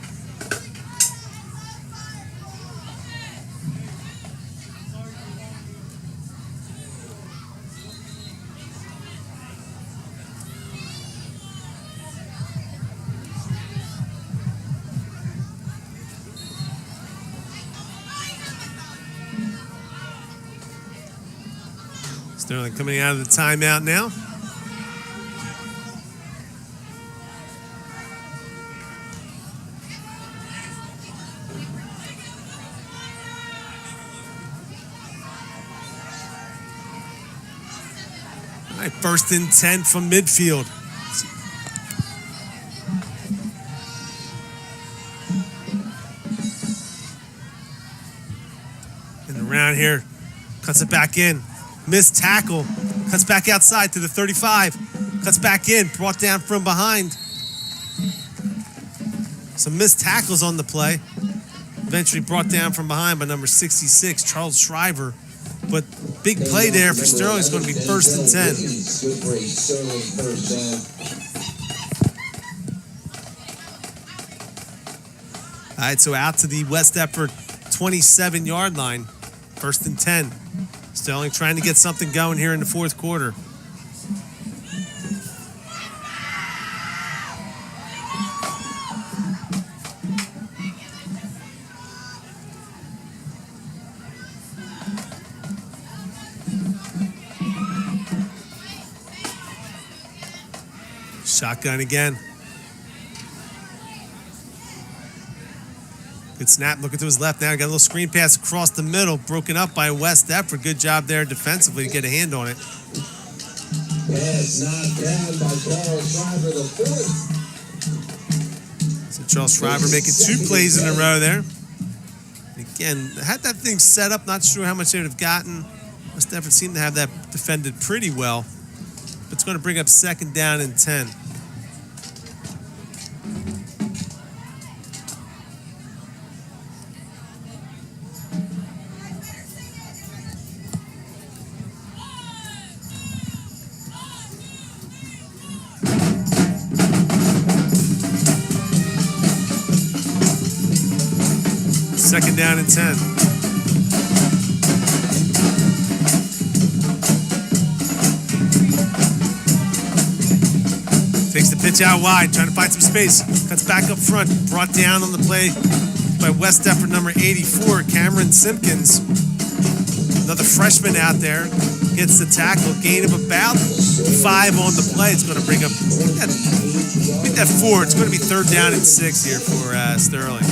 Sterling coming out of the timeout now. All right, 1st and 10 from midfield. And around here, cuts it back in. Missed tackle, cuts back outside to the 35, cuts back in, brought down from behind. Some missed tackles on the play. Eventually brought down from behind by number 66, Charles Shriver. But big play there for Sterling. It's going to be 1st and 10. All right, so out to the West Deptford 27-yard line, 1st and 10. Sterling trying to get something going here in the 4th quarter. Shotgun again. Good snap, looking to his left now. Got a little screen pass across the middle, broken up by West Deptford. Good job there defensively to get a hand on it. Pass knocked down by Charles Shriver, the 4th. So Charles Shriver making 2 plays in a row there. Again, had that thing set up, not sure how much they would have gotten. West Deptford seemed to have that defended pretty well. But it's going to bring up 2nd down and 10. Second down and 10. Takes the pitch out wide, trying to find some space. Cuts back up front, brought down on the play by West Deptford number 84, Cameron Simpkins. Another freshman out there. Gets the tackle, gain of about 5 on the play. It's going to bring up, I think that 4. It's going to be 3rd down and 6 here for Sterling.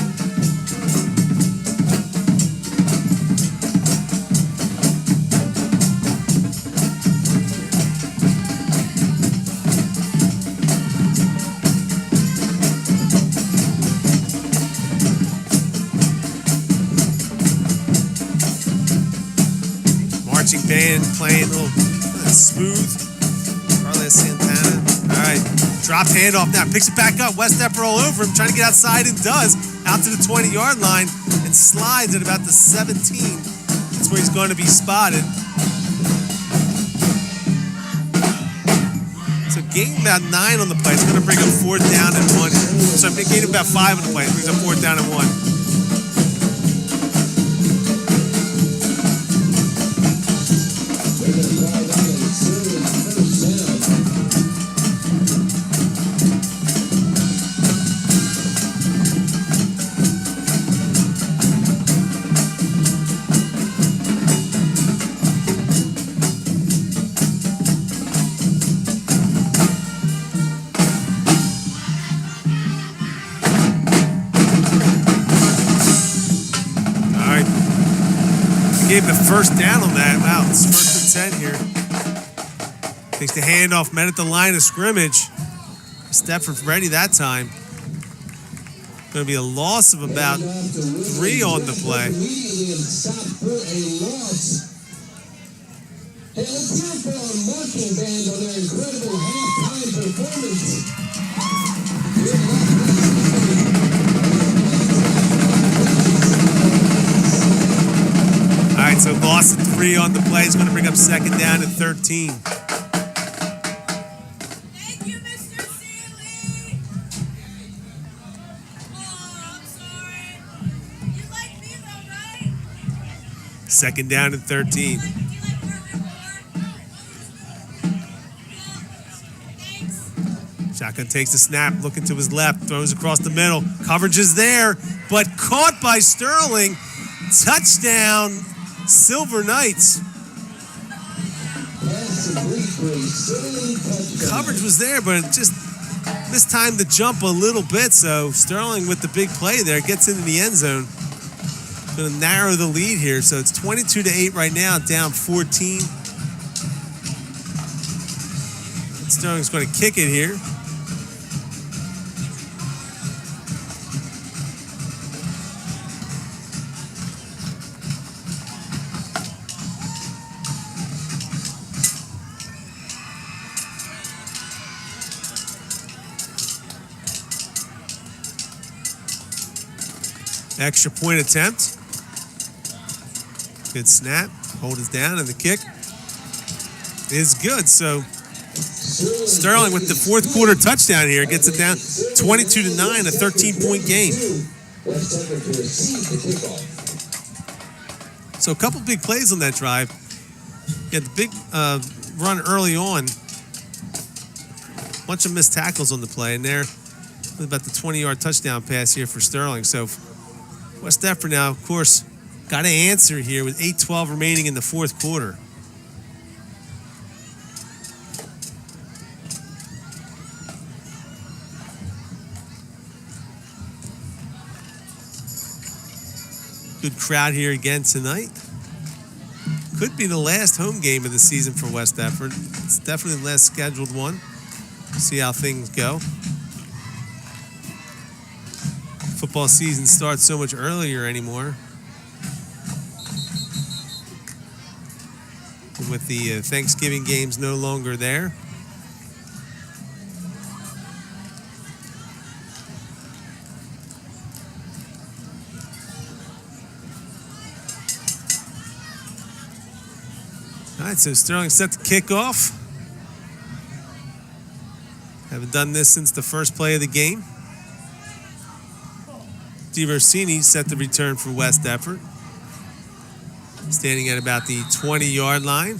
Band playing a little smooth. Carlos Santana. All right, dropped handoff now. Picks it back up. West Deptford all over him, trying to get outside and does. Out to the 20-yard line and slides at about the 17. That's where he's going to be spotted. So gain about 9 on the play. It's going to bring up 4th down and 1. So gain about 5 on the play. It brings up 4th down and 1. gave the first down on that. Wow, it's 1st and 10 here. Takes the handoff, met at the line of scrimmage. Deptford ready that time. Going to be a loss of about 3 on the play. Immediately and stopped for a loss. Hey, let's hear it for our marching band on their incredible halftime performance. All right, so loss of 3 on the play is going to bring up 2nd down and 13. Thank you, Mr. Seeley. Oh, I'm sorry. You like me though, right? 2nd down and 13. Do you like Burger Thanks. Shotgun takes the snap, looking to his left, throws across the middle. Coverage is there, but caught by Sterling. Touchdown, Silver Knights. Coverage was there, but it just mistimed the jump a little bit. So Sterling with the big play there gets into the end zone. Going to narrow the lead here. So it's 22-8 right now, down 14. Sterling's going to kick it here. Extra point attempt. Good snap. Hold is down, and the kick is good. So Sterling with the 4th quarter touchdown here gets it down 22-9, a 13-point game. So a couple big plays on that drive. Yeah, the big run early on. Bunch of missed tackles on the play, and there about the 20-yard touchdown pass here for Sterling. So West Deptford now, of course, got to answer here with 8:12 remaining in the 4th quarter. Good crowd here again tonight. Could be the last home game of the season for West Deptford. It's definitely the last scheduled one. See how things go. Football season starts so much earlier anymore. With the Thanksgiving games no longer there. All right, so Sterling set to kick off. Haven't done this since the first play of the game. DeRossini set the return for West Deptford. Standing at about the 20-yard line.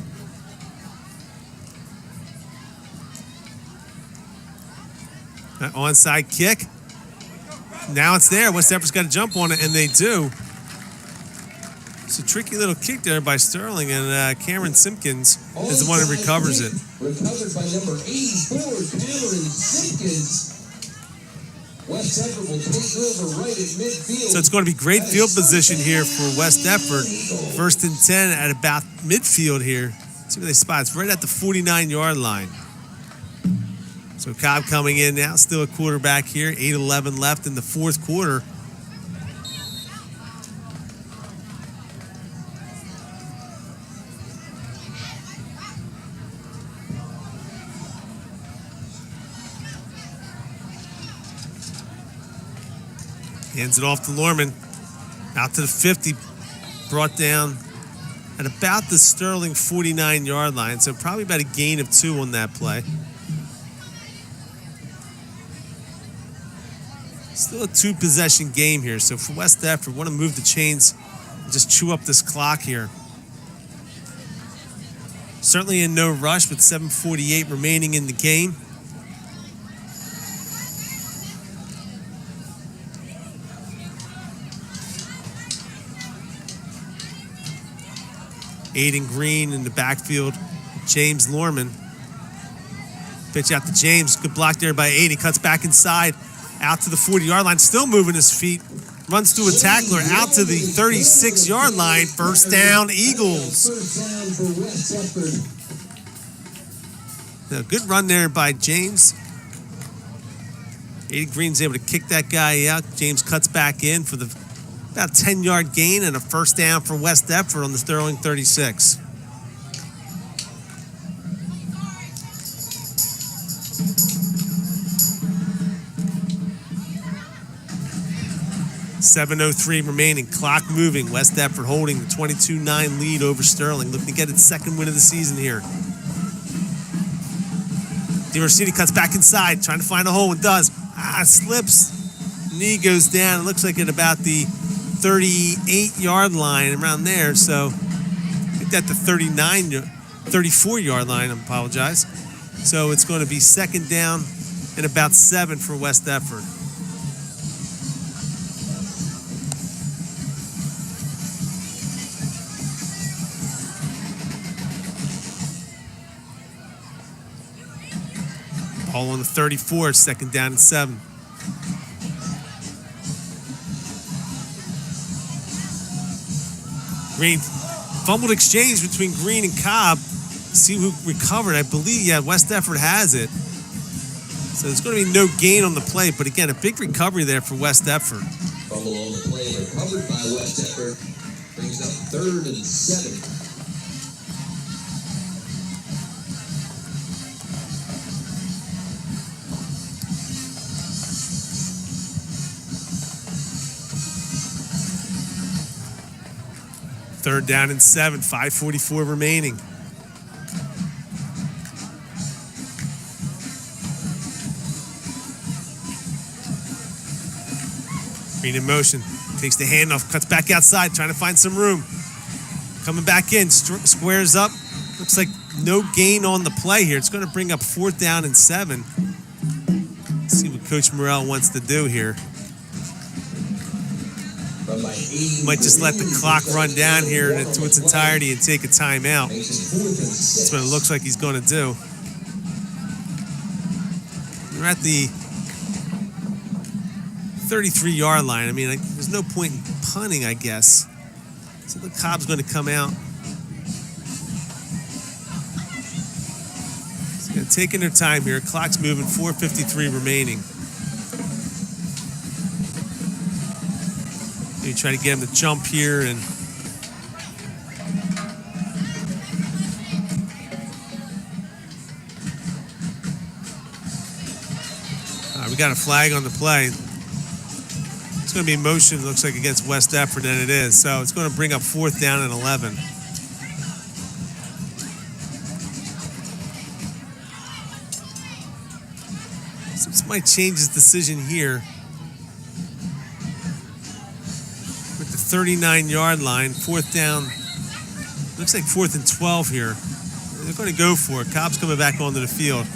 That onside kick. Now it's there. West Deptford's got to jump on it, and they do. It's a tricky little kick there by Sterling, and Cameron Simpkins is the one who recovers it. Recovered by number 84, Cameron Simpkins. West Deptford will take over right at midfield. So it's going to be great field position here for West Deptford. 1st and 10 at about midfield here. See where they spot. It's right at the 49-yard line. So Cobb coming in now, still a quarterback here. 8:11 left in the 4th quarter. Hands it off to Lorman. Out to the 50. Brought down at about the Sterling 49-yard line. So probably about a gain of 2 on that play. Still a 2-possession game here. So for West Deptford, want to move the chains and just chew up this clock here. Certainly in no rush with 7:48 remaining in the game. Aiden Green in the backfield. James Lorman. Pitch out to James. Good block there by Aiden. Cuts back inside. Out to the 40-yard line. Still moving his feet. runs through a tackler out to the 36-yard line. First down, Eagles. First down for West Deptford. Now, good run there by James. 80 Green's able to kick that guy out. James cuts back in for the about 10-yard gain and a first down for West Deptford on the Sterling 36. .7:03 remaining, clock moving. West Deptford holding the 22-9 lead over Sterling, looking to get its second win of the season here. DeRossini cuts back inside, trying to find a hole, and does. Slips. Knee goes down. It looks like at about the 38-yard line, around there. So I think that's the 34-yard line. I apologize. So it's going to be second down and about 7 for West Deptford. Ball on the 34, second down and 7. Green, fumbled exchange between Green and Cobb. See who recovered. I believe, West Deptford has it. So there's going to be no gain on the play, but again, a big recovery there for West Deptford. Fumble on the play, recovered by West Deptford. Brings up 3rd and 7. Third down and 7, 5:44 remaining. Green in motion, takes the handoff, cuts back outside, trying to find some room. Coming back in, squares up. Looks like no gain on the play here. It's going to bring up 4th down and 7. Let's see what Coach Morrell wants to do here. Might just let the clock run down here to its entirety and take a timeout. That's what it looks like he's going to do. We're at the 33-yard line. I mean, there's no point in punting, I guess. So the Cobb's going to come out. So they're taking their time here. Clock's moving, 4:53 remaining. You try to get him to jump here and we got a flag on the play. It's going to be motion, looks like, against West Deptford, and it is. So it's going to bring up 4th down and 11. So this might change his decision here. 39-yard line, 4th down. Looks like 4th and 12 here. They're going to go for it. Cobb's coming back onto the field.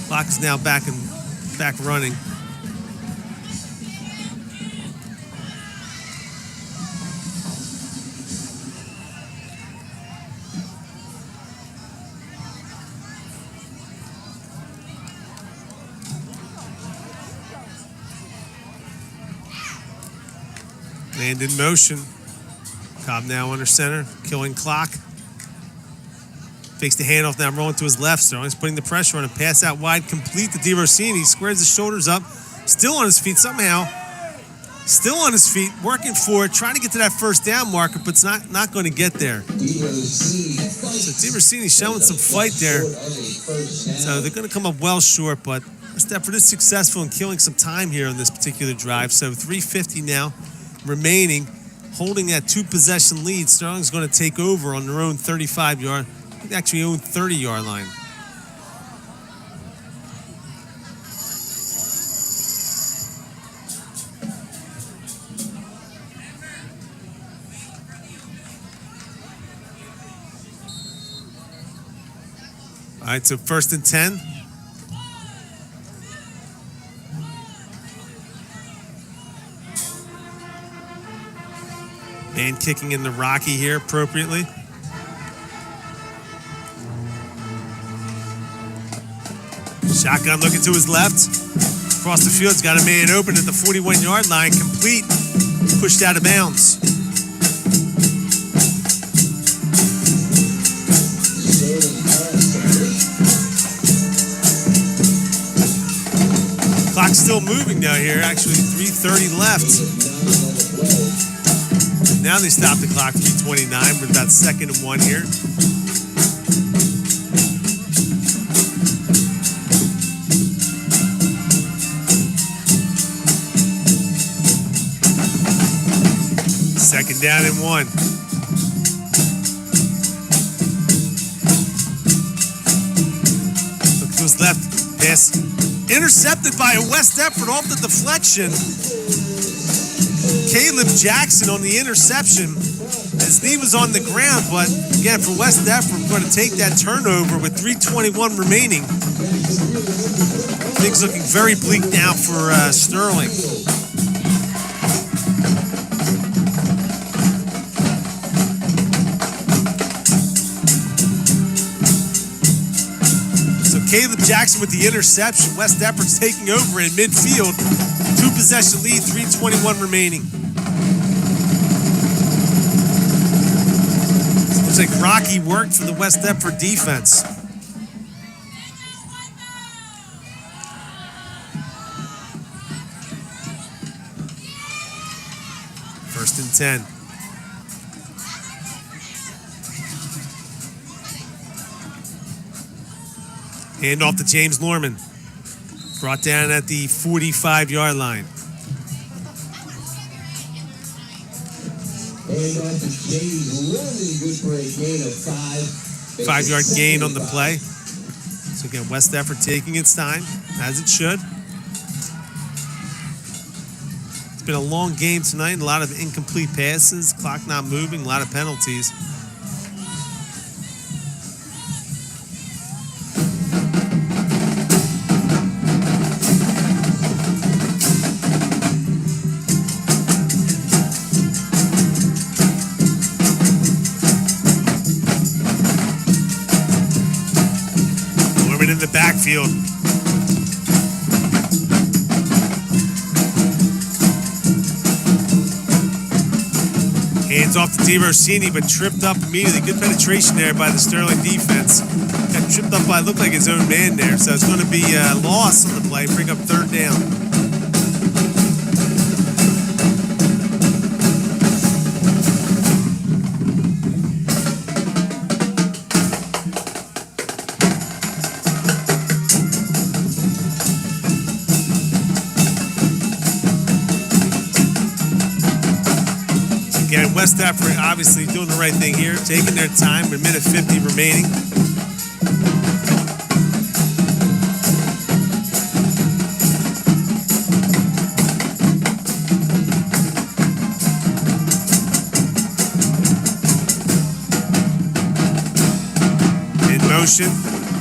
Clock is now back running. And in motion. Cobb now under center, killing clock. Fakes the handoff, now rolling to his left. Sterling's putting the pressure on him. Pass out wide, complete to DeRossini. Squares his shoulders up. Still on his feet somehow. Still on his feet, working for it. Trying to get to that first down marker, but it's not going to get there. So DeRossini showing some fight there. So they're going to come up well short, but Deptford is successful in killing some time here on this particular drive. So 3:50 now remaining, holding that 2-possession lead. Sterling's going to take over on their own 35-yard, actually own 30-yard line. All right, so 1st and 10. And kicking in the Rocky here appropriately. Shotgun looking to his left. Across the field's got a man open at the 41-yard line, complete, pushed out of bounds. Clock's still moving now here, actually 3:30 left. Now they stop the clock, 3:29, with about 2nd and 1 here. Second down and 1. Look who's left. Pass intercepted by a West Deptford off the deflection. Caleb Jackson on the interception. His knee was on the ground, but again, for West Deptford, we're going to take that turnover with 3:21 remaining. Things looking very bleak now for Sterling. Caleb Jackson with the interception. West Deptford's taking over in midfield. 2-possession lead, 3:21 remaining. Looks like Rocky worked for the West Deptford defense. First and 10. Hand off to James Norman. Brought down at the 45-yard line. Hand off to James Norman, good for a gain of 5. 5-yard gain on the play. So again, West Deptford taking its time, as it should. It's been a long game tonight, a lot of incomplete passes, clock not moving, a lot of penalties. In the backfield. Hands off to DeRossini, but tripped up immediately. Good penetration there by the Sterling defense. Got tripped up by, looked like his own man there. So it's going to be a loss on the play, bring up 3rd down. Again, West Deptford obviously doing the right thing here, taking their time, with 1:50 remaining. In motion,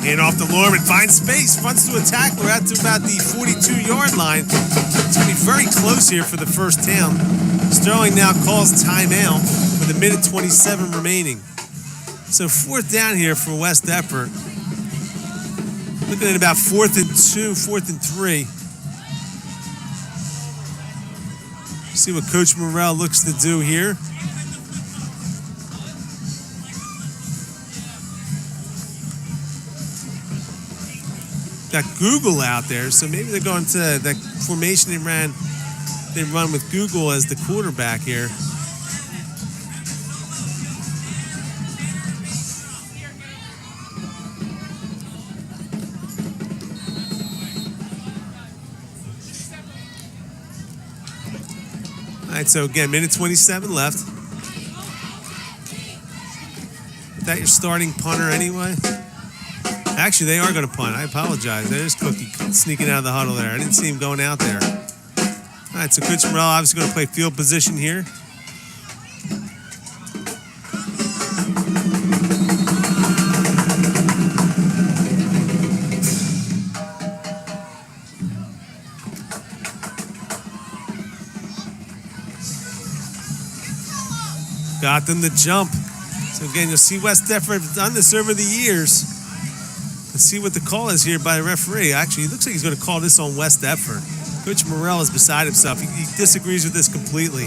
hand off to Lorman, finds space, runs to a tackler out to about the 42-yard line. It's going to be very close here for the first down. Sterling now calls timeout with 1:27 remaining. So 4th down here for West Deptford. Looking at about 4th and 2, 4th and 3. See what Coach Morrell looks to do here. Got Google out there, so maybe they're going to that formation they run with Google as the quarterback here. All right, so again, 1:27 left. Is that your starting punter anyway? Actually, they are going to punt. I apologize. There's Cookie sneaking out of the huddle there. I didn't see him going out there. All right, so Coach Morrell obviously going to play field position here. Got them to jump. So again, you'll see West Deptford have done this over the years. Let's see what the call is here by the referee. Actually, it looks like he's going to call this on West Deptford. Coach Morrell is beside himself. He disagrees with this completely.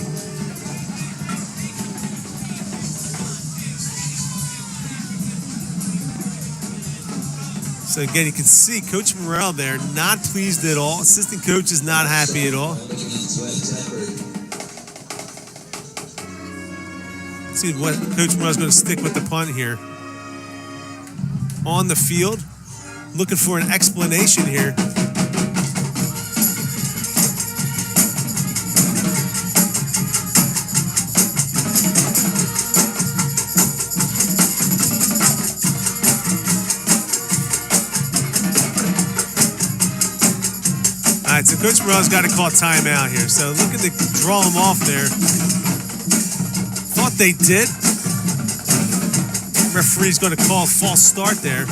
So again, you can see Coach Morrell there, not pleased at all. Assistant coach is not happy at all. Let's see what Coach Morrell's going to stick with the punt here. On the field, looking for an explanation here. All right, so Coach Morrell's got to call timeout here. So looking to draw him off there. Thought they did. Referee's going to call a false start there.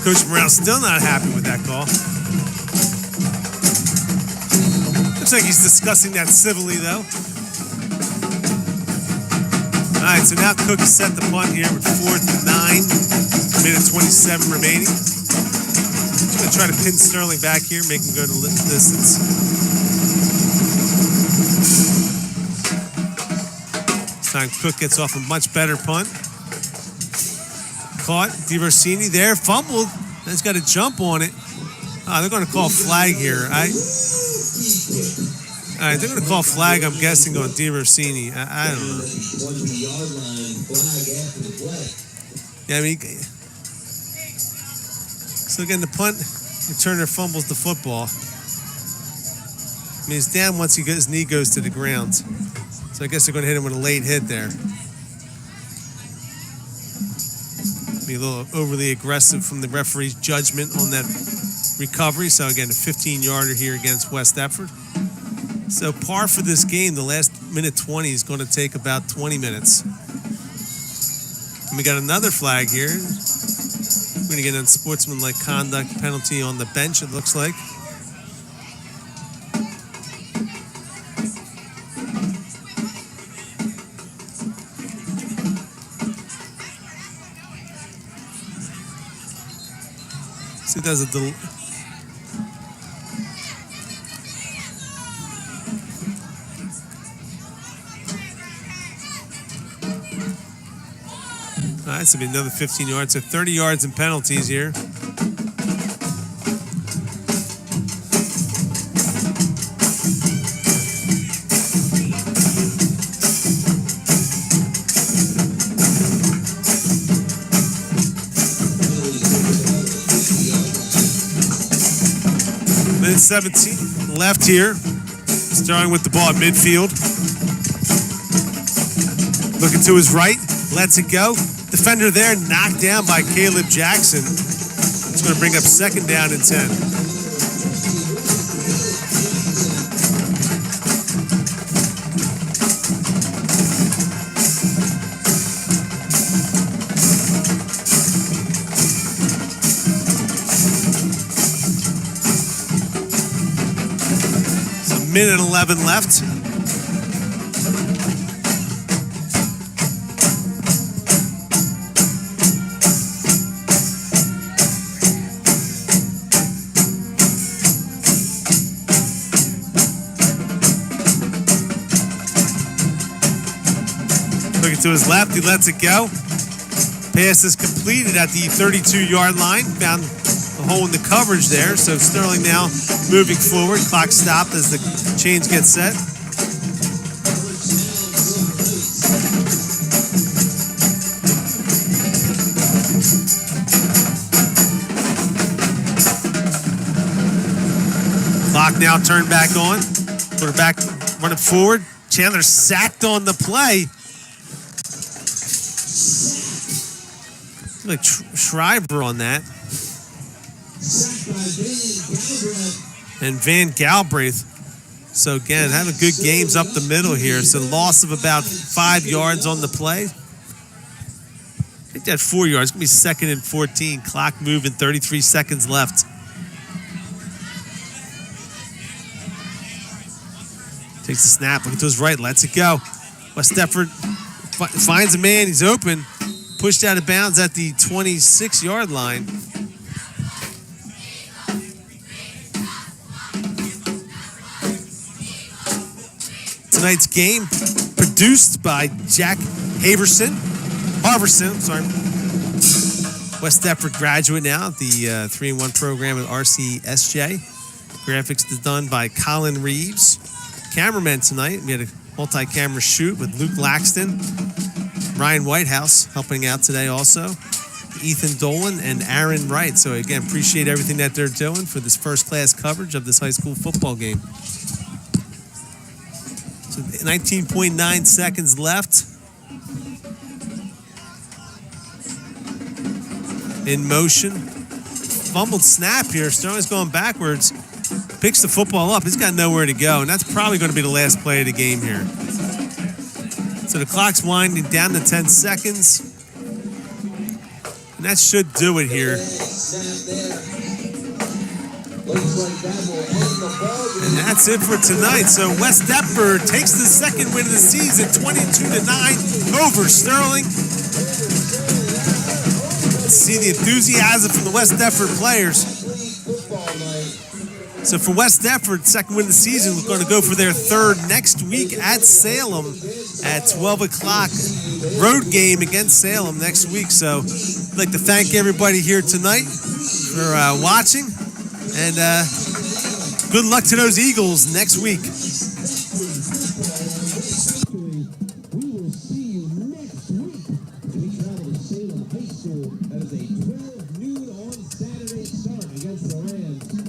Coach Morrell still not happy with that call. Looks like he's discussing that civilly, though. All right, so now Cook has set the punt here with 4th and 9, minute 27 remaining. Just going to try to pin Sterling back here, make him go to distance. This time Cook gets off a much better punt. Caught. DiVersini there. Fumbled. He's got to jump on it. They're going to call flag here. All right, they're going to call flag, I'm guessing, on DiVersini. I don't know. Yeah, I mean, so again, the punt returner fumbles the football. I mean, he's down once his knee goes to the ground. So I guess they're going to hit him with a late hit there. Be a little overly aggressive from the referee's judgment on that recovery. So again, a 15-yarder here against West Deptford. So par for this game, the last minute 20 is going to take about 20 minutes. And we got another flag here. We're going to get a unsportsmanlike conduct penalty on the bench, it looks like. See, there's a delay. All right, so it'll be another 15 yards. So 30 yards in penalties here. Minute 17 left here. Starting with the ball at midfield. Looking to his right. Lets it go. Defender there knocked down by Caleb Jackson. It's going to bring up 2nd down and 10. So minute 11 left. To his left, he lets it go. Pass is completed at the 32-yard line. Found a hole in the coverage there. So Sterling now moving forward. Clock stopped as the chains get set. Clock now turned back on. Quarterback running forward. Chandler sacked on the play. Like Shriver on that. And Van Galbraith. So again, having good games up the middle here. So loss of about 5 yards on the play. I think that 4 yards. It's going to be 2nd and 14. Clock moving, 33 seconds left. Takes the snap, look to his right, lets it go. West Deptford finds a man, he's open. Pushed out of bounds at the 26-yard line. Tonight's game produced by Jack Harverson. West Deptford graduate now, the 3-in-1 program at RCSJ. Graphics is done by Collin Reeves. Cameraman tonight, we had a multi-camera shoot with Luke Laxton, Ryan Whitehouse helping out today also, Ethan Dolan and Aaron Wright. So again, appreciate everything that they're doing for this first-class coverage of this high school football game. So 19.9 seconds left. In motion. Fumbled snap here. Sterling's going backwards. Picks the football up. He's got nowhere to go, and that's probably going to be the last play of the game here. So the clock's winding down to 10 seconds. And that should do it here. And that's it for tonight. So West Deptford takes the second win of the season, 22-9 over Sterling. Let's see the enthusiasm from the West Deptford players. So for West Deptford, second win of the season, we're going to go for their third next week at Salem at 12 o'clock. Road game against Salem next week. So I'd like to thank everybody here tonight for watching. And good luck to those Eagles next week. We will see you next week. We travel to Salem High School. That is a 12 noon on Saturday start against the Rams.